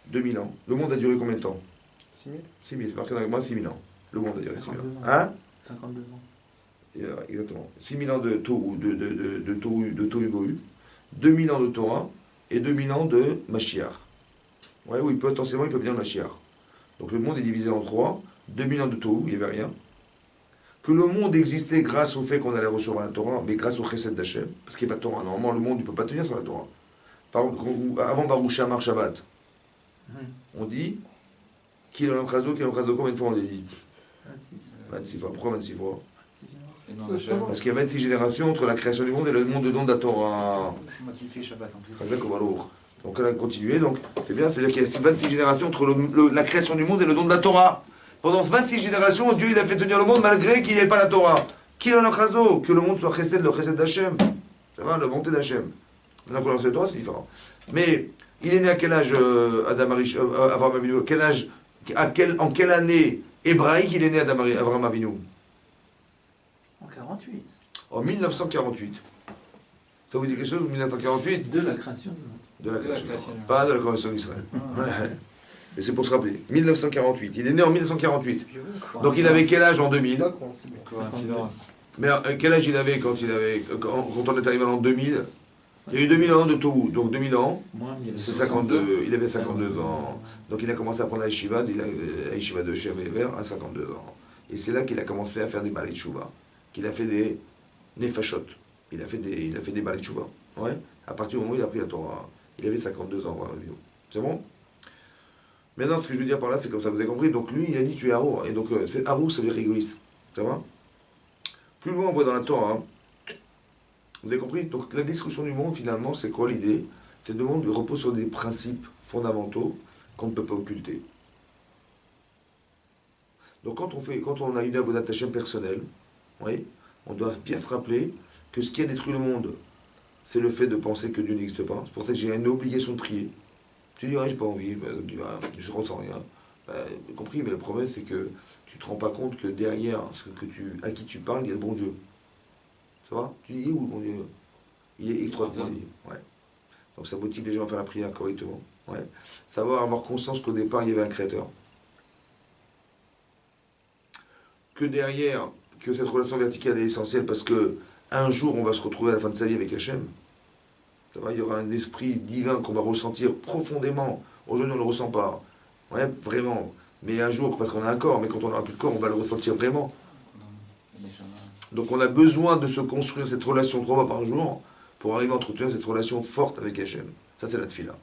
2000 ans. Le monde a duré combien de temps? 6000. 6000, c'est marqué dans la Gemara 6000 ans. Le monde a duré 6000 ans. 52 ans. Hein? 52 ans. Exactement. 6000 ans de Tohu, de Tohu Bohu, 2000 ans de Torah et 2000 ans de Mashiach. Ouais, oui, potentiellement, il peut venir Mashiach. Donc le monde est divisé en trois. 2000 ans de Tohu, il n'y avait rien. Que le monde existait grâce au fait qu'on allait recevoir la Torah, mais grâce au Chesed d'Hachem, parce qu'il n'y a pas de Torah. Normalement, le monde ne peut pas tenir sur la Torah. Par exemple, avant Baruch Shamar Shabbat, on dit Kilom Chazo, combien de fois on l'a dit? 26. 26 fois. Pourquoi 26 fois? 26 générations. Parce qu'il y a 26 générations entre la création du monde et le monde de don de la Torah. C'est moi qui fais Shabbat en plus. Chazak Baruch. Donc on a continué, donc c'est bien, c'est-à-dire qu'il y a 26 générations entre la création du monde et le don de la Torah. Pendant 26 générations, Dieu il a fait tenir le monde malgré qu'il n'y ait pas la Torah. Qu'il en a chazo, que le monde soit chesed, le chesed d'Hachem. Ça va, la bonté d'Hachem. Maintenant qu'on a la Torah, c'est différent. Mais il est né à quel âge, Avraham Avinu? Quel âge, en quelle année hébraïque il est né Avraham Avinu? En 48. En 1948. Ça vous dit quelque chose, 1948? De la création du monde. De la De la création. création. Pas de la création d'Israël. Ouais. Mais c'est pour se rappeler. 1948. Il est né en 1948. Donc il avait quel âge en 2000? Pas coïncidence. Coïncidence. Mais quel âge il avait quand on est arrivé en 2000? Il y a eu 2000 ans de Tohu. Donc 2000 ans, Moi, il y avait c'est 62. 52. Il avait 52 ans. Donc il a commencé à prendre la yeshiva de Shem et Ever à 52 ans. Et c'est là qu'il a commencé à faire des balais de Shuvah. Qu'il a fait des nefashot. Il a fait des balais de Shuvah. Ouais. À partir du moment où il a pris la Torah. Il avait 52 ans. C'est bon? Maintenant, ce que je veux dire par là, c'est comme ça, vous avez compris. Donc lui, il a dit tu es Harour. Et donc, c'est Harour, ça veut dire égoïste. Ça va? Plus loin, on voit dans la Torah. Vous avez compris? Donc la destruction du monde, finalement, c'est quoi l'idée? C'est que le monde repose sur des principes fondamentaux qu'on ne peut pas occulter. Donc quand on a une avodat Hashem personnelle, oui, on doit bien se rappeler que ce qui a détruit le monde, c'est le fait de penser que Dieu n'existe pas. C'est pour ça que j'ai une obligation de prier. Tu dis, ouais, j'ai pas envie, je ressens rien. Compris, mais le problème, c'est que tu te rends pas compte que derrière à qui tu parles, il y a le bon Dieu. Ça va? Tu dis, où le bon Dieu? Il est étroitement lié. Ouais. Donc ça motive les gens à faire la prière correctement. Ouais. Savoir avoir conscience qu'au départ, il y avait un créateur. Que derrière, que cette relation verticale est essentielle parce que un jour, on va se retrouver à la fin de sa vie avec Hachem. Ça va, il y aura un esprit divin qu'on va ressentir profondément. Aujourd'hui, on ne le ressent pas. Ouais, vraiment. Mais un jour, parce qu'on a un corps, mais quand on n'aura plus de corps, on va le ressentir vraiment. Donc on a besoin de se construire cette relation 3 fois par jour pour arriver à entretenir cette relation forte avec Hachem. Ça, c'est la tefila.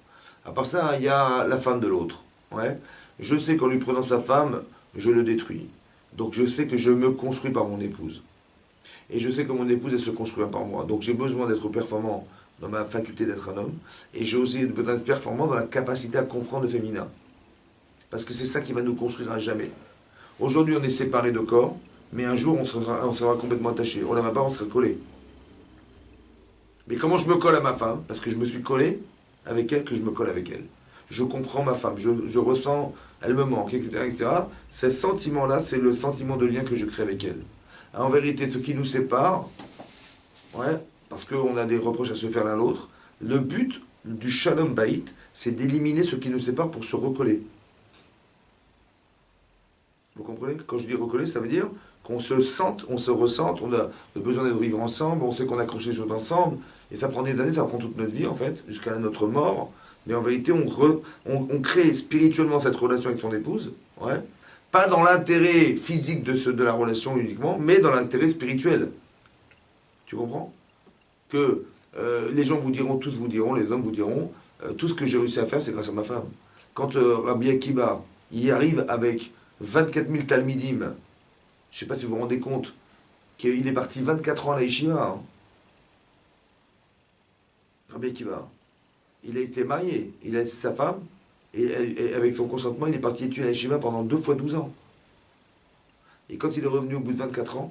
À part ça, il y a la femme de l'autre. Ouais. Je sais qu'en lui prenant sa femme, je le détruis. Donc je sais que je me construis par mon épouse. Et je sais que mon épouse, elle se construit par moi. Donc j'ai besoin d'être performant dans ma faculté d'être un homme. Et j'ai aussi besoin d'être performant dans la capacité à comprendre le féminin. Parce que c'est ça qui va nous construire à jamais. Aujourd'hui, on est séparés de corps, mais un jour, on sera complètement attachés. On n'en a pas, on sera collés. Mais comment je me colle à ma femme? Parce que je me suis collé avec elle, que je me colle avec elle. Je comprends ma femme, je ressens, elle me manque, etc., etc. Ce sentiment-là, c'est le sentiment de lien que je crée avec elle. En vérité, ce qui nous sépare, ouais, parce qu'on a des reproches à se faire l'un l'autre, le but du shalom baït, c'est d'éliminer ce qui nous sépare pour se recoller. Vous comprenez? Quand je dis recoller, ça veut dire qu'on se sente, on se ressente, on a le besoin de vivre ensemble, on sait qu'on a construit les choses ensemble, et ça prend des années, ça prend toute notre vie en fait, jusqu'à notre mort. Mais en vérité, on crée spirituellement cette relation avec ton épouse, ouais, pas dans l'intérêt physique de la relation uniquement, mais dans l'intérêt spirituel. Tu comprends? Que les gens vous diront, tous vous diront, les hommes vous diront, tout ce que j'ai réussi à faire, c'est grâce à ma femme. Quand Rabbi Akiba, il arrive avec 24 000 talmidim, je ne sais pas si vous vous rendez compte, qu'il est parti 24 ans à la yeshiva. Hein. Rabbi Akiba. Il a été marié, il a laissé sa femme, et avec son consentement, il est parti étudier à la yeshiva pendant 2 fois 12 ans. Et quand il est revenu au bout de 24 ans,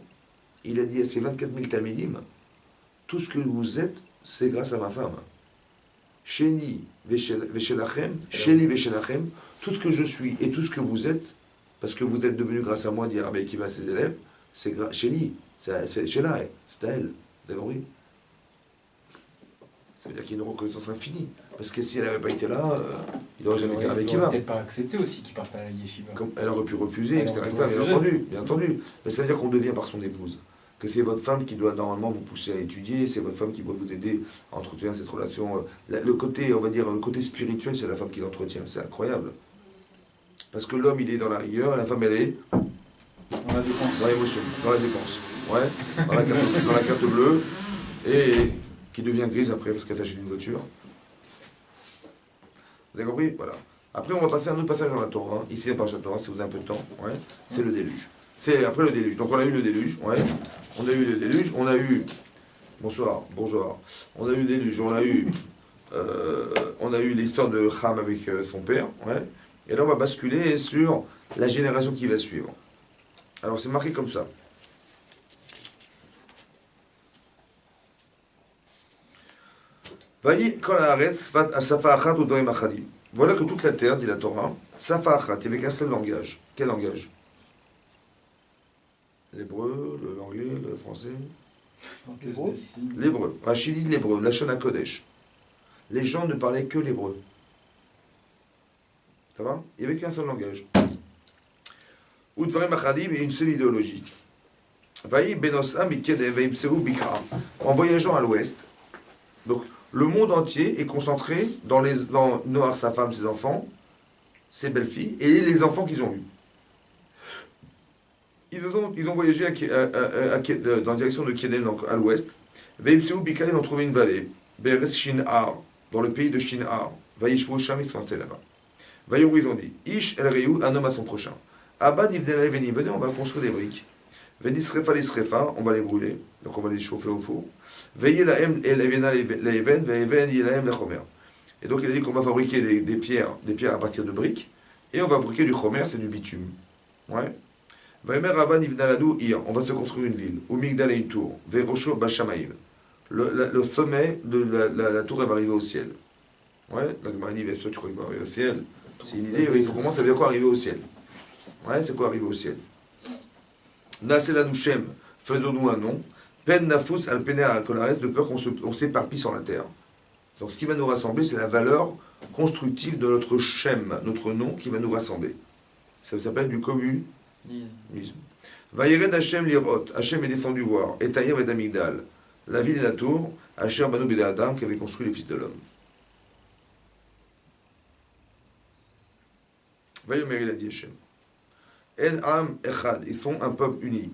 il a dit à ses 24 000 talmidim, tout ce que vous êtes, c'est grâce à ma femme. Sheni veshelachem, sheli veshelachem, tout ce que je suis et tout ce que vous êtes, parce que vous êtes devenu grâce à moi, dit Rabbi Akiva à ses élèves, c'est sheli, c'est shela, c'est à elle. Vous avez compris? Ça veut dire qu'il y a une reconnaissance infinie. Parce que si elle n'avait pas été là, il n'aurait jamais été Rabbi Akiva. Il n'aurait peut-être pas accepté aussi qu'il parte à la yeshiva. Elle aurait pu refuser, etc. Bien entendu. Mais ça veut dire qu'on devient par son épouse. Que c'est votre femme qui doit normalement vous pousser à étudier, c'est votre femme qui doit vous aider à entretenir cette relation. Le côté, on va dire, le côté spirituel, c'est la femme qui l'entretient. C'est incroyable. Parce que l'homme, il est dans la rigueur, la femme, elle est dans la dépense. Dans l'émotion, dans la dépense. Ouais, dans la carte bleue, et qui devient grise après parce qu'elle s'achète une voiture. Vous avez compris? Voilà. Après, on va passer à un autre passage dans la Torah, ici, par la Torah, si vous avez un peu de temps. Ouais, c'est le déluge. C'est après le déluge. Donc on a eu le déluge, ouais. On a eu le déluge, on a eu... Bonsoir. On a eu le déluge, on a eu l'histoire de Ham avec son père, ouais. Et là on va basculer sur la génération qui va suivre. Alors c'est marqué comme ça. Voilà que toute la terre, dit la Torah, Safa Achat, il n'y avait qu'un seul langage. Quel langage? L'hébreu, l'anglais, le français? L'hébreu. Rachid dit l'hébreu, la Shana Kodesh. Les gens ne parlaient que l'hébreu. Ça va? Il n'y avait qu'un seul langage. Udvarem Achadim et une seule idéologie. En voyageant à l'ouest, donc le monde entier est concentré dans Noach, sa femme, ses enfants, ses belles-filles, et les enfants qu'ils ont eus. Ils ont voyagé dans la direction de Kedem, donc à l'ouest. Veimseu Bika, ils ont trouvé une vallée. Beres Shin'ar, dans le pays de Shin'ar. Vaishvu Sham, ils sont restés là-bas. Vayour, ils ont dit Ish El Reu, un homme à son prochain. Abad Ivdel Veni, venez, on va construire des briques. Veni Srefa les Srefa, on va les brûler. Donc on va les chauffer au four. Veillez la M, El Evena Leven, Veven, Yelaem la Chomer. Et donc il a dit qu'on va fabriquer des pierres à partir de briques. Et on va fabriquer du Chomer, c'est du bitume. Ouais. On va se construire une ville. Ou Migdal et une tour. Verosho Bashamaïv. Le sommet de la tour, elle va arriver au ciel. Ouais, la Gemara dit, tu crois qu'il va arriver au ciel? C'est une idée, il faut comprendre, ça veut dire quoi arriver au ciel? Ouais, c'est quoi arriver au ciel? Naselanu Shem, faisons-nous un nom. Pen Nafus al Pener al Kolares, de peur qu'on s'éparpille sur la terre. Donc ce qui va nous rassembler, c'est la valeur constructive de notre Shem, notre nom, qui va nous rassembler. Ça s'appelle du communisme. Vayered Hashem lirot, Hashem est descendu voir, et Taïr et Damigdal, la ville et la tour, Asher Banu Bede Adam, qui avait construit les fils de l'homme. Vayomer, il a dit Hashem. En Am Echad, ils sont un peuple uni.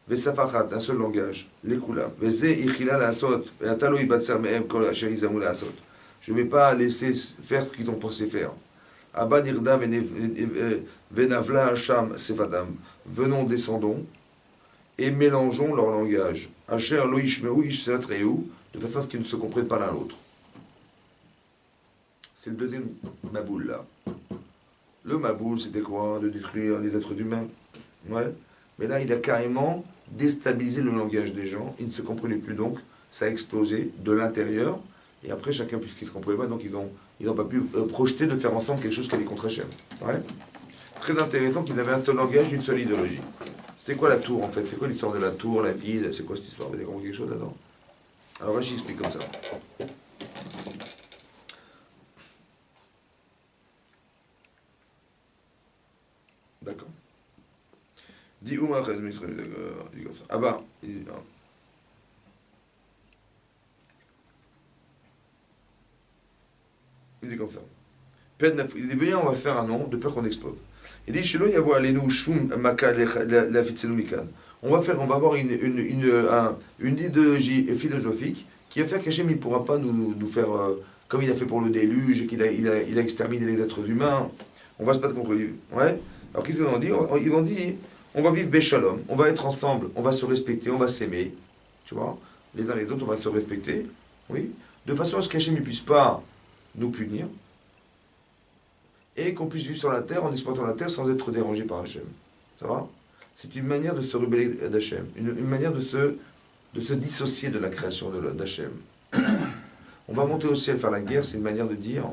Vesafachat, un seul langage. Lekula. Veze Ichila la Asot, et Atalo Ibatser Mehem Kol Asher Izamu la Asot. Je ne vais pas laisser faire ce qu'ils ont pensé faire. Abba Nirda Venavla Hacham Sefadam. Venons, descendons, et mélangeons leur langage. Asher Loish Mehu Ish Selatreu, de façon à ce qu'ils ne se comprennent pas l'un l'autre. C'est le deuxième Maboul là. Le Maboul, c'était quoi? De détruire les êtres humains. Ouais. Mais là, il a carrément déstabilisé le langage des gens. Ils ne se comprenaient plus donc. ça a explosé de l'intérieur, et après chacun, puisqu'ils ne se comprenaient pas, donc ils n'ont pas pu projeter de faire ensemble quelque chose qui allait contre Hachem. Ouais. Très intéressant qu'ils avaient un seul langage, une seule idéologie. C'était quoi la tour en fait? C'est quoi l'histoire de la tour, la ville? C'est quoi cette histoire? Vous avez compris quelque chose là-dedans? Alors Rachid explique comme ça. D'accord. Dit Oumar Khez Misraël, d'accord. Il dit comme ça. Ah bah, il dit, non. Il dit comme ça. Il dit, venez, on va faire un nom de peur qu'on explose. Il dit, chez nous, il y a Alenu Shum Maka la Fitzenu Mikan. On va avoir une idéologie philosophique qui va faire qu'Hachem ne pourra pas nous faire comme il a fait pour le déluge, qu'il a exterminé les êtres humains. On va se battre contre lui. Ouais. Alors qu'est-ce qu'ils vont dire? Ils vont dire, on va vivre Béchalom, on va être ensemble, on va se respecter, on va s'aimer. Tu vois? Les uns les autres, on va se respecter. Oui. De façon à ce qu'Hachem ne puisse pas nous punir. Et qu'on puisse vivre sur la terre en exploitant la terre sans être dérangé par Hachem. Ça va? C'est une manière de se rebeller d'Hachem, une manière de se dissocier de la création d'Hachem. On va monter au ciel faire la guerre, c'est une manière de dire,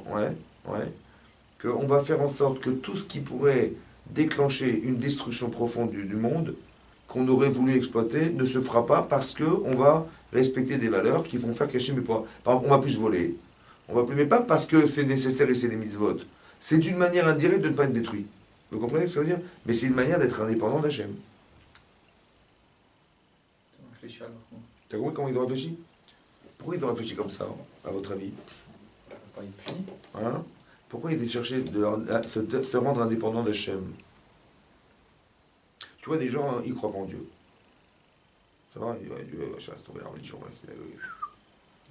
qu'on va faire en sorte que tout ce qui pourrait déclencher une destruction profonde du monde, qu'on aurait voulu exploiter, ne se fera pas parce qu'on va respecter des valeurs qui vont faire qu'Hachem ne pourra pas. Par exemple, on va plus se voler. Mais pas parce que c'est nécessaire et c'est des mitzvot. C'est une manière indirecte de ne pas être détruit. Vous comprenez ce que ça veut dire? Mais c'est une manière d'être indépendant d'Hachem. T'as compris comment ils ont réfléchi? Pourquoi ils ont réfléchi comme ça, à votre avis? Hein? Pourquoi ils ont cherché de se rendre indépendants d'Hachem? Tu vois, des gens, ils croient pas en Dieu. Ça va? Dieu va tomber la religion.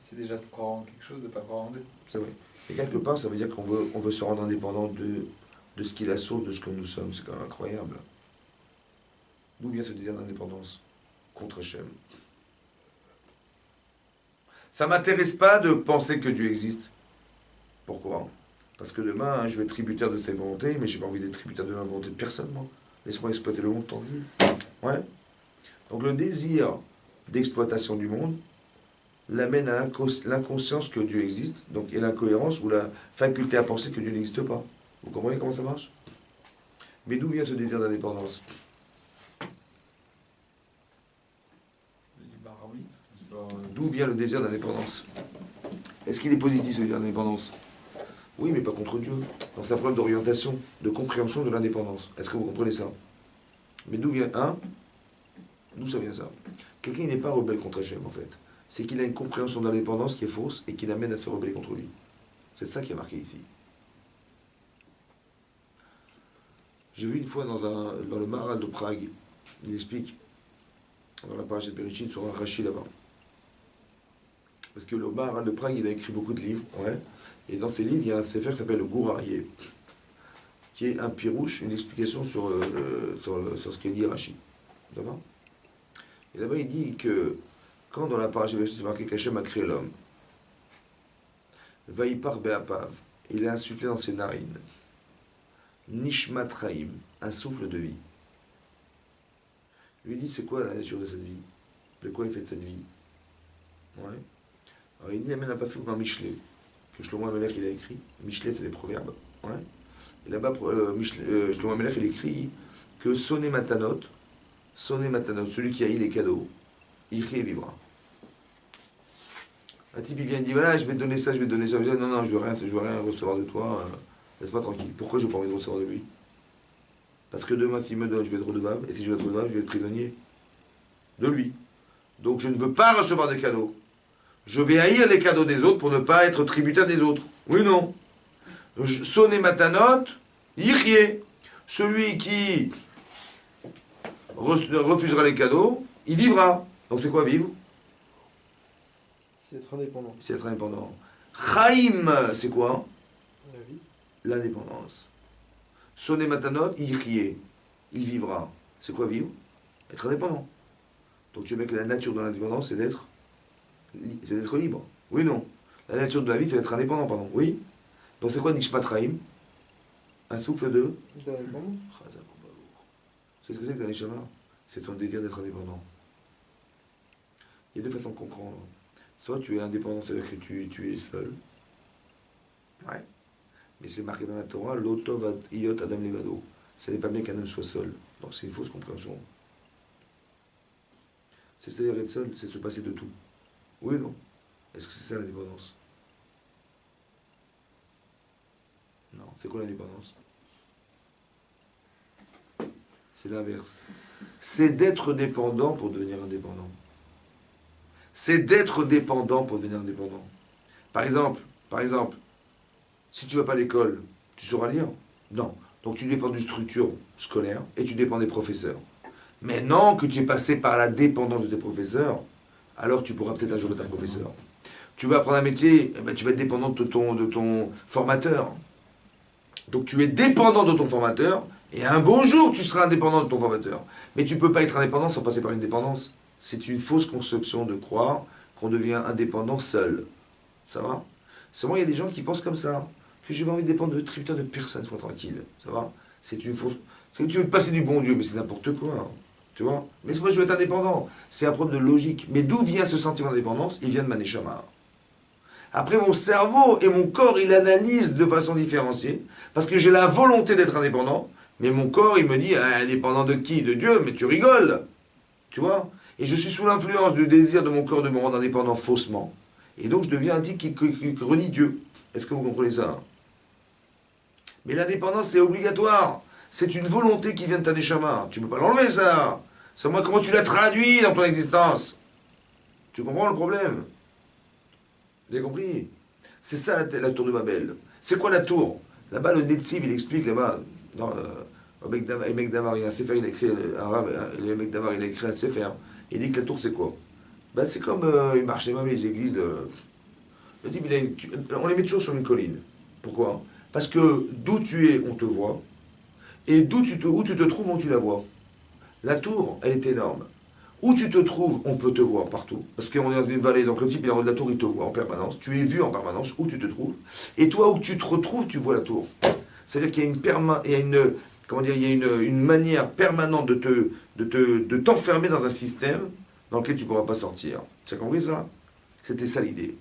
C'est déjà de croire en quelque chose, de ne pas croire en Dieu. C'est vrai. Et quelque part, ça veut dire qu'on veut se rendre indépendant de ce qui est la source de ce que nous sommes. C'est quand même incroyable. D'où vient ce désir d'indépendance? Contre Hachem. Ça ne m'intéresse pas de penser que Dieu existe. Pourquoi? Parce que demain, je vais être tributaire de ses volontés, mais je n'ai pas envie d'être tributaire de la volonté de personne, moi. Laisse-moi exploiter le monde tant que je veux. Ouais. Donc le désir d'exploitation du monde l'amène à l'inconscience que Dieu existe, donc, et l'incohérence ou la faculté à penser que Dieu n'existe pas. Vous comprenez comment ça marche? Mais d'où vient ce désir d'indépendance? D'où vient le désir d'indépendance? Est-ce qu'il est positif ce désir d'indépendance? Oui, mais pas contre Dieu. Donc c'est un problème d'orientation, de compréhension de l'indépendance. Est-ce que vous comprenez ça? Mais d'où vient D'où ça vient ça? Quelqu'un n'est pas rebelle contre Hachem en fait. C'est qu'il a une compréhension de l'indépendance qui est fausse et qui l'amène à se rebeller contre lui. C'est ça qui est marqué ici. J'ai vu une fois dans le Maharal de Prague, il explique, dans la page de Bereshit, sur un Rashi là-bas. Parce que le Maharal de Prague, il a écrit beaucoup de livres, ouais. Et dans ces livres, il y a un sefer qui s'appelle le Gourarié, qui est un pirouche, une explication sur ce qu'il dit Rashi. D'accord? Et là-bas, il dit que quand dans la paracha c'est marqué qu'Hachem a créé l'homme, Vaïpar Be'apav, il a insufflé dans ses narines, Nishmat Raïm, un souffle de vie. Il lui dit, c'est quoi la nature de cette vie? De quoi il fait de cette vie? Ouais. Alors il dit, il amène un passouk dans Michelet, que Shlomo HaMelech il a écrit. Michelet, c'est des proverbes. Ouais. Et là-bas, Shlomo HaMelech il écrit que Sonné Matanot, celui qui haït les cadeaux, il vivra. Un type il vient et dit voilà, je vais te donner ça, je vais te donner ça. Je dis, non, je veux rien recevoir de toi, laisse-moi tranquille. Pourquoi je n'ai pas envie de recevoir de lui? Parce que demain, s'il me donne, je vais être redevable, et si je vais être redevable, je vais être prisonnier de lui. Donc je ne veux pas recevoir de cadeaux. Je vais haïr les cadeaux des autres pour ne pas être tributaire des autres. Oui, non. Sonné Matanot, Yichye. Celui qui refusera les cadeaux, il vivra. Donc c'est quoi vivre? C'est être indépendant. C'est être indépendant. Chaim, c'est quoi? La vie. L'indépendance. Sonné Matanot, Yichye. Il vivra. C'est quoi vivre? Être indépendant. Donc tu veux que la nature de l'indépendance, c'est d'être libre. Oui, non. La nature de la vie, c'est d'être indépendant, pardon. Oui. Donc c'est quoi Nishmat Chaim? Un souffle de... D'indépendant. C'est ce que c'est que la Neshama? C'est ton désir d'être indépendant. Il y a deux façons de comprendre. Soit tu es indépendant, c'est-à-dire que tu es seul. Ouais. Mais c'est marqué dans la Torah, l'otov iyot adam levado. Ce n'est pas bien qu'un homme soit seul. Donc c'est une fausse compréhension. C'est-à-dire être seul, c'est de se passer de tout. Oui ou non? Est-ce que c'est ça l'indépendance? Non. C'est quoi l'indépendance? C'est l'inverse. C'est d'être dépendant pour devenir indépendant. C'est d'être dépendant pour devenir indépendant. Par exemple, si tu ne vas pas à l'école, tu sauras lire? Non. Donc tu dépends d'une structure scolaire et tu dépends des professeurs. Maintenant que tu es passé par la dépendance de tes professeurs, alors tu pourras peut-être un jour être un professeur. Tu vas apprendre un métier, eh ben, tu vas être dépendant de ton formateur. Donc tu es dépendant de ton formateur, et un beau jour tu seras indépendant de ton formateur. Mais tu ne peux pas être indépendant sans passer par une dépendance. C'est une fausse conception de croire qu'on devient indépendant seul. Ça va? Seulement il y a des gens qui pensent comme ça, que j'ai envie de dépendre de tributaire de personne, sois tranquille. Ça va? C'est une fausse... Tu veux te passer du bon Dieu, mais c'est n'importe quoi. Hein. Tu vois? Mais moi je veux être indépendant. C'est un problème de logique. Mais d'où vient ce sentiment d'indépendance? Il vient de ma neshama. Après, mon cerveau et mon corps, il analyse de façon différenciée, parce que j'ai la volonté d'être indépendant, mais mon corps, il me dit, ah, indépendant de qui? De Dieu? Mais tu rigoles. Tu vois? Et je suis sous l'influence du désir de mon corps de me rendre indépendant faussement. Et donc, je deviens un type qui renie Dieu. Est-ce que vous comprenez ça? Mais l'indépendance, c'est obligatoire. C'est une volonté qui vient de ta neshama. Tu ne peux pas l'enlever, ça. C'est moi, comment tu l'as traduit dans ton existence? Tu comprends le problème? Vous avez compris? C'est ça la tour de Babel. C'est quoi la tour? Là-bas, le Netziv, il explique, là-bas, dans le mec d'Amar, il y a un sefer, il a écrit, le mec d'Amar, il a écrit un sefer. Il dit que la tour, c'est quoi? Ben, c'est comme il marche même les églises. Le type, on les met toujours sur une colline. Pourquoi? Parce que d'où tu es, on te voit. Et où tu te trouves, on tu la vois. La tour, elle est énorme. Où tu te trouves, on peut te voir partout. Parce qu'on est dans une vallée, donc le type, il est en haut de la tour, il te voit en permanence. Tu es vu en permanence où tu te trouves. Et toi, où tu te retrouves, tu vois la tour. C'est-à-dire qu'il y a une manière permanente de t'enfermer dans un système dans lequel tu ne pourras pas sortir. Tu as compris ça? C'était ça l'idée.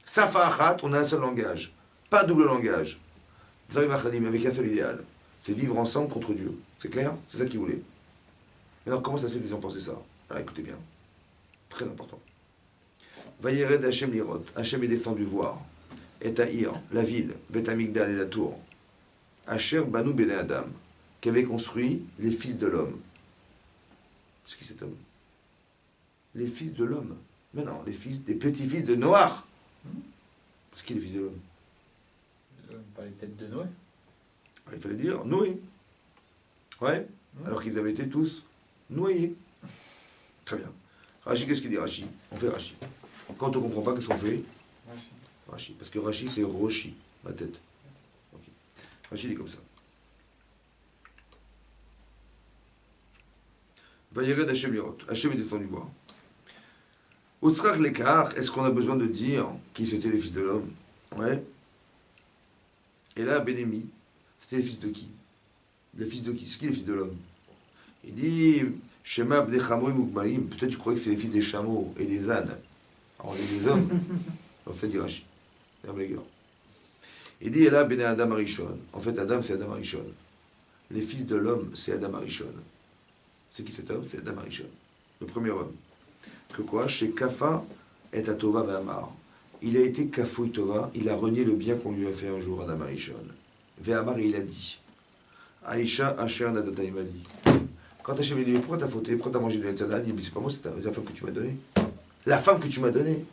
Safa Achat, on a un seul langage. Pas double langage. Avec un seul idéal. C'est vivre ensemble contre Dieu. C'est clair? C'est ça qu'il voulait. Alors, comment ça se fait qu'ils ont pensé ça? Alors, écoutez bien. Très important. Vayered Hachem Lirot. Hachem est descendu voir. Et Taïr, la ville, Bet Amigdal et la tour. Asher Banu Bene Adam, qui avait construit les fils de l'homme. C'est qui cet homme? Les fils de l'homme. Mais non, des petits-fils de Noach. C'est qui les fils de l'homme? Pas les têtes de Noé. Il fallait dire Noé. Ouais. Alors qu'ils avaient été tous noyés. Très bien. Rachi, qu'est-ce qu'il dit Rachi? On fait Rachi. Quand on ne comprend pas, qu'est-ce qu'on fait? Rachi. Parce que Rachi, c'est Roshi, ma tête. Okay. Rachi, il est comme ça. Vayered Hachem Lirot. Hachem est descendu voir. Utzrach Lekar, est-ce qu'on a besoin de dire qui c'était les fils de l'homme? Ouais. Et là, Bénémi, c'était les fils de qui? Les fils de qui? C'est qui les fils de l'homme? Il dit, Shema Bnei Chamoim Ukmaim, peut-être tu croyais que c'est les fils des chameaux et des ânes. Alors, on est des hommes. En fait, dit Rashi. Il dit, et là, Bnei Adam Arishon. En fait, Adam, c'est Adam Arishon. Les fils de l'homme, c'est Adam Arishon. C'est qui cet homme? C'est Adam Arishon. Le premier homme. Que quoi? Chez Kafa et Atova Ve'amar. Il a été Kafouï Tova, il a renié le bien qu'on lui a fait un jour, Adam Arishon. Ve'amar, il a dit, Aïcha Asher Nadataimali. Quand Hachem lui dit, pourquoi t'as fauté? Pourquoi t'as mangé de l'Etzada? Il dit, c'est pas moi, c'est la femme que tu m'as donnée. La femme que tu m'as donnée.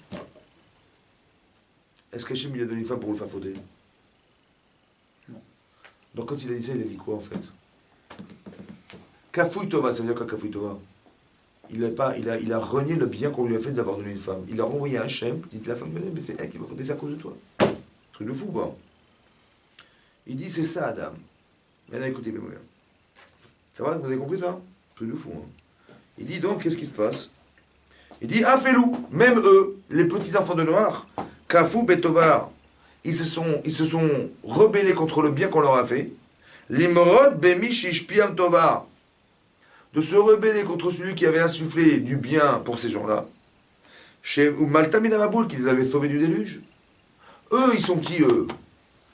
Est-ce qu'Hachem lui a donné une femme pour le faire fauter? Non. Donc quand il a dit ça, il a dit quoi en fait? Kafouï Tova, ça veut dire quoi Kafouï Tova? Il a renié le bien qu'on lui a fait d'avoir donné une femme. Il a renvoyé un Hachem, il dit, la femme, mais c'est elle qui m'a fauté, c'est à cause de toi. Truc de fou, quoi. Il dit, c'est ça, Adam. Maintenant, écoutez, bien. Ça va, vous avez compris ça? Truc de fou, hein. Il dit donc, qu'est-ce qui se passe? Il dit, Afelou, même eux, les petits-enfants de Noir, Kafou, Betovar, ils se sont rebellés contre le bien qu'on leur a fait. Limrod, Bemish, Piam Tovar, de se rebeller contre celui qui avait insufflé du bien pour ces gens-là. Chez Malta Midamaboul, qui les avait sauvés du déluge. Eux, ils sont qui, eux?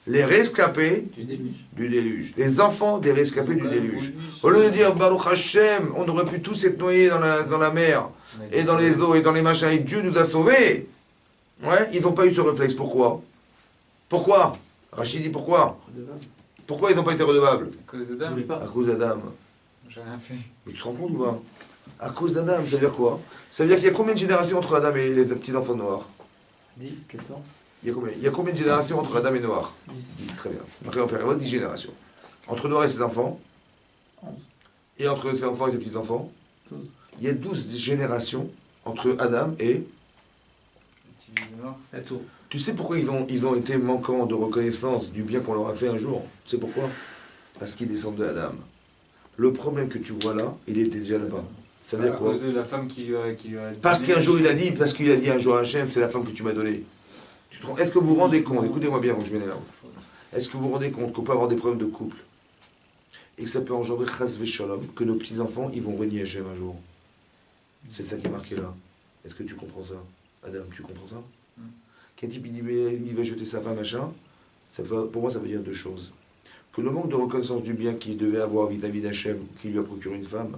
Les rescapés Du déluge. du déluge. Les enfants des rescapés Ils ont du quand même déluge. voulu Au lieu de se- dire Baruch Hashem, on aurait pu tous être noyés dans la mer, On a et dit dans ça. les eaux, et dans les machins, et Dieu nous a sauvés. Ouais, ils n'ont pas eu ce réflexe. Pourquoi? Pourquoi? Rachid dit pourquoi? Redevable. Pourquoi ils n'ont pas été redevables? À cause de Vous dame. voulez pas À cause d'Adam. J'ai rien fait. Mais tu te rends compte ou pas? À cause d'Adam, ça veut dire quoi? Ça veut dire qu'il y a combien de générations entre Adam et les petits enfants noirs? 10, 14, Il y a combien de générations entre Adam et Noir? 10, 10, très bien. Marqué en période, 10 générations. Entre Noir et ses enfants, 11, et entre ses enfants et ses petits-enfants, 12. il y a 12 générations entre Adam et... Tu vis dehors. La tour. Tu sais pourquoi ils ont été manquants de reconnaissance du bien qu'on leur a fait un jour? Tu sais pourquoi? Parce qu'ils descendent de Adam. Le problème que tu vois là, il était déjà là-bas. Ça veut À dire quoi? cause de la femme qui lui a Parce donné- qu'un jour il a dit, parce qu'il a dit un jour à Hachem, c'est la femme que tu m'as donnée. Est-ce que vous vous rendez compte, écoutez-moi bien avant que je m'énerve, est-ce que vous vous rendez compte qu'on peut avoir des problèmes de couple et que ça peut engendrer chas shalom, que nos petits-enfants, ils vont renier Hachem un jour? C'est ça qui est marqué là. Est-ce que tu comprends ça? Adam, tu comprends ça? Qu'un type il dit, mais il va jeter sa femme, machin, pour moi ça veut dire deux choses. Que le manque de reconnaissance du bien qu'il devait avoir vis-à-vis d'Hachem, qui lui a procuré une femme,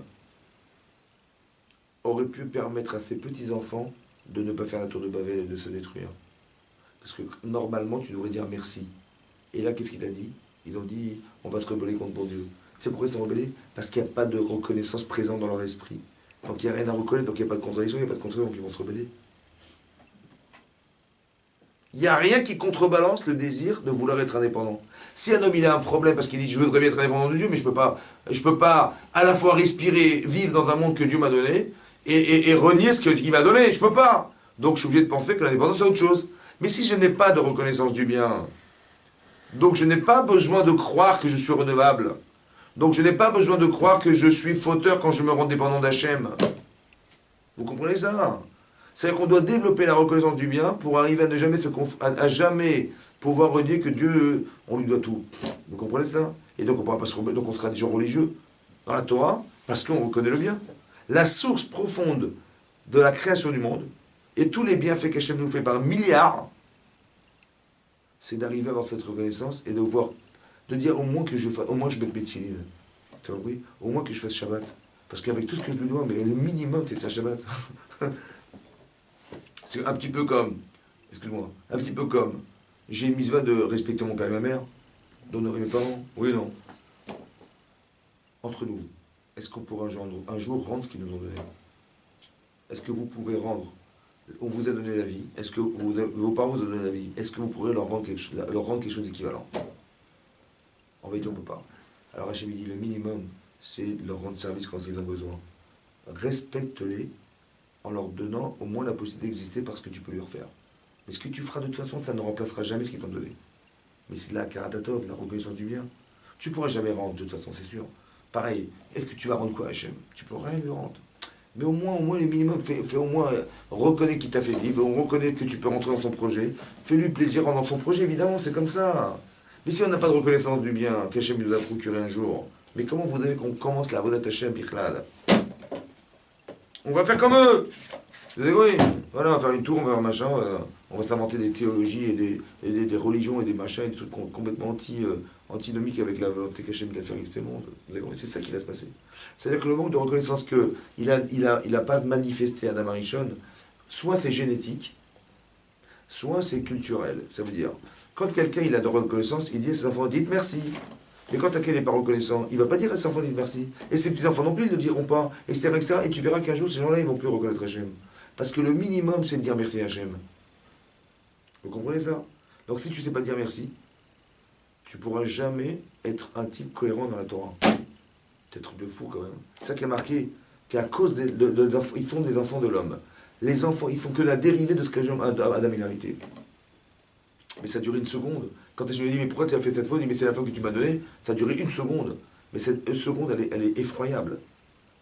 aurait pu permettre à ses petits-enfants de ne pas faire la tour de Babel et de se détruire. Parce que normalement, tu devrais dire merci. Et là, qu'est-ce qu'il a dit? Ils ont dit, on va se rebeller contre bon Dieu. Tu sais pourquoi ils sont rebellés? Parce qu'il n'y a pas de reconnaissance présente dans leur esprit. Donc il n'y a rien à reconnaître, donc il n'y a pas de contradiction, il n'y a pas de contradiction, donc ils vont se rebeller. Il n'y a rien qui contrebalance le désir de vouloir être indépendant. Si un homme il a un problème parce qu'il dit je voudrais bien être indépendant de Dieu, mais je peux pas à la fois respirer, vivre dans un monde que Dieu m'a donné et renier ce qu'il m'a donné, je peux pas. Donc je suis obligé de penser que l'indépendance c'est autre chose. Mais si je n'ai pas de reconnaissance du bien, donc je n'ai pas besoin de croire que je suis redevable. Donc je n'ai pas besoin de croire que je suis fauteur quand je me rends dépendant d'Hachem. Vous comprenez ça? C'est-à-dire qu'on doit développer la reconnaissance du bien pour arriver à ne jamais à jamais pouvoir renier que Dieu, on lui doit tout. Vous comprenez ça? Et donc on pourra pas se rebeller, donc on sera des gens religieux dans la Torah parce qu'on reconnaît le bien. La source profonde de la création du monde et tous les bienfaits qu'Hachem nous fait par milliards, c'est d'arriver à avoir cette reconnaissance et de dire au moins que je fasse, au moins je mette mes tefilines. Tu as compris? Au moins que je fasse Shabbat. Parce qu'avec tout ce que je lui dois, mais le minimum c'est de faire Shabbat. C'est un petit peu comme, excuse-moi, un petit peu comme, j'ai une mitzvah de respecter mon père et ma mère, d'honorer mes parents, oui et non. Entre nous, est-ce qu'on pourra un jour rendre ce qu'ils nous ont donné? Est-ce que vous pouvez rendre, on vous a donné la vie, est-ce que vos parents vous ont donné la vie, est-ce que vous pourrez leur rendre quelque chose d'équivalent? En vérité, on ne peut pas. Alors Hachem dit, le minimum, c'est de leur rendre service quand ils ont besoin. Respecte-les, en leur donnant au moins la possibilité d'exister parce que tu peux lui refaire. Mais ce que tu feras de toute façon, ça ne remplacera jamais ce qu'ils t'ont donné. Mais c'est la karatatov, la reconnaissance du bien. Tu ne pourras jamais rendre, de toute façon, c'est sûr. Pareil, est-ce que tu vas rendre quoi à Hachem? Tu ne peux rien lui rendre. Mais au moins le minimum, fais au moins, reconnais qu'il t'a fait vivre, on reconnaît que tu peux rentrer dans son projet, fais-lui plaisir en dans son projet, évidemment, c'est comme ça. Mais si on n'a pas de reconnaissance du bien qu'Hachem nous a procuré un jour, mais comment vous voudrez qu'on commence la Avodat Hachem, Bichlal? On va faire comme eux. Vous avez compris? Voilà, on va faire une tour, on va faire un machin, on va s'inventer des théologies et des religions et des machins et des trucs complètement antinomiques avec la volonté qu'Hachem de faire exister le monde. Vous avez compris? C'est ça qui va se passer. C'est-à-dire que le manque de reconnaissance qu'il a pas manifesté à Adam Arishon, soit c'est génétique, soit c'est culturel. Ça veut dire, quand quelqu'un il a de reconnaissance, il dit à ses enfants, dites merci. Mais quand quelqu'un n'est pas reconnaissant, il ne va pas dire à ses enfants, dites merci. Et ses petits-enfants non plus, ils ne le diront pas, etc., etc. Et tu verras qu'un jour, ces gens-là, ils ne vont plus reconnaître Hachem. Parce que le minimum, c'est de dire merci à Hachem. Vous comprenez ça? Donc si tu ne sais pas dire merci, tu ne pourras jamais être un type cohérent dans la Torah. C'est un truc de fou quand même. C'est ça qui a marqué, qu'à cause ils sont des enfants de l'homme. Les enfants, ils font que la dérivée de ce qu'Adam il a hérité. Mais ça a duré une seconde. Quand je lui ai dit, mais pourquoi tu as fait cette faute? Il dit, mais c'est la faute que tu m'as donnée. Ça a duré une seconde. Mais cette seconde, elle est effroyable.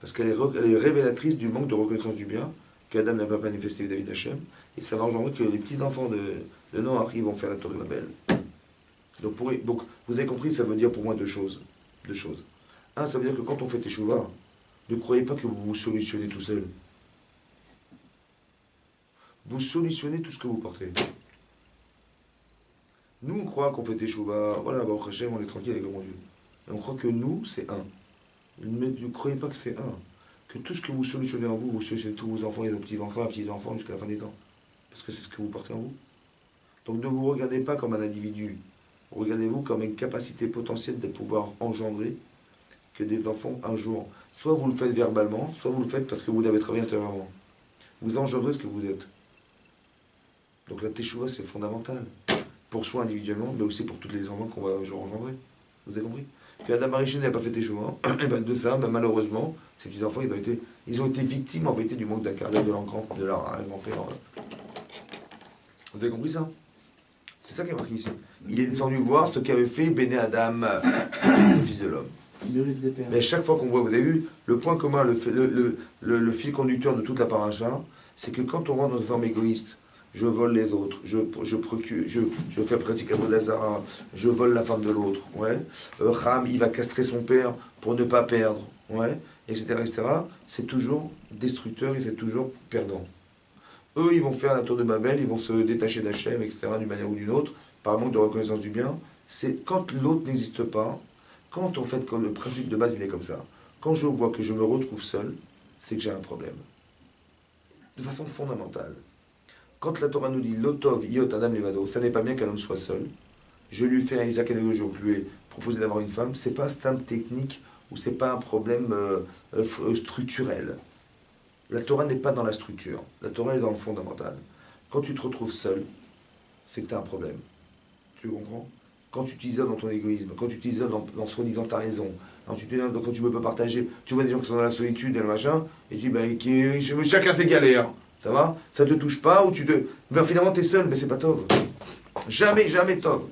Parce qu'elle est révélatrice du manque de reconnaissance du bien qu'Adam n'a pas manifesté vis-à-vis d'Hachem. Et ça va engendrer que les petits-enfants de Noach, ils vont faire la tour de Babel. Donc, vous avez compris, ça veut dire pour moi deux choses. Un, ça veut dire que quand on fait teshuva, ne croyez pas que vous vous solutionnez tout seul. vous solutionnez tout ce que vous portez. Nous, on croit qu'on fait Teshuvah, voilà, bah, au Hachem, on est tranquille avec le bon Dieu. Et on croit que nous, c'est un. Mais ne croyez pas que c'est un. Que tout ce que vous solutionnez en vous, vous solutionnez tous vos enfants et vos petits-enfants, petits-enfants jusqu'à la fin des temps. Parce que c'est ce que vous portez en vous. Donc ne vous regardez pas comme un individu. Regardez-vous comme une capacité potentielle de pouvoir engendrer que des enfants un jour. Soit vous le faites verbalement, soit vous le faites parce que vous l'avez travaillé intérieurement. Vous engendrez ce que vous êtes. Donc la teshuva, c'est fondamental. Pour soi individuellement, mais aussi pour tous les enfants qu'on va un jour engendrer. Vous avez compris? Que Adam Arishon n'a pas fait teshuva, et ben de ça, ben malheureusement, ces petits-enfants, ils ont été victimes en vérité du manque d'incarnat de leur grand-père. Vous avez compris ça? C'est ça qui est marqué ici. Il est descendu voir ce qu'avait fait Béné Adam, le fils de l'homme. Mais chaque fois qu'on voit, vous avez vu, le point commun, le fil conducteur de toute la paracha, c'est que quand on rentre dans une forme égoïste, je vole les autres, je fais pratique à Vodazara, je vole la femme de l'autre, ouais. Ram, il va castrer son père pour ne pas perdre, ouais, etc., etc. C'est toujours destructeur et c'est toujours perdant. Eux, ils vont faire la tour de Babel, ils vont se détacher d'Hachem, etc., d'une manière ou d'une autre, par manque de reconnaissance du bien. C'est quand l'autre n'existe pas, quand en fait, quand le principe de base, il est comme ça, quand je vois que je me retrouve seul, c'est que j'ai un problème. De façon fondamentale. Quand la Torah nous dit Lotov, Yot, Adam, Levado, ça n'est pas bien qu'un homme soit seul. Je lui fais à Isaac et je lui ai proposé d'avoir une femme, c'est pas un stam technique ou c'est pas un problème structurel. La Torah n'est pas dans la structure, la Torah est dans le fondamental. Quand tu te retrouves seul, c'est que tu as un problème. Tu comprends? Quand tu t'isoles dans ton égoïsme, quand tu t'isoles dans soi-disant ta raison, quand tu ne peux pas partager, tu vois des gens qui sont dans la solitude et le machin, et tu dis, bah, chacun ses galères, ça va? Ça te touche pas, ou tu te... Ben, finalement, tu es seul, mais c'est pas Tov. Jamais, jamais Tov.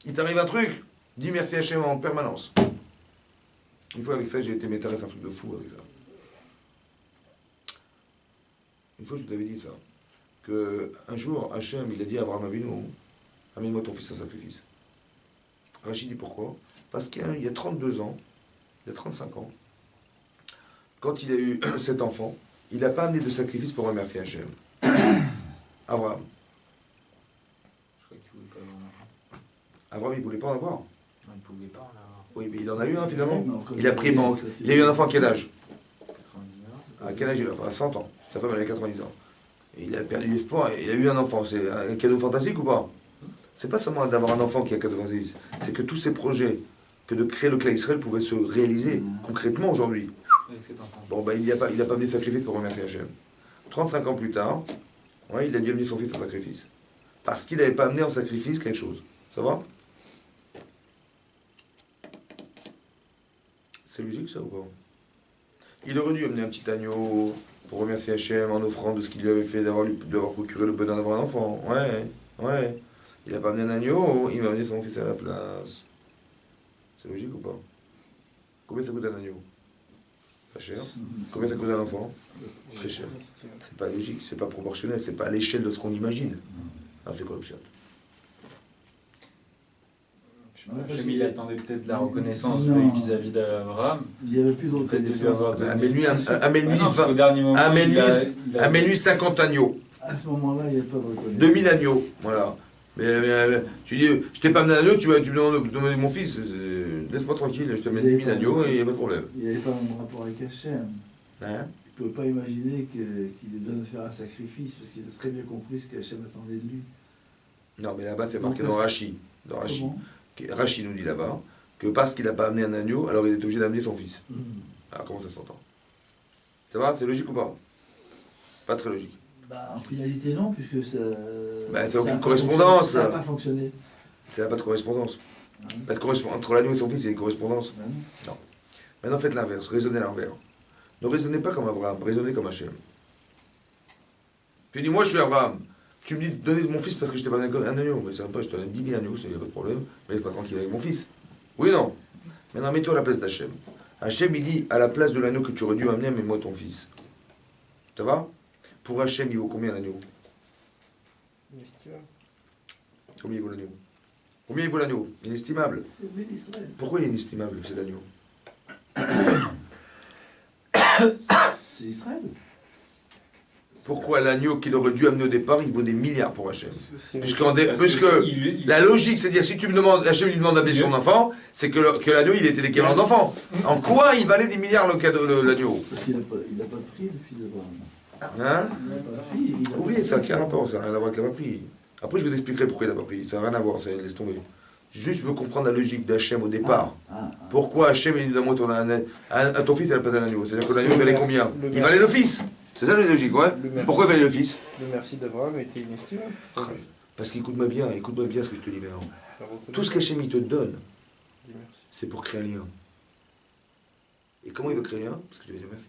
Il t'arrive un truc, dis merci Hachem en permanence. Une fois avec ça, j'ai été maîtresse, un truc de fou avec ça. Une fois, je t'avais dit ça. Qu'un jour, Hachem, il a dit à Abraham Avinu, amène-moi ton fils en sacrifice. Rachid dit pourquoi? Parce qu'il y a 32 ans, il y a 35 ans, quand il a eu cet enfant, il n'a pas amené de sacrifice pour remercier Hachem. Abraham. Je crois qu'il ne voulait pas en avoir. Abraham, il ne voulait pas en avoir. Non, il ne pouvait pas en avoir. Oui, mais il en a eu un finalement. Il a pris banque. Il a eu un enfant à quel âge? 99. À quel âge il a? Enfin, à 100 ans. Sa femme, elle a 90 ans. Et il a perdu l'espoir et il a eu un enfant. C'est un cadeau fantastique ou pas? C'est pas seulement d'avoir un enfant qui est un cadeau fantastique. C'est que tous ces projets, que de créer le clan Israël pouvaient se réaliser concrètement aujourd'hui. Avec cet enfant. Bon, ben, il n'a pas amené de sacrifice pour remercier Hachem. 35 ans plus tard, ouais, il a dû amener son fils en sacrifice. Parce qu'il n'avait pas amené en sacrifice quelque chose. Ça va? C'est logique ça ou pas? Il aurait dû amener un petit agneau pour remercier Hachem en offrant de ce qu'il lui avait fait d'avoir procuré le bonheur d'avoir un enfant. Ouais, ouais. Il n'a pas amené un agneau, il m'a amené son fils à la place. C'est logique ou pas? Combien ça coûte un agneau? Pas cher. Combien ça coûte un enfant? Très cher. C'est pas logique, c'est pas proportionnel, c'est pas à l'échelle de ce qu'on imagine. Ah, c'est quoi le pshat? Hachem, il attendait peut-être la reconnaissance Non. vis-à-vis d'Abraham. Il n'y avait plus de reconnaissance. Amène-lui 50 agneaux. À ce moment-là, il n'y a pas de reconnaissance. 2000 agneaux, voilà. Mais tu dis, je t'ai pas amené un agneau, tu me demandes de donner mon fils. Laisse-moi tranquille, je te mets 1000 agneaux et il n'y a pas de problème. Il n'y avait pas un rapport avec Hachem. Hein? Il ne pouvait pas imaginer qu'il ait besoin de faire un sacrifice parce qu'il a très bien compris ce qu'Hachem attendait de lui. Non, mais là-bas, c'est marqué dans Rashi. Dans Rashi. Comment? Rashi nous dit là-bas que parce qu'il n'a pas amené un agneau, alors il est obligé d'amener son fils. Alors comment ça s'entend? Ça va? C'est logique ou pas? Pas très logique. Bah, en finalité, non, puisque ça. Bah, ça n'a aucune correspondance. Ça n'a pas fonctionné. Ça n'a pas de correspondance. Pas de correspondance. Entre l'agneau et son fils, il y a une correspondance. Bah, non. Non. Maintenant, faites l'inverse. Raisonnez à l'envers. Ne raisonnez pas comme Abraham, raisonnez comme Hachem. Tu dis, moi je suis Abraham. Tu me dis de donner mon fils parce que je t'ai pas donné un agneau. Mais ça va pas, je te donne 10 000 agneaux, il n'y a pas de problème. Mais laisse pas tranquille avec mon fils. Oui, non. Maintenant, mets-toi à la place d'Hachem. Hachem, il dit, à la place de l'agneau que tu aurais dû amener, mets-moi ton fils. Ça va? Pour Hachem, il vaut combien l'agneau? Combien il vaut l'agneau? Combien il vaut l'agneau? Inestimable. C'est Béni Israël. Pourquoi il est inestimable, cet agneau? C'est Israël. pourquoi l'agneau qu'il aurait dû amener au départ, il vaut des milliards pour Hachem. Puisque il- la logique, c'est de dire, si tu me demandes, Hachem lui demande d'appeler son enfant, c'est que l'agneau, il était l'équivalent d'enfant. En quoi il valait des milliards l'agneau? Parce qu'il n'a pas de prix, le fils d'Abraham. Hein? Il n'a pas de prix. Oubliez ça, quel rapport? Ça n'a rien à voir avec qu'il n'a pas pris. Après, je vous expliquerai pourquoi il n'a pas pris. Ça n'a rien à voir, ça laisse tomber. Juste, je veux comprendre la logique d'Hachem au départ. Pourquoi Hachem, il lui demande à ton fils, il n'a pas un agneau? C'est-à-dire que l'agneau, il valait combien? Il valait le fils. C'est ça la logique, ouais? Pourquoi il valait le fils? Le merci d'Abraham était inestimable. Parce qu'écoute-moi bien ce que je te dis maintenant. Tout ce qu'Hachem, il te donne, Dis merci. c'est pour créer un lien. Et comment il veut créer un lien? Parce que tu vas dire merci.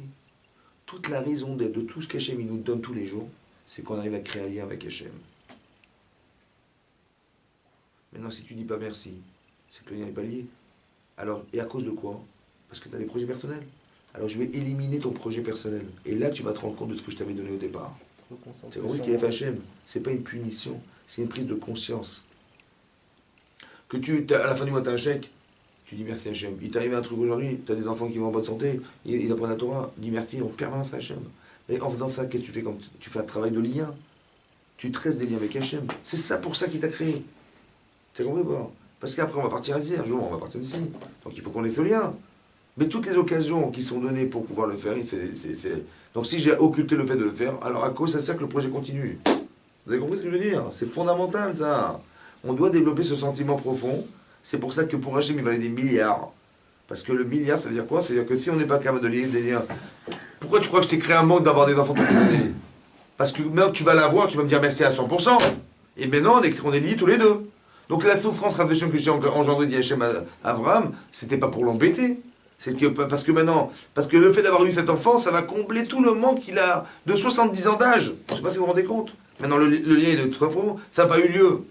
Toute la raison d'être de tout ce qu'Hachem il nous donne tous les jours, c'est qu'on arrive à créer un lien avec Hachem. Maintenant, si tu dis pas merci, c'est que le lien n'est pas lié. Alors, et à cause de quoi? Parce que tu as des projets personnels. Alors, je vais éliminer ton projet personnel. Et là, tu vas te rendre compte de ce que je t'avais donné au départ. Tu as compris ce qu'il a fait Hachem? C'est pas une punition, c'est une prise de conscience. Que à la fin du mois, tu as un chèque, tu dis merci Hachem. Il t'arrive un truc aujourd'hui, tu as des enfants qui vont en bonne santé, ils apprennent la Torah, dis merci en permanence à Hachem. Et en faisant ça, qu'est-ce que tu fais? Tu fais un travail de lien. Tu tresses des liens avec Hachem. C'est ça pour ça qu'il t'a créé. Tu as compris ou pas? Parce qu'après, on va partir ici, un jour, on va partir d'ici. Donc il faut qu'on ait ce lien. Mais toutes les occasions qui sont données pour pouvoir le faire, donc si j'ai occulté le fait de le faire, alors à cause, ça sert que le projet continue. Vous avez compris ce que je veux dire? C'est fondamental, ça. On doit développer ce sentiment profond. C'est pour ça que pour Hachem, il valait des milliards. Parce que le milliard, ça veut dire quoi? Ça veut dire que si on n'est pas capable de lier des liens... Pourquoi tu crois que je t'ai créé un monde d'avoir des enfants toutes les années? Parce que maintenant tu vas l'avoir, tu vas me dire merci à 100%. Et maintenant, on est liés tous les deux. Donc la souffrance, que j'ai engendrée d'Hachem à Abraham, c'était pas pour l'embêter. Parce que le fait d'avoir eu cet enfant, ça va combler tout le manque qu'il a de 70 ans d'âge. Je sais pas si vous vous rendez compte. Maintenant, le lien est de toute façon, ça n'a pas eu lieu.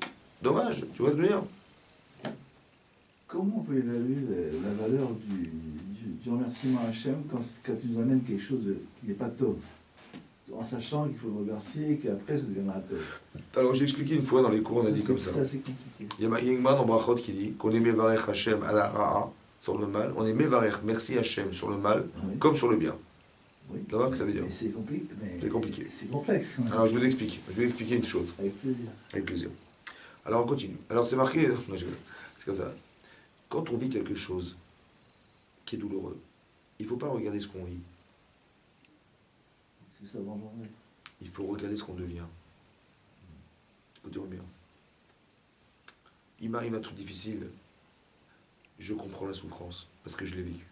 Dommage, tu vois ce que je veux dire? Comment on peut évaluer la valeur du remerciement à Hachem quand tu nous amènes quelque chose qui n'est pas top? En sachant qu'il faut le remercier et qu'après ça deviendra top. Alors j'ai expliqué une fois dans les cours, on a dit comme ça. Ça, c'est compliqué. Il y a une dans Brachot qui dit qu'on est Mevarech Hachem à la Ra'a sur le mal, on est Mevarech, merci Hachem sur le mal, Oui. comme sur le bien. Oui. Ça va que ça veut dire? Mais c'est compliqué. C'est compliqué. C'est complexe. Quand même. Alors je vais expliquer une chose, Avec plaisir. avec plaisir. Alors on continue. Alors c'est marqué, non, c'est comme ça. Quand on vit quelque chose qui est douloureux, il ne faut pas regarder ce qu'on vit, C'est ça va engendrer. il faut regarder ce qu'on devient. Écoutez-moi bien. Il m'arrive un truc difficile, je comprends la souffrance, parce que je l'ai vécu.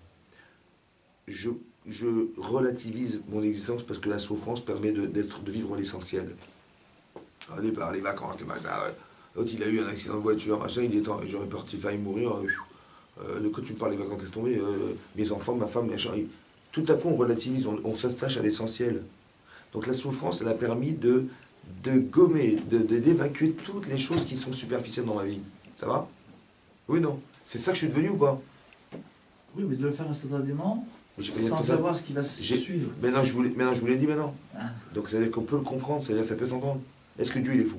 Je relativise mon existence parce que la souffrance permet de vivre l'essentiel. Au départ, les vacances, les machins. L'autre, il a eu un accident de voiture, machin, il est temps, j'aurais failli mourir. De quoi tu me parles, les vacances, laisse tomber. Mes enfants, ma femme, machin. Tout à coup, on relativise, on s'attache à l'essentiel. Donc la souffrance, elle a permis de gommer, d'évacuer toutes les choses qui sont superficielles dans ma vie. Ça va? Oui, non? C'est ça que je suis devenu ou pas? Oui, mais de le faire instantanément, J'ai pas dit sans instantanément. savoir ce qui va se suivre. Maintenant, je vous l'ai dit maintenant. Ah. Donc, ça veut dire qu'on peut le comprendre, c'est-à-dire que ça peut s'entendre. Est-ce que Dieu, il est fou?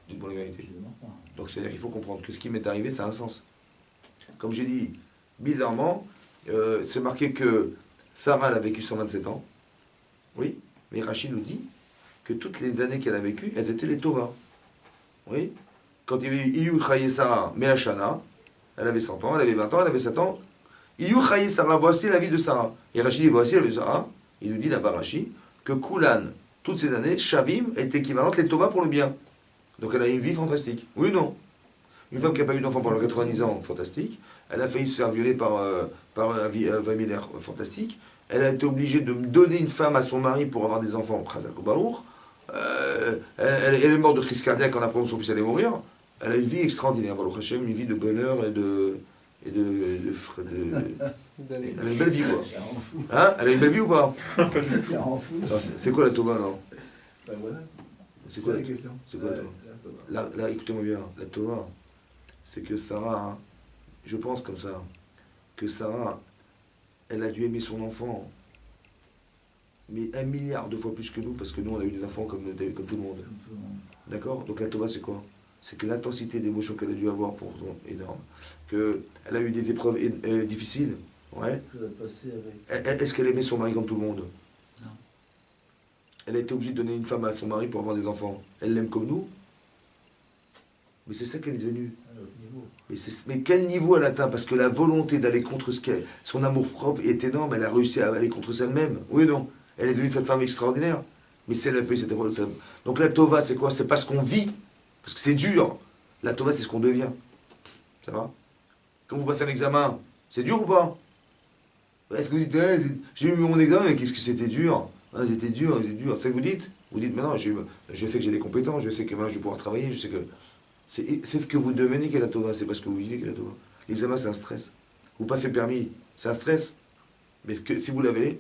Dites-moi la vérité. Je ne demande pas. Donc, c'est-à-dire qu'il faut comprendre que ce qui m'est arrivé, ça a un sens. Comme j'ai dit, bizarrement, c'est marqué que Sarah, elle a vécu 127 ans. Oui, mais Rachid nous dit que toutes les années qu'elle a vécues, elles étaient les Tovas. Oui. Quand il y avait eu Iyu Chaye Sarah Meachana, elle avait 100 ans, elle avait 20 ans, elle avait 7 ans. Iyu Chaye Sarah, voici la vie de Sarah. Et Rachid dit, voici la vie de Sarah. Il nous dit là-bas, Rachid, que Kulan, toutes ces années, Shavim est équivalente les Tovas pour le bien. Donc elle a une vie fantastique. Oui ou non? Une femme qui n'a pas eu d'enfant pendant 90 ans, fantastique. Elle a failli se faire violer par un Miller, fantastique. Elle a été obligée de donner une femme à son mari pour avoir des enfants, Chazak ou Baruch. Elle est morte de crise cardiaque en apprenant que son fils allait mourir. Elle a une vie extraordinaire, Baruch Hashem, une vie de bonheur elle a une belle vie, quoi. Ça en fout. Hein? Elle a une belle vie ou pas? Ça en fout. Alors, c'est quoi la Tova, non? Ben voilà. C'est quoi la la question. C'est quoi la Tova? la Tova. Là, écoutez-moi bien, la Tova, c'est que Sarah, hein, je pense comme ça, que Sarah, elle a dû aimer son enfant, mais 1 milliard de fois plus que nous, parce que nous, on a eu des enfants comme tout le monde. Comme tout le monde. D'accord? Donc la Tova, c'est quoi? C'est que l'intensité d'émotion qu'elle a dû avoir est énorme. Qu'elle a eu des épreuves difficiles. Ouais. Que tu as passé avec. Est-ce qu'elle aimait son mari comme tout le monde? Non. Elle a été obligée de donner une femme à son mari pour avoir des enfants. Elle l'aime comme nous. Mais c'est ça qu'elle est devenue. Mais quel niveau elle atteint? Parce que la volonté d'aller contre ce qu'elle... Son amour-propre est énorme, elle a réussi à aller contre elle-même. Oui ou non? Elle est devenue cette femme extraordinaire. Mais c'est elle a payé cette épreuve. Donc la tova, c'est quoi? C'est pas ce qu'on vit. Parce que c'est dur. La tova, c'est ce qu'on devient. Ça va? Quand vous passez un examen, c'est dur ou pas? Est-ce que vous dites, j'ai eu mon examen, mais qu'est-ce que c'était dur? C'était dur, c'était dur. C'est ça que vous dites? Vous dites, maintenant, je sais que j'ai des compétences, je sais que maintenant je vais pouvoir travailler, je sais que... C'est ce que vous devenez qu'est la tova, c'est pas ce que vous vivez qu'est la tova. L'examen, c'est un stress. Vous passez le permis, c'est un stress. Mais si vous l'avez,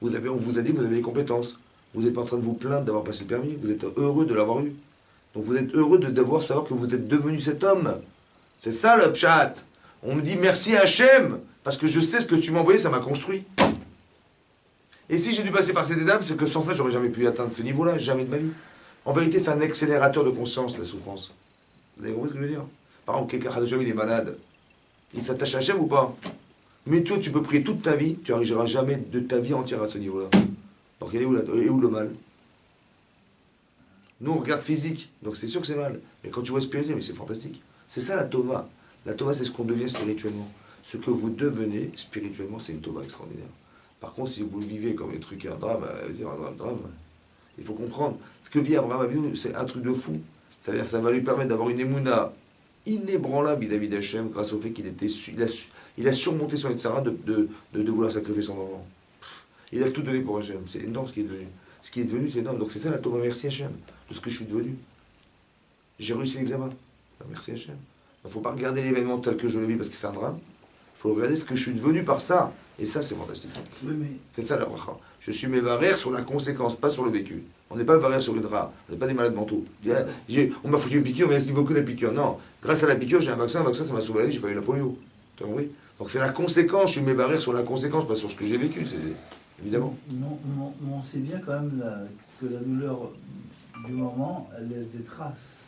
on vous a dit que vous avez les compétences. Vous n'êtes pas en train de vous plaindre d'avoir passé le permis, vous êtes heureux de l'avoir eu. Donc vous êtes heureux de devoir savoir que vous êtes devenu cet homme. C'est ça le pshat. On me dit merci Hachem, parce que je sais ce que tu m'as envoyé, ça m'a construit. Et si j'ai dû passer par cette étape, c'est que sans ça, j'aurais jamais pu atteindre ce niveau-là, jamais de ma vie. En vérité, c'est un accélérateur de conscience, la souffrance. Vous avez compris ce que je veux dire? Par exemple, quelqu'un il est malade. Il s'attache à Hachem ou pas? Mais toi, tu peux prier toute ta vie, tu n'arriveras jamais de ta vie entière à ce niveau-là. Donc, il est où le mal? Nous, on regarde physique, donc c'est sûr que c'est mal. Mais quand tu vois spirituel, mais c'est fantastique. C'est ça la tova. La tova, c'est ce qu'on devient spirituellement. Ce que vous devenez spirituellement, c'est une tova extraordinaire. Par contre, si vous le vivez comme un truc, un drame, c'est un drame. Il faut comprendre. Ce que vit Abraham Avinu, c'est un truc de fou. C'est-à-dire que ça va lui permettre d'avoir une émouna inébranlable vis-à-vis d'Hachem grâce au fait qu'il a surmonté son Yitzhara de vouloir sacrifier son enfant. Il a tout donné pour Hachem. C'est énorme ce qui est devenu. Ce qui est devenu, c'est énorme. Donc c'est ça la tova. Merci Hachem de ce que je suis devenu. J'ai réussi l'examen. Merci Hachem. Il ne faut pas regarder l'événement tel que je le vis parce que c'est un drame. Il faut regarder ce que je suis devenu par ça. Et ça, c'est fantastique. Oui, mais... C'est ça la bracha. Je suis mévarer sur la conséquence, pas sur le vécu. On n'est pas mévarer sur une drap. On n'est pas des malades mentaux. On m'a foutu une piqûre, merci beaucoup de la piqûre. Non. Grâce à la piqûre, j'ai un vaccin, ça m'a sauvé la vie, j'ai pas eu la polio. Tu as compris? Donc c'est la conséquence, je suis mévarer sur la conséquence, pas sur ce que j'ai vécu, c'est évidemment. Mais on sait bien quand même que la douleur du moment, elle laisse des traces.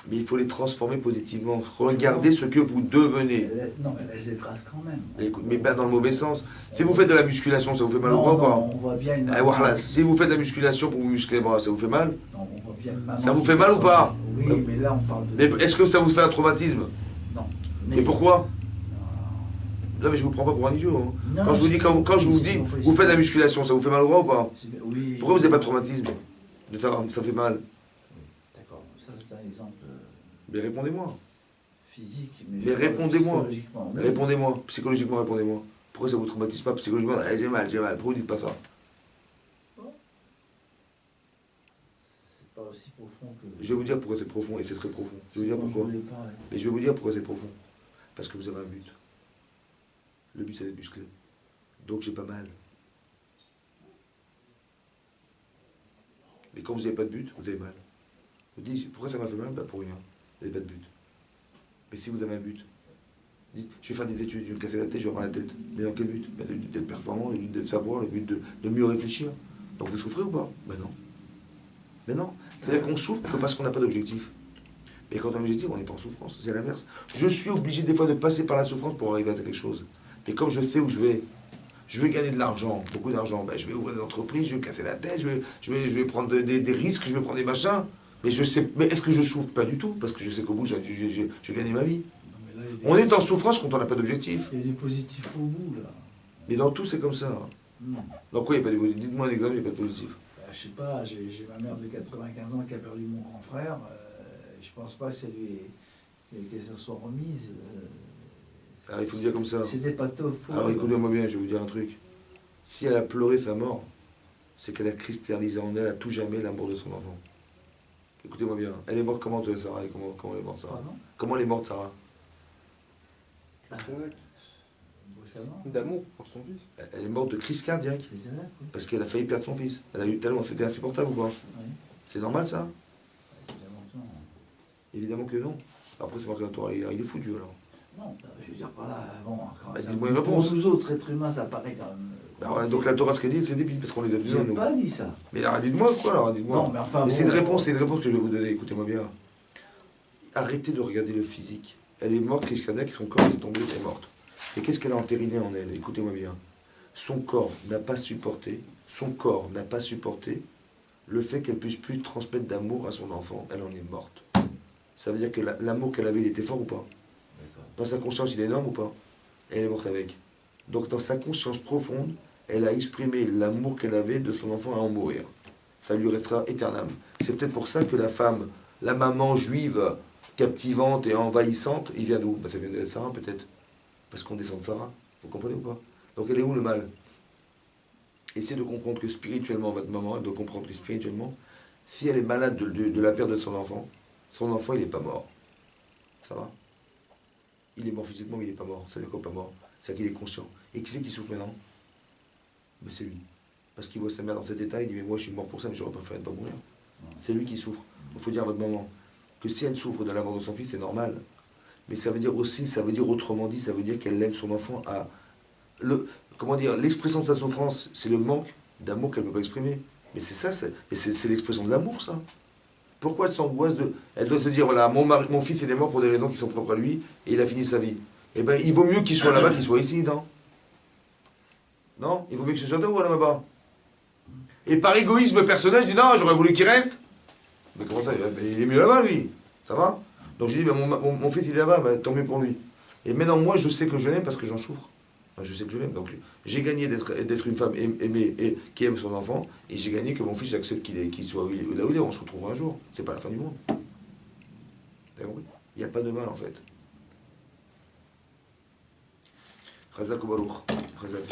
Mais il faut les transformer positivement. Regardez ce que vous devenez. Non, elle laisse des traces quand même. Écoute, mais pas dans le mauvais sens. Si vous faites de la musculation, ça vous fait mal au bras ou pas? On voit bien une... Voilà. Si vous faites de la musculation pour vous muscler les bras, ça vous fait mal? Non, on voit bien une maman. Ça vous fait mal ou pas? Oui, mais là on parle de... Mais est-ce que ça vous fait un traumatisme? Non. Et pourquoi? Non, mais je vous prends pas pour un idiot. Hein. Non, quand je vous dis, vous faites de la musculation, ça vous fait mal au bras ou pas? Oui. Pourquoi vous n'avez pas de traumatisme? Ça fait mal. D'accord, ça c'est un exemple Mais répondez-moi. physique. Mais répondez-moi. Psychologiquement. Répondez-moi. Psychologiquement, répondez-moi. Pourquoi ça vous traumatise pas psychologiquement? J'ai mal. Pourquoi vous dites pas ça? C'est pas aussi profond que... Je vais vous dire pourquoi c'est profond, et c'est très profond. Je vais vous dire pourquoi. Mais je vais vous dire pourquoi c'est profond. Parce que vous avez un but. Le but, c'est d'être musclé. Donc, j'ai pas mal. Mais quand vous n'avez pas de but, vous avez mal. Vous dites, pourquoi ça m'a fait mal? Bah, pour rien. Vous n'avez pas de but. Mais si vous avez un but, dites, je vais faire des études, je vais me casser la tête, je vais avoir la tête. Mais dans quel but? Bah, le but d'être performant, le but de savoir, le but de mieux réfléchir. Donc, vous souffrez ou pas? Ben non. Mais non. C'est-à-dire qu'on souffre que parce qu'on n'a pas d'objectif. Mais quand on a un objectif, on n'est pas en souffrance. C'est l'inverse. Je suis obligé des fois de passer par la souffrance pour arriver à quelque chose. Mais comme je sais où je vais gagner de l'argent, beaucoup d'argent, ben je vais ouvrir des entreprises, je vais me casser la tête, je vais prendre des risques, je vais prendre des machins. Mais je sais, mais est-ce que je souffre? Pas du tout, parce que je sais qu'au bout, je vais gagner ma vie. Non, mais là, On est en souffrance quand on n'a pas d'objectif. Il y a des positifs au bout, là. Mais dans tout, c'est comme ça. Dans quoi il n'y a pas de positif? Dites-moi un exemple, il n'y a pas de positif. Je sais pas, j'ai ma mère de 95 ans qui a perdu mon grand frère. Je pense pas que ça soit remise. Alors il faut le dire comme ça. C'était pas top. Alors écoutez-moi bien, je vais vous dire un truc. Si elle a pleuré sa mort, c'est qu'elle a cristallisé en elle à tout jamais l'amour de son enfant. Écoutez-moi bien. Elle est morte comment, Sarah? Comment elle est morte, Sarah? Pardon? Comment elle est morte, Sarah? Brutalement. D'amour pour son fils. Elle est morte de crise cardiaque. C'est ça, oui. Parce qu'elle a failli perdre son fils. Elle a eu tellement... C'était insupportable ou pas? Oui. C'est normal, ça? Évidemment que non. Évidemment que non. Après, c'est marqué dans la Torah, il est foutu, alors. Non, je veux dire, pas. Bon, quand dites-moi une réponse. pour nous autres êtres humains, ça paraît quand même. Bah ouais, donc la Torah, ce qu'elle dit, c'est débile, parce qu'on les a vus, J'ai nous. pas dit ça. Mais alors, dites-moi quoi, alors, dites-moi. Non, mais enfin. Mais c'est bon, une réponse que je vais vous donner, écoutez-moi bien. Arrêtez de regarder le physique. Elle est morte, crise cardiaque, son corps est tombé, elle est morte. Et qu'est-ce qu'elle a entériné en elle? Écoutez-moi bien. Son corps n'a pas supporté le fait qu'elle puisse plus transmettre d'amour à son enfant, elle en est morte. Ça veut dire que l'amour qu'elle avait, il était fort ou pas? Dans sa conscience, il est énorme ou pas? Elle est morte avec. Donc dans sa conscience profonde, elle a exprimé l'amour qu'elle avait de son enfant à en mourir. Ça lui restera éternel. C'est peut-être pour ça que la femme, la maman juive, captivante et envahissante, il vient d'où? Ça vient de Sarah peut-être. Parce qu'on descend de Sarah. Vous comprenez ou pas? Donc elle est où le mal? Essayez de comprendre que spirituellement, votre maman, elle doit comprendre que spirituellement, si elle est malade de la perte de son enfant, il n'est pas mort. Ça va? Il est mort physiquement, mais il n'est pas mort. C'est-à-dire quoi pas mort? C'est-à-dire qu'il est conscient. Et qui c'est qui souffre maintenant? Mais c'est lui. Parce qu'il voit sa mère dans cet état, il dit mais moi je suis mort pour ça, mais j'aurais préféré ne pas mourir. C'est lui qui souffre. Il faut dire à votre maman que si elle souffre de la mort de son fils, c'est normal. Mais ça veut dire aussi, ça veut dire autrement dit, ça veut dire qu'elle aime son enfant à... Comment dire, l'expression de sa souffrance, c'est le manque d'amour qu'elle ne peut pas exprimer. Mais c'est ça, c'est l'expression de l'amour, ça. Pourquoi elle s'angoisse de... Elle doit se dire, voilà, mon fils, il est mort pour des raisons qui sont propres à lui, et il a fini sa vie. Eh bien, il vaut mieux qu'il soit là-bas qu'il soit ici, non? Non? Il vaut mieux que ce soit là-bas. Et par égoïsme personnel, je dis, non, j'aurais voulu qu'il reste. Mais comment ça? Il est mieux là-bas, lui. Ça va? Donc j'ai dit, ben, mon fils, il est là-bas, ben, tant mieux pour lui. Et maintenant, moi, je sais que je l'aime parce que j'en souffre. Enfin, je sais que je l'aime. Donc j'ai gagné d'être une femme aimée et qui aime son enfant. Et j'ai gagné que mon fils, j'accepte qu'il soit là où il est. On se retrouvera un jour. C'est pas la fin du monde. T'as compris? Il n'y a pas de mal, en fait. Chazak ou Baruch. Chazak.